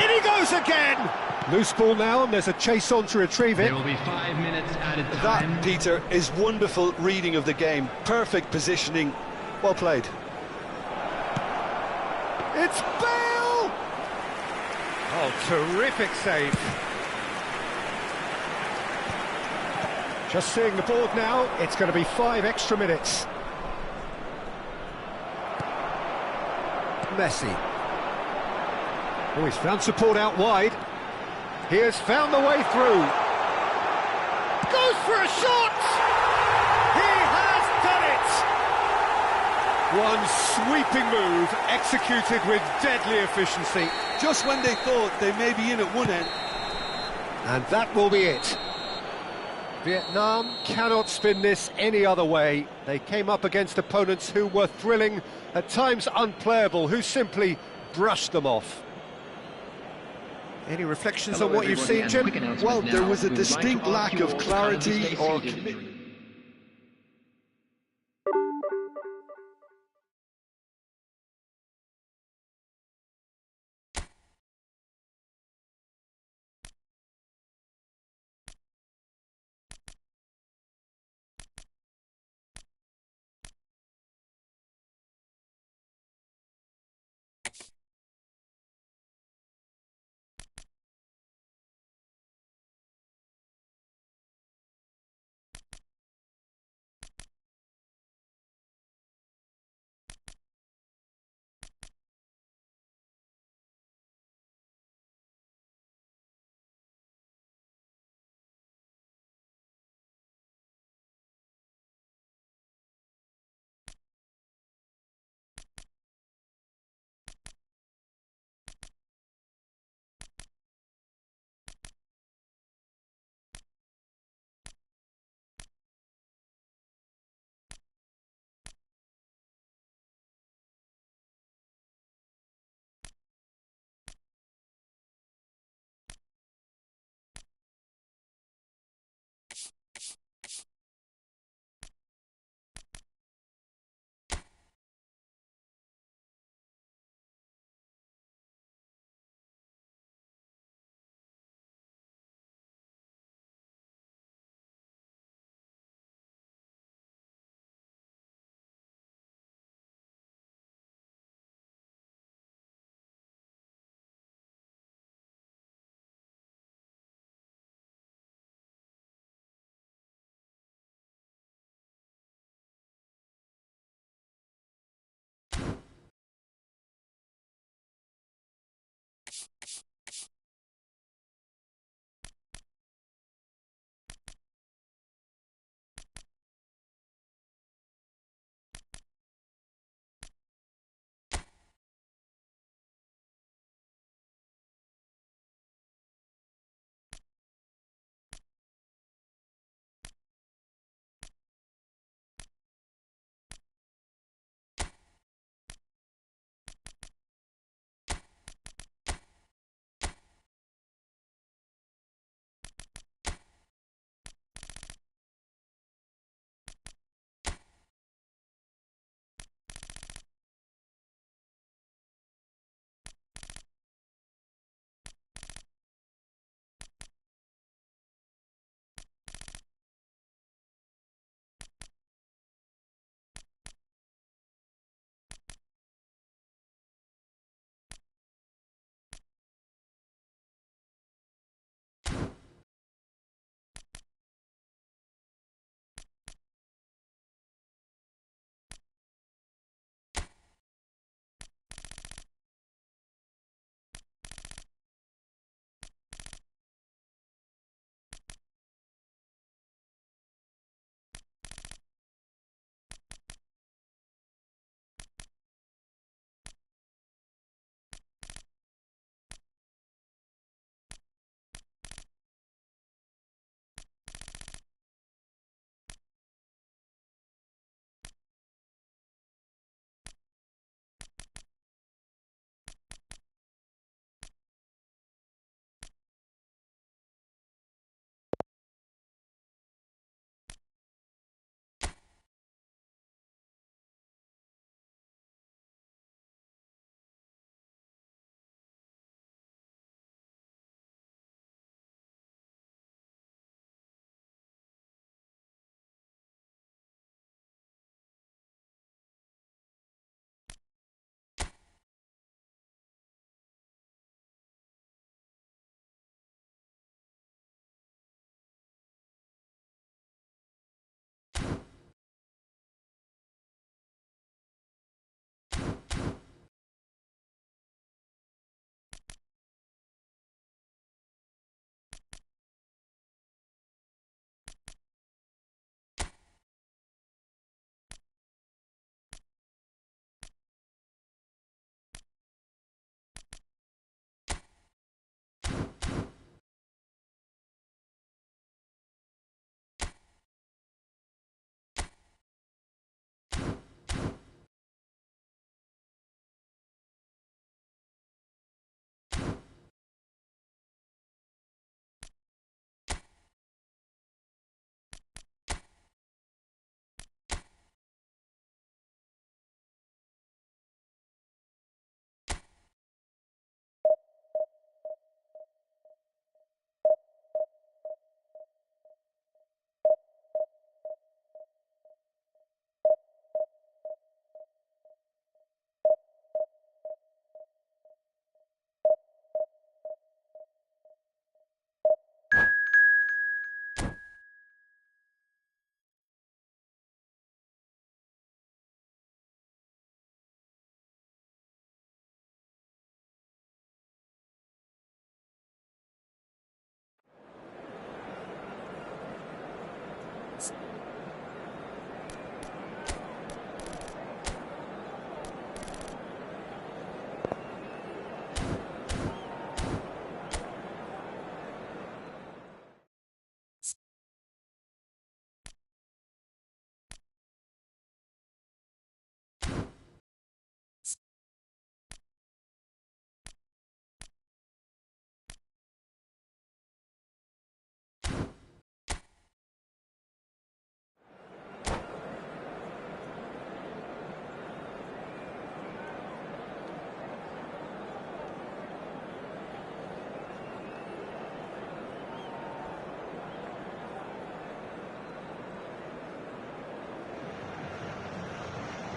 In he goes again! Loose ball now, and there's a chase on to retrieve it. There will be 5 minutes added time. That, Peter, is wonderful reading of the game. Perfect positioning. Well played. It's Bale! Oh, terrific save. Just seeing the board now, it's going to be 5 extra minutes. Messi. Oh, he's found support out wide. He has found the way through. Goes for a shot! He has done it! One sweeping move, executed with deadly efficiency. Just when they thought they may be in at one end. And that will be it. Vietnam cannot spin this any other way. They came up against opponents who were thrilling, at times unplayable, who simply brushed them off. Any reflections on what you've seen, Jim? Well, there was a distinct lack of clarity or commitment.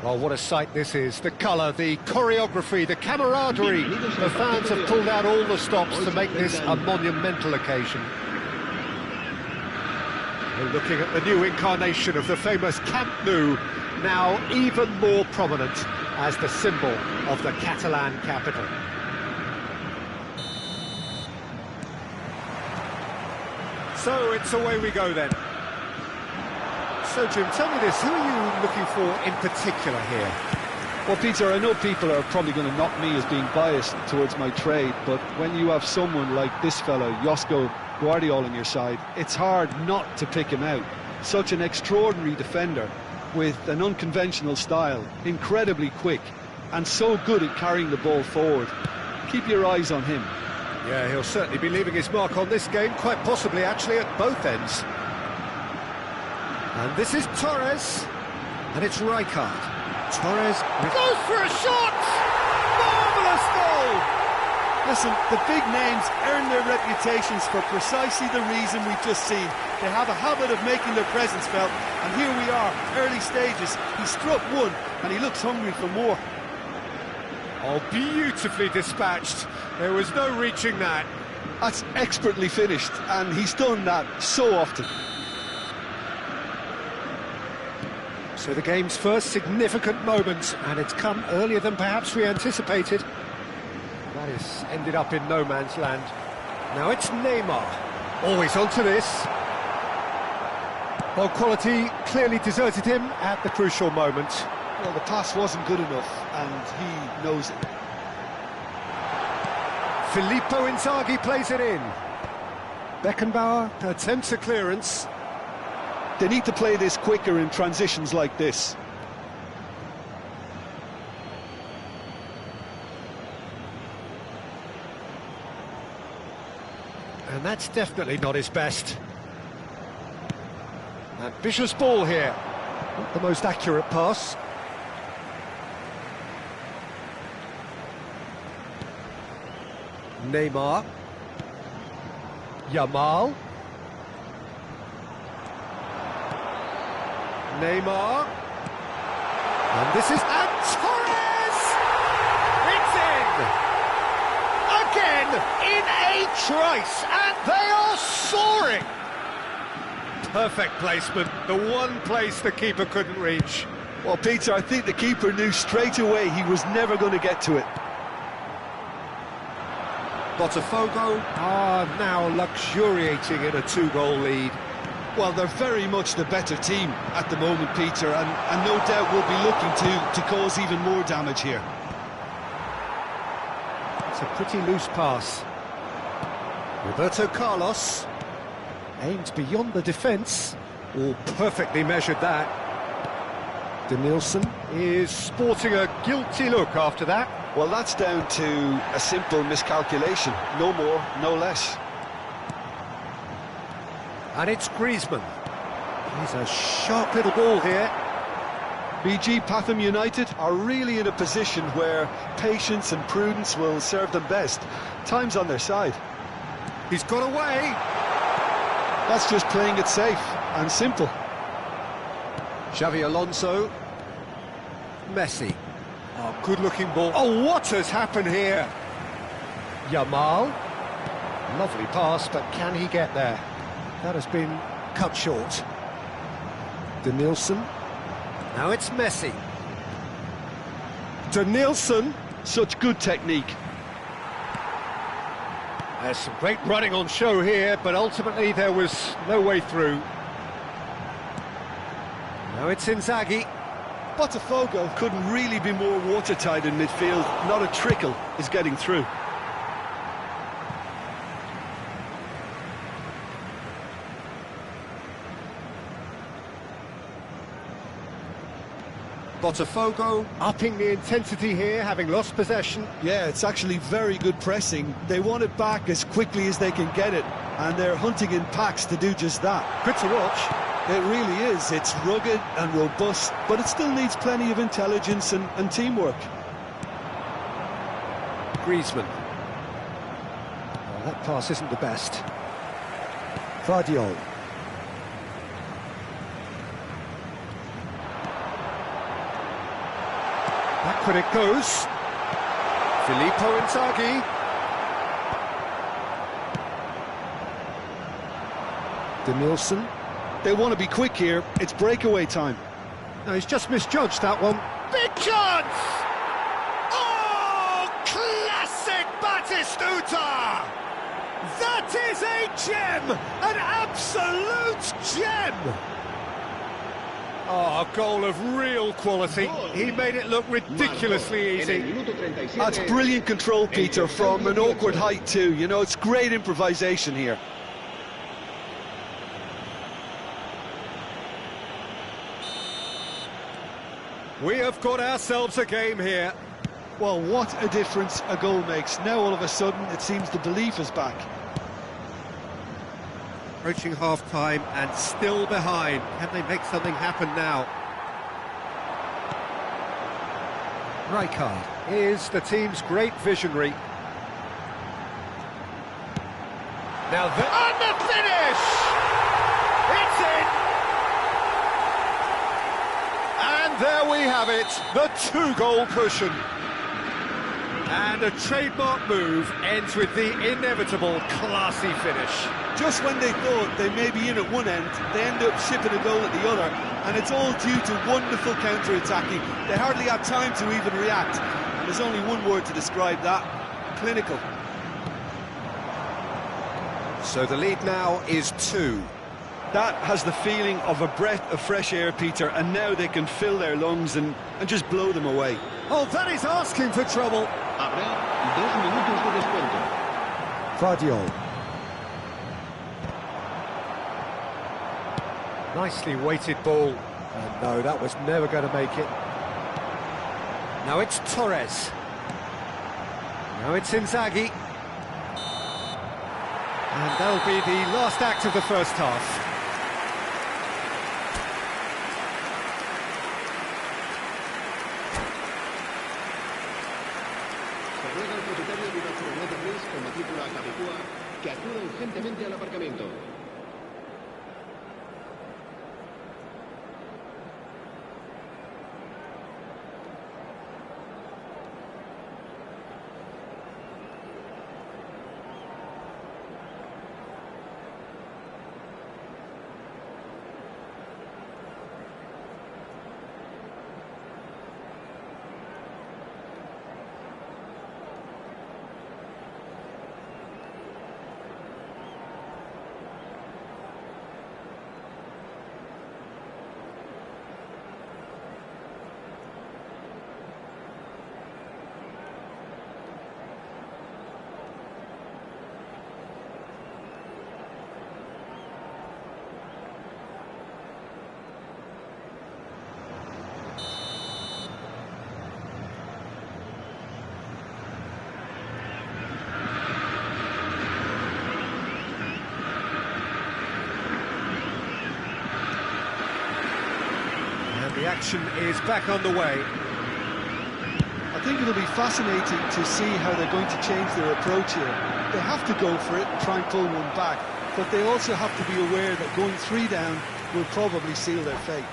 Well, what a sight this is. The colour, the choreography, the camaraderie. The fans have pulled out all the stops to make this a monumental occasion. We're looking at the new incarnation of the famous Camp Nou, now even more prominent as the symbol of the Catalan capital. So it's away we go then. So Jim, tell me this, who are you looking for in particular here? Well, Peter, I know people are probably going to knock me as being biased towards my trade, but when you have someone like this fellow, Josko Guardiola, on your side, it's hard not to pick him out. Such an extraordinary defender with an unconventional style, incredibly quick, and so good at carrying the ball forward. Keep your eyes on him. Yeah, he'll certainly be leaving his mark on this game, quite possibly actually at both ends. And this is Torres, and it's Rijkaard. Torres goes for a shot! Marvellous goal! Listen, the big names earn their reputations for precisely the reason we've just seen. They have a habit of making their presence felt, and here we are, early stages. He struck one, and he looks hungry for more. Oh, beautifully dispatched. There was no reaching that. That's expertly finished, and he's done that so often. So the game's first significant moment, and it's come earlier than perhaps we anticipated. That has ended up in no man's land. Now it's Neymar. Always onto this. Well, quality clearly deserted him at the crucial moment. Well, the pass wasn't good enough, and he knows it. Filippo Inzaghi plays it in. Beckenbauer attempts a clearance. They need to play this quicker in transitions like this. And that's definitely not his best. Ambitious ball here. Not the most accurate pass. Neymar. Yamal. Neymar. And this is... And Torres! It's in! Again, in a trice, and they are soaring! Perfect placement, the one place the keeper couldn't reach. Well, Peter, I think the keeper knew straight away he was never going to get to it. Botafogo are now luxuriating in a two-goal lead. Well, they're very much the better team at the moment, Peter, and no doubt will be looking to cause even more damage here. It's a pretty loose pass. Roberto Carlos aims beyond the defence. Oh, perfectly measured that. Denilson is sporting a guilty look after that. Well, that's down to a simple miscalculation. No more, no less. And it's Griezmann. He's a sharp little ball here. BG Patham United are really in a position where patience and prudence will serve them best. Time's on their side. He's got away. That's just playing it safe and simple. Xavi Alonso. Messi. Oh, good-looking ball. Oh, what has happened here? Yamal. Lovely pass, but can he get there? That has been cut short. Denilson. Now it's Messi. Denilson. Such good technique. There's some great running on show here, but ultimately there was no way through. Now it's Inzaghi. Botafogo couldn't really be more watertight in midfield. Not a trickle is getting through. Botafogo upping the intensity here, having lost possession. Yeah, it's actually very good pressing. They want it back as quickly as they can get it, and they're hunting in packs to do just that. Good to watch. It really is. It's rugged and robust, but it still needs plenty of intelligence and teamwork. Griezmann. Oh, that pass isn't the best. Vardiol. Backward it goes. Filippo Inzaghi. Denilson. They want to be quick here. It's breakaway time. No, he's just misjudged that one. Big chance! Oh, classic Batistuta! That is a gem! An absolute gem! Oh, a goal of real quality. He made it look ridiculously easy. That's brilliant control, Peter, from an awkward height too. You know, it's great improvisation here. We have got ourselves a game here. Well, what a difference a goal makes. Now all of a sudden it seems the belief is back. Approaching half-time and still behind. Can they make something happen now? Rijkaard is the team's great visionary. Now And the finish! It's in! And there we have it, the two-goal cushion. And a trademark move ends with the inevitable classy finish. Just when they thought they may be in at one end, they end up shipping a goal at the other, and it's all due to wonderful counter-attacking. They hardly had time to even react, and there's only one word to describe that: clinical. So the lead now is 2. That has the feeling of a breath of fresh air, Peter, and now they can fill their lungs and just blow them away. Oh, that is asking for trouble. Habrá 2 minutos de descuento. Vardiol. Nicely weighted ball. And no, that was never going to make it. Now it's Torres. Now it's Inzaghi. And that'll be the last act of the first half. Se ruega al propietario de una furgoneta gris con matrícula Capicúa que acuda urgentemente al aparcamiento. The action is back on the way. I think it'll be fascinating to see how they're going to change their approach here. They have to go for it and try and pull one back, but they also have to be aware that going 3 down will probably seal their fate.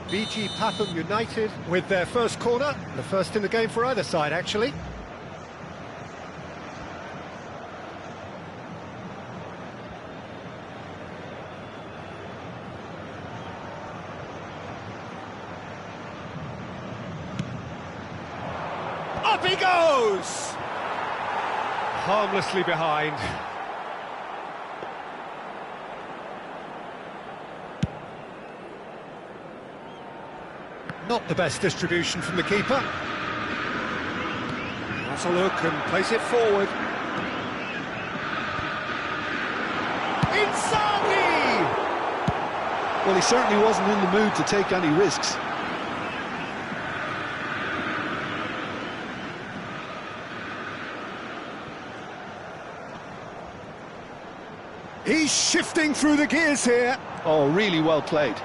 BG Pathum United with their first corner, the first in the game for either side, actually. Up he goes! Harmlessly behind. Not the best distribution from the keeper. Has a look and plays it forward. Inzaghi! Well, he certainly wasn't in the mood to take any risks. He's shifting through the gears here. Oh, really well played.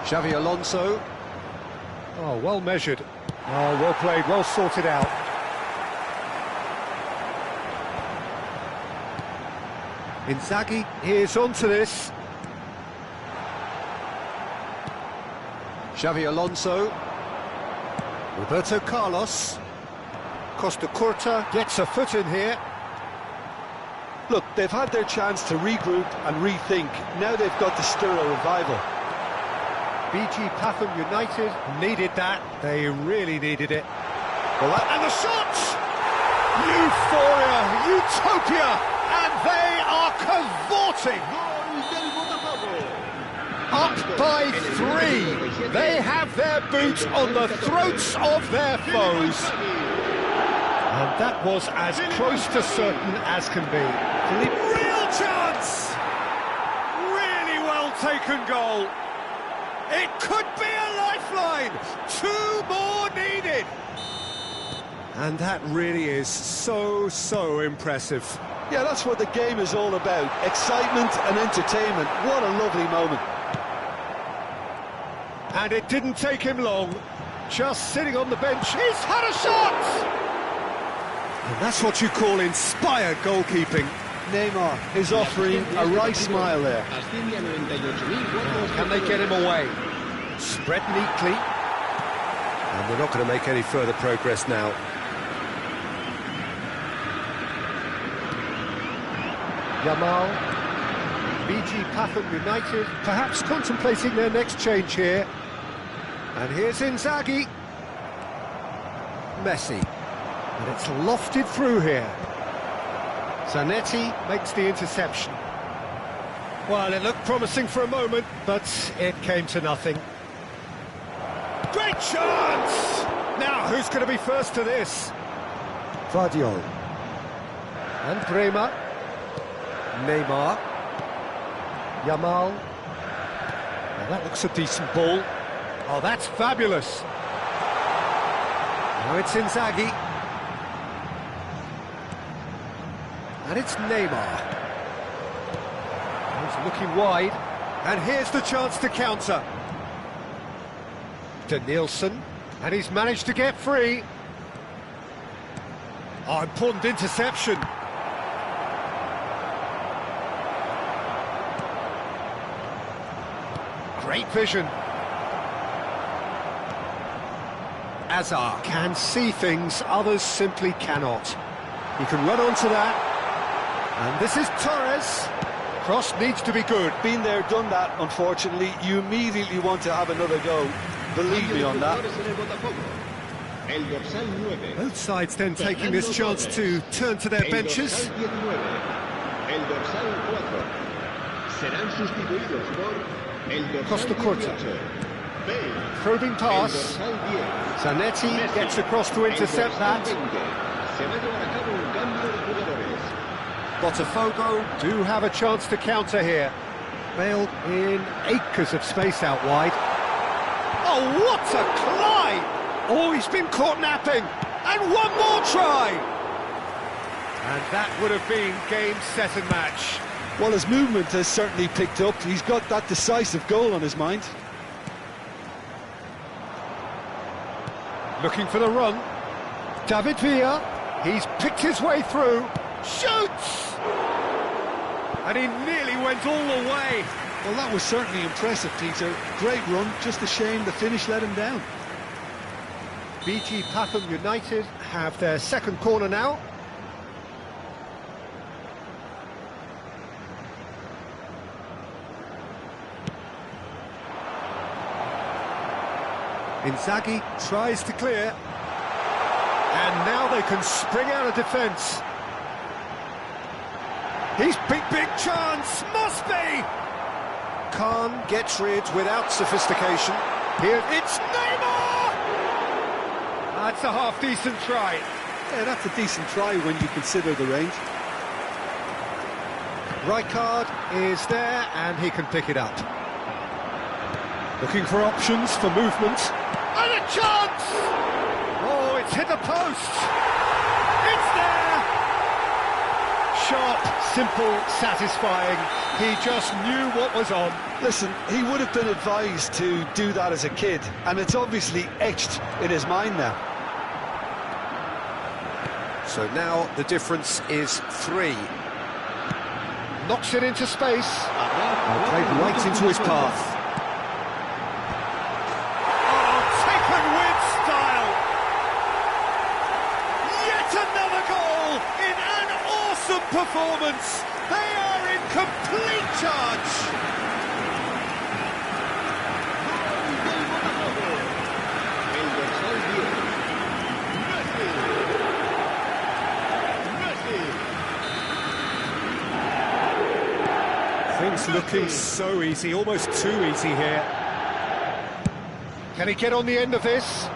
Xavi Alonso. Oh, well measured. Oh, well played, well sorted out. Inzaghi is onto this. Xavi Alonso. Roberto Carlos. Costa Curta gets a foot in here. Look, they've had their chance to regroup and rethink. Now they've got to stir a revival. BG Pathum United needed that. They really needed it. Well, and the shot! Euphoria, utopia, and they are cavorting. Up by 3. They have their boot on the throats of their foes. And that was as close to certain as can be. Real chance! Really well taken goal. It could be a lifeline. 2 more needed. And that really is so impressive. Yeah, that's what the game is all about. Excitement and entertainment. What a lovely moment. And it didn't take him long. Just sitting on the bench. He's had a shot! And that's what you call inspired goalkeeping. Neymar is offering a right smile there. Can they get him away? Spread neatly. And we're not going to make any further progress now. Yamal. BG Pathum United perhaps contemplating their next change here. And here's Inzaghi. Messi. And it's lofted through here. Zanetti makes the interception. Well, it looked promising for a moment, but it came to nothing. Great chance! Now, who's going to be first to this? Vardiol. And Bremer. Neymar. Yamal. Now that looks a decent ball. Oh, that's fabulous. Now it's Inzaghi. And it's Neymar. He's looking wide. And here's the chance to counter. Danielson. And he's managed to get free. Oh, important interception. Great vision. Azar can see things others simply cannot. He can run onto that. And this is Torres. Cross needs to be good. Been there, done that, unfortunately. You immediately want to have another go. Believe me on that. Both sides then taking this chance to turn to their benches. Costa Curta. Probing pass. Zanetti gets across to intercept that. Botafogo do have a chance to counter here. Bale in acres of space out wide. Oh, what a climb! Oh, he's been caught napping. And one more try! And that would have been game, set and match. Well, his movement has certainly picked up. He's got that decisive goal on his mind. Looking for the run. David Villa. He's picked his way through. Shoots! And he nearly went all the way. Well, that was certainly impressive, Peter. Great run, just a shame the finish let him down. BG Pathum United have their second corner now. Inzaghi tries to clear. And now they can spring out of defence. He's big chance, must be! Khan gets rid without sophistication. Here it's Neymar! That's a half-decent try. Yeah, that's a decent try when you consider the range. Rijkaard is there and he can pick it up. Looking for options for movement. And a chance! Oh, it's hit the post! It's there! Sharp, simple, satisfying. He just knew what was on. Listen, he would have been advised to do that as a kid, and it's obviously etched in his mind now. So now the difference is 3. Knocks it into space. And played right into his path. Oh, taken with style. Yet another goal in an awesome performance. They are in complete charge. Things looking so easy, almost too easy here. Can he get on the end of this?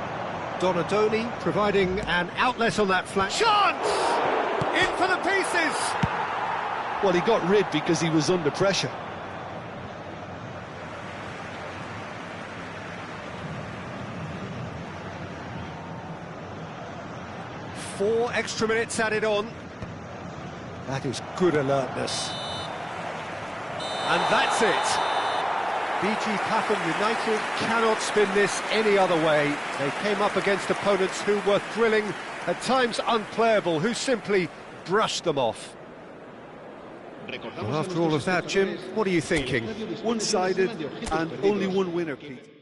Donadoni providing an outlet on that flank. Chance! In for the pieces! Well, he got rid because he was under pressure. Four extra minutes added on. That is good alertness. And that's it. BG Pathum United cannot spin this any other way. They came up against opponents who were thrilling, at times unplayable, who simply brushed them off. Well, after all of that, Jim, what are you thinking? One-sided and only one winner, Pete.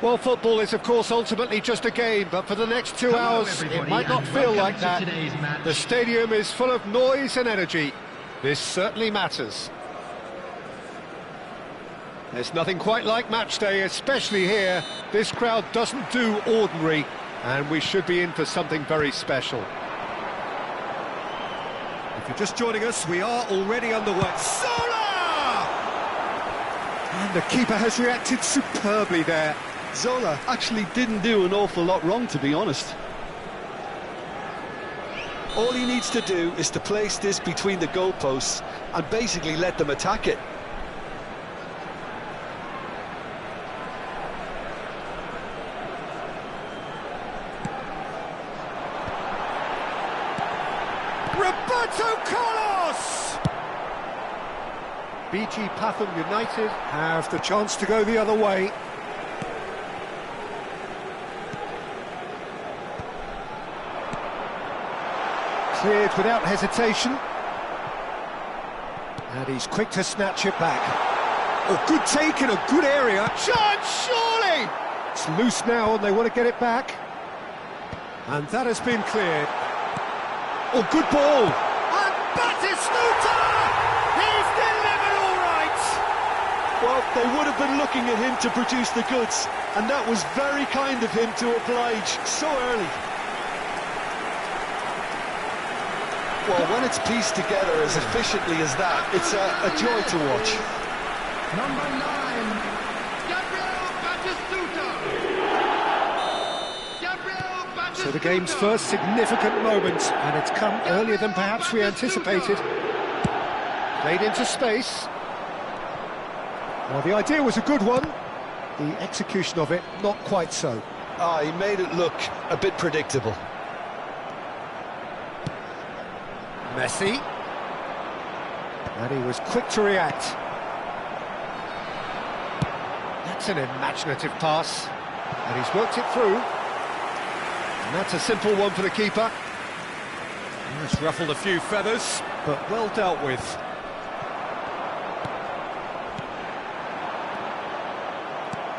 Well, football is, of course, ultimately just a game, but for the next 2 hours, it might not feel like that. The stadium is full of noise and energy. This certainly matters. There's nothing quite like match day, especially here. This crowd doesn't do ordinary, and we should be in for something very special. If you're just joining us, we are already underway. Zola! And the keeper has reacted superbly there. Zola actually didn't do an awful lot wrong, to be honest. All he needs to do is to place this between the goalposts and basically let them attack it. Roberto Carlos! BG Pathum United have the chance to go the other way. Cleared without hesitation. And he's quick to snatch it back. Oh, good take in a good area. Chance, surely! It's loose now and they want to get it back. And that has been cleared. Oh, good ball! And Batistuta! He's delivered all right! Well, they would have been looking at him to produce the goods, and that was very kind of him to oblige so early. Well, when it's pieced together as efficiently as that, it's a joy to watch. Number 9, Gabriel Batistuta. So the game's first significant moment, and it's come earlier than perhaps we anticipated. Played into space. Well, the idea was a good one. The execution of it, not quite so. He made it look a bit predictable. Messi. And he was quick to react. That's an imaginative pass. And he's worked it through. And that's a simple one for the keeper. It's ruffled a few feathers, but well dealt with.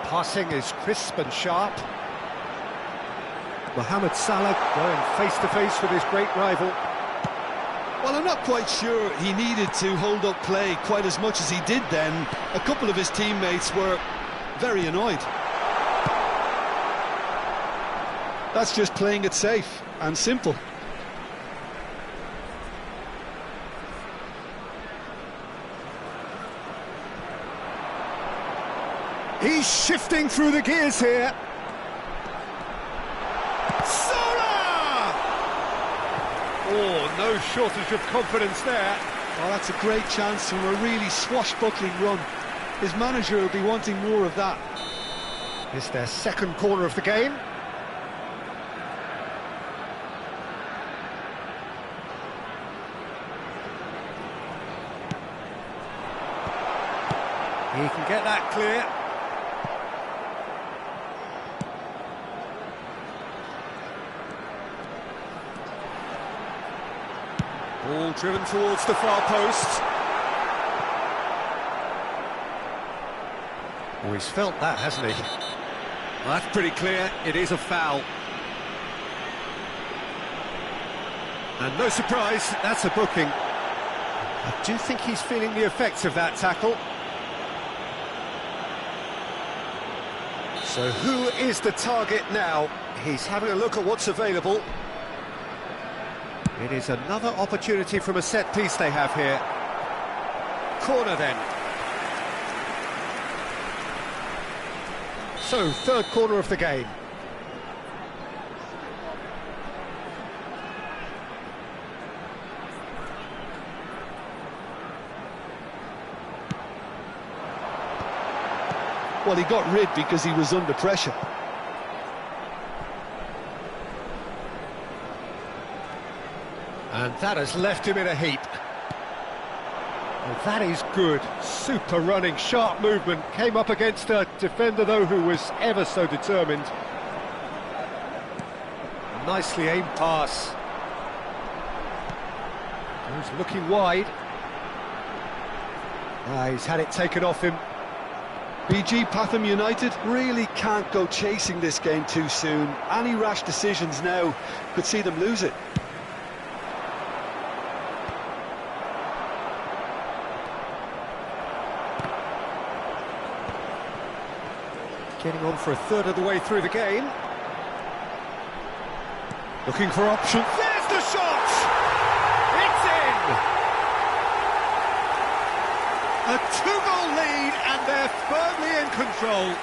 Passing is crisp and sharp. Mohamed Salah going face-to-face with his great rival. Well, I'm not quite sure he needed to hold up play quite as much as he did then. A couple of his teammates were very annoyed. That's just playing it safe and simple. He's shifting through the gears here. Oh, no shortage of confidence there. Oh, that's a great chance from a really swashbuckling run. His manager will be wanting more of that. It's their second corner of the game. He can get that clear. Ball driven towards the far post. Oh, he's felt that, hasn't he? Well, that's pretty clear. It is a foul. And no surprise, that's a booking. I do think he's feeling the effects of that tackle. So who is the target now? He's having a look at what's available. It is another opportunity from a set piece they have here. Corner then. So, third corner of the game. Well, he got rid because he was under pressure. And that has left him in a heap. Well, that is good. Super running, sharp movement. Came up against a defender, though, who was ever so determined. Nicely aimed pass. He's looking wide. He's had it taken off him. BG Patham United really can't go chasing this game too soon. Any rash decisions now could see them lose it. Getting on for a third of the way through the game. Looking for options. There's the shot! It's in! A two-goal lead and they're firmly in control.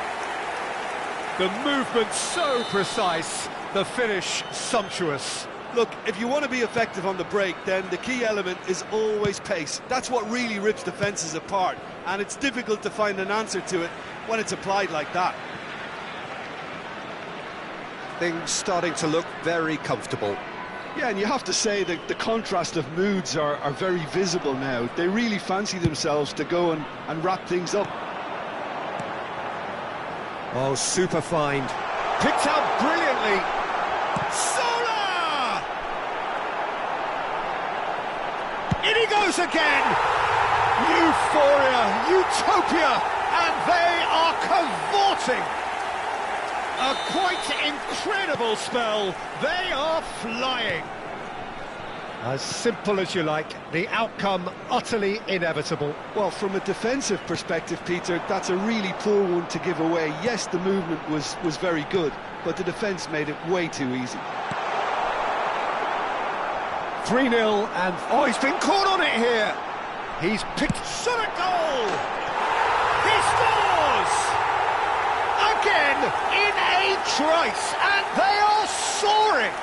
The movement so precise, the finish sumptuous. Look, if you want to be effective on the break, then the key element is always pace. That's what really rips defences apart, and it's difficult to find an answer to it when it's applied like that. Things starting to look very comfortable. Yeah, and you have to say that the contrast of moods are very visible now. They really fancy themselves to go and wrap things up. Oh, super find. Picked out brilliantly. Zola! In he goes again! Euphoria, utopia, and they are cavorting! A quite incredible spell. They are flying. As simple as you like, the outcome utterly inevitable. Well, from a defensive perspective, Peter, that's a really poor one to give away. Yes, the movement was very good, but the defence made it way too easy. 3-0 and... oh, he's been caught on it here. He's picked... shot a goal! He scores! Again, in a trice, and they are soaring!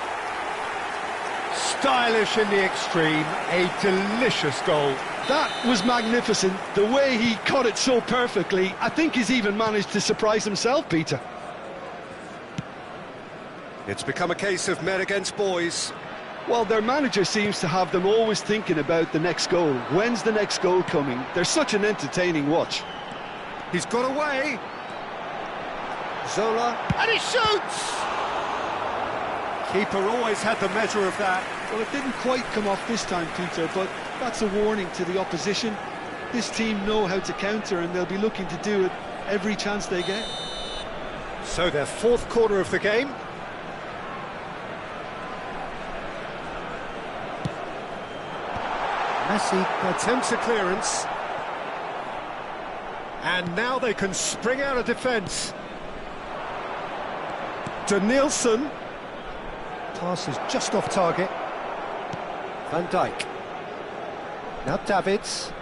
Stylish in the extreme, a delicious goal. That was magnificent. The way he caught it so perfectly, I think he's even managed to surprise himself, Peter. It's become a case of men against boys. Well, their manager seems to have them always thinking about the next goal. When's the next goal coming? They're such an entertaining watch. He's got away. Zola, and he shoots! Keeper always had the measure of that. Well, it didn't quite come off this time, Peter, but that's a warning to the opposition. This team know how to counter, and they'll be looking to do it every chance they get. So their fourth quarter of the game. Messi attempts a clearance. And now they can spring out of defence. Danielson. Pass is just off target. Van Dijk. Now Davids.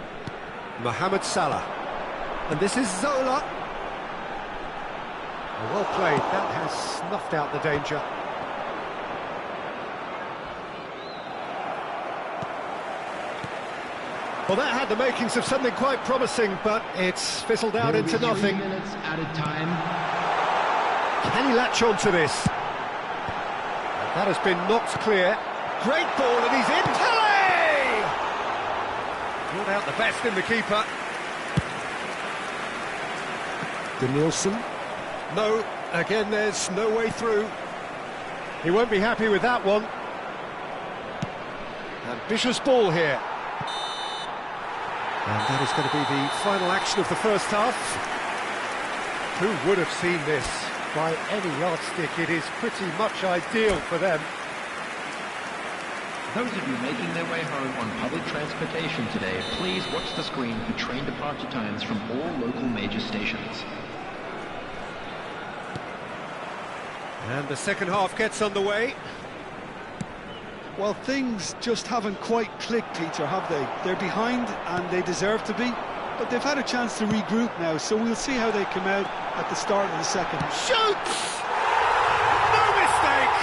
Mohamed Salah. And this is Zola. Well played, that has snuffed out the danger. Well, that had the makings of something quite promising, but it's fizzled out into nothing. 3 minutes added time. Can he latch on to this? That has been knocked clear. Great ball, and he's in. Pele! Brought out the best in the keeper. Danielson. No, again, there's no way through. He won't be happy with that one. Ambitious ball here. And that is going to be the final action of the first half. Who would have seen this? By any yardstick, it is pretty much ideal for them. Those of you making their way home on public transportation today, please watch the screen for train departure times from all local major stations. And the second half gets underway. Well, things just haven't quite clicked, Peter, have they? They're behind, and they deserve to be, but they've had a chance to regroup now, so we'll see how they come out at the start of the second. Shoots! No mistake!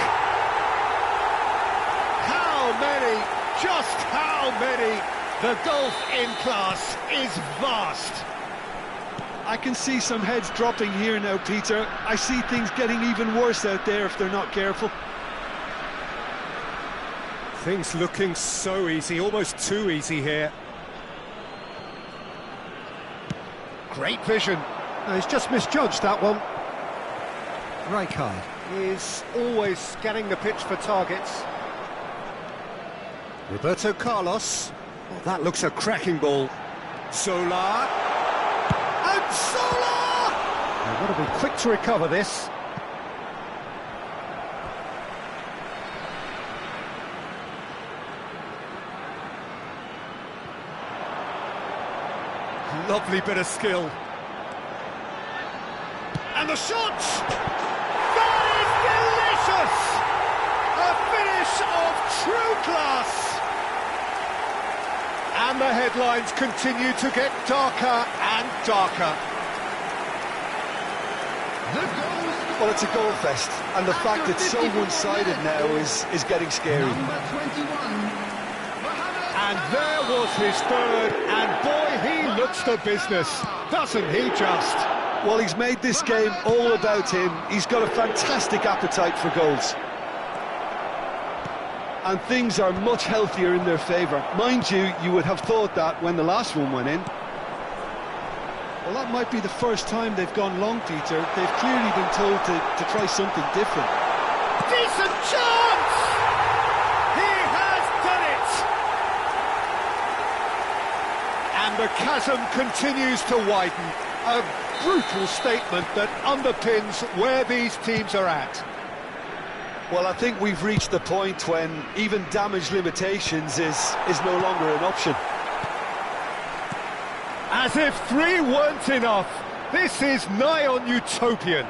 How many, just how many? The gulf in class is vast. I can see some heads dropping here now, Peter. I see things getting even worse out there if they're not careful. Things looking so easy, almost too easy here. Great vision. No, he's just misjudged that one. Rijkaard is always scanning the pitch for targets. Roberto Carlos. Oh, that looks a cracking ball. Zola. And Zola! They've got to be quick to recover this. Lovely bit of skill. And the shot! That is delicious! A finish of true class! And the headlines continue to get darker and darker. Well, it's a goal fest, and the fact it's so one-sided now is getting scary. Number 21. And there was his third, and boy, he looks the business, doesn't he just? Well, he's made this game all about him. He's got a fantastic appetite for goals. And things are much healthier in their favour. Mind you, you would have thought that when the last one went in. Well, that might be the first time they've gone long, Peter. They've clearly been told to try something different. Decent chance! He has done it! And the chasm continues to widen. A brutal statement that underpins where these teams are at. Well, I think we've reached the point when even damage limitations is no longer an option. As if 3 weren't enough, this is nigh on utopian.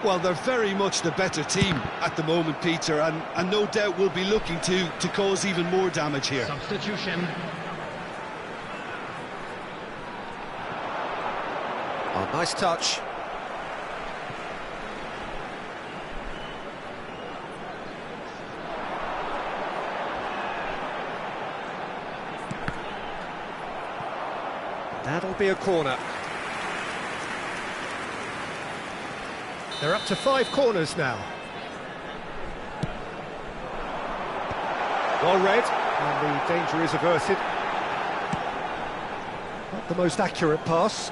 Well, they're very much the better team at the moment, Peter, and no doubt will be looking to cause even more damage here. Substitution. Oh, nice touch. That'll be a corner. They're up to 5 corners now. Well read, and the danger is averted. Not the most accurate pass.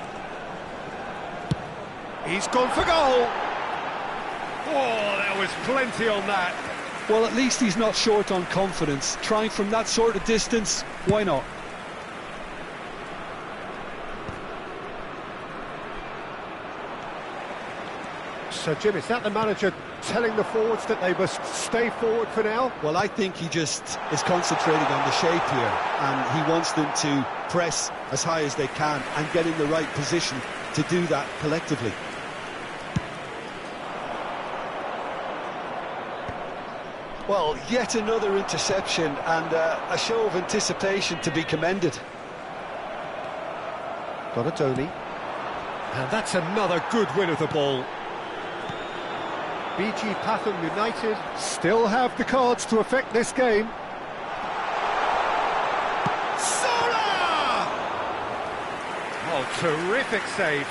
He's gone for goal! Oh, there was plenty on that. Well, at least he's not short on confidence. Trying from that sort of distance, why not? So, Jim, is that the manager telling the forwards that they must stay forward for now? Well, I think he just is concentrating on the shape here, and he wants them to press as high as they can and get in the right position to do that collectively. Well, yet another interception and a show of anticipation to be commended. Donadoni. And that's another good win of the ball. BG Pathum United still have the cards to affect this game. Sola! Oh, terrific save.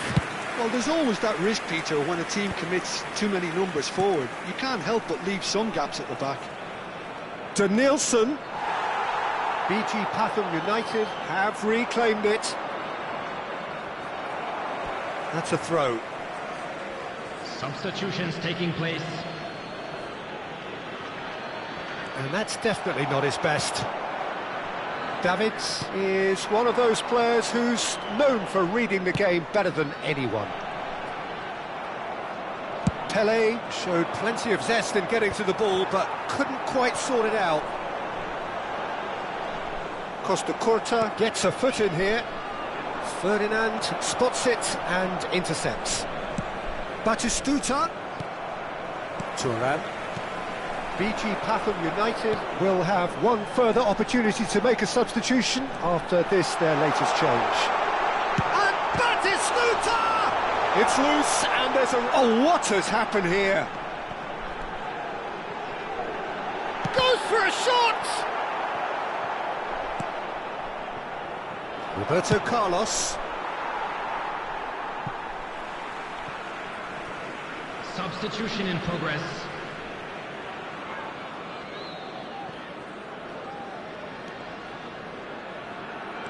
Well, there's always that risk, Peter, when a team commits too many numbers forward. You can't help but leave some gaps at the back. Danielson. BG Pathum United have reclaimed it. That's a throw. Substitutions taking place. And that's definitely not his best. Davids is one of those players who's known for reading the game better than anyone. Pele showed plenty of zest in getting to the ball, but couldn't quite sort it out. Costa Curta gets a foot in here. Ferdinand spots it and intercepts. Batistuta. Turan. BG Pathum United will have one further opportunity to make a substitution after this, their latest change. And Batistuta! It's loose, and there's a... Oh, what has happened here? Goes for a shot! Roberto Carlos. Substitution in progress.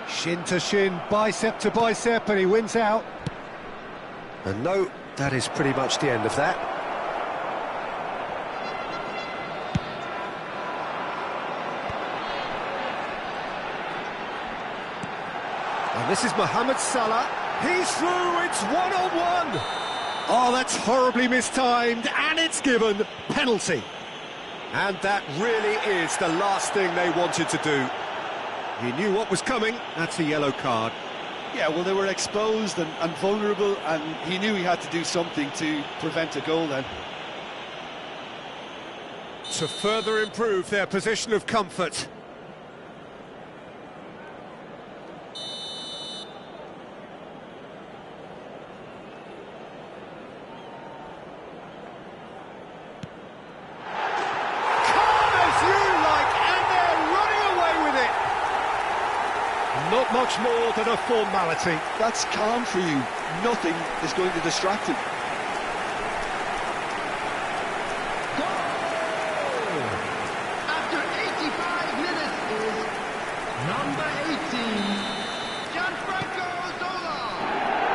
Shin to shin, bicep to bicep, and he wins out. And no, that is pretty much the end of that. And this is Mohamed Salah. He's through, it's one-on-one. Oh, that's horribly mistimed, and it's given penalty. And that really is the last thing they wanted to do. He knew what was coming, that's a yellow card. Yeah, well, they were exposed and vulnerable, and he knew he had to do something to prevent a goal then. To further improve their position of comfort. Not much more than a formality. That's calm for you. Nothing is going to distract him. Goal! After 85 minutes is number 18, Gianfranco Zola.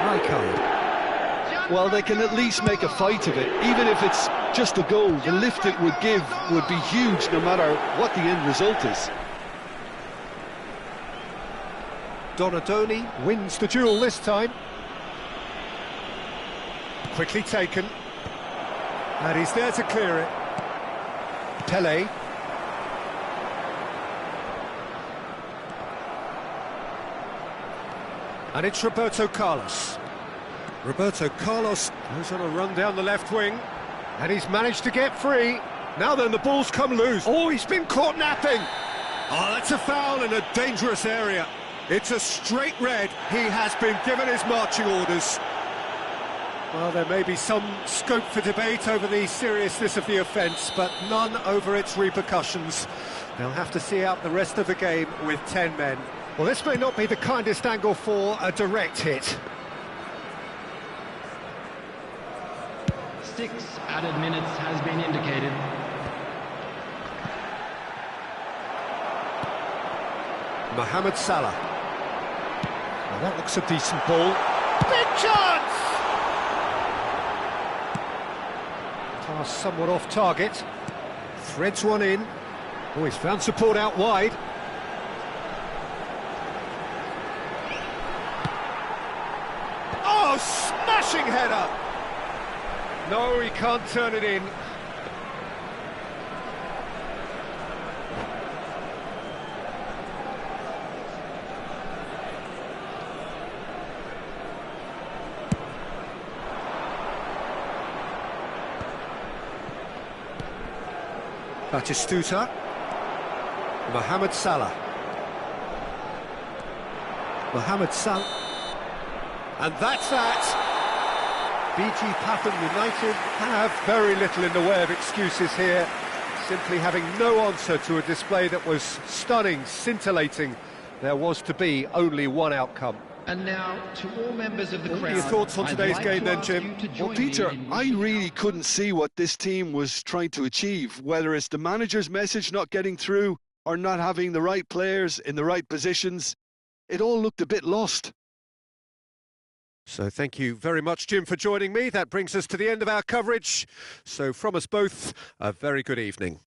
My card. Well, they can at least make a fight of it. Even if it's just a goal, the lift it would give would be huge no matter what the end result is. Donadoni wins the duel this time. Quickly taken. And he's there to clear it. Pele. And it's Roberto Carlos. Roberto Carlos goes on a run down the left wing. And he's managed to get free. Now then, the ball's come loose. Oh, he's been caught napping. Oh, that's a foul in a dangerous area. It's a straight red. He has been given his marching orders. Well, there may be some scope for debate over the seriousness of the offence, but none over its repercussions. They'll have to see out the rest of the game with 10 men. Well, this may not be the kindest angle for a direct hit. 6 added minutes has been indicated. Mohamed Salah. Well, that looks a decent ball. Big chance! Pass somewhat off target. Threads one in. Oh, he's found support out wide. Oh, smashing header! No, he can't turn it in. Batistuta. Mohamed Salah. Mohamed Salah. And that's that. BG Pathum United have very little in the way of excuses here. Simply having no answer to a display that was stunning, scintillating. There was to be only one outcome. And now, to all members of the crowd, What are your thoughts on today's game then, Jim? Well, Peter, I really couldn't see what this team was trying to achieve, whether it's the manager's message not getting through or not having the right players in the right positions. It all looked a bit lost. So thank you very much, Jim, for joining me. That brings us to the end of our coverage. So from us both, a very good evening.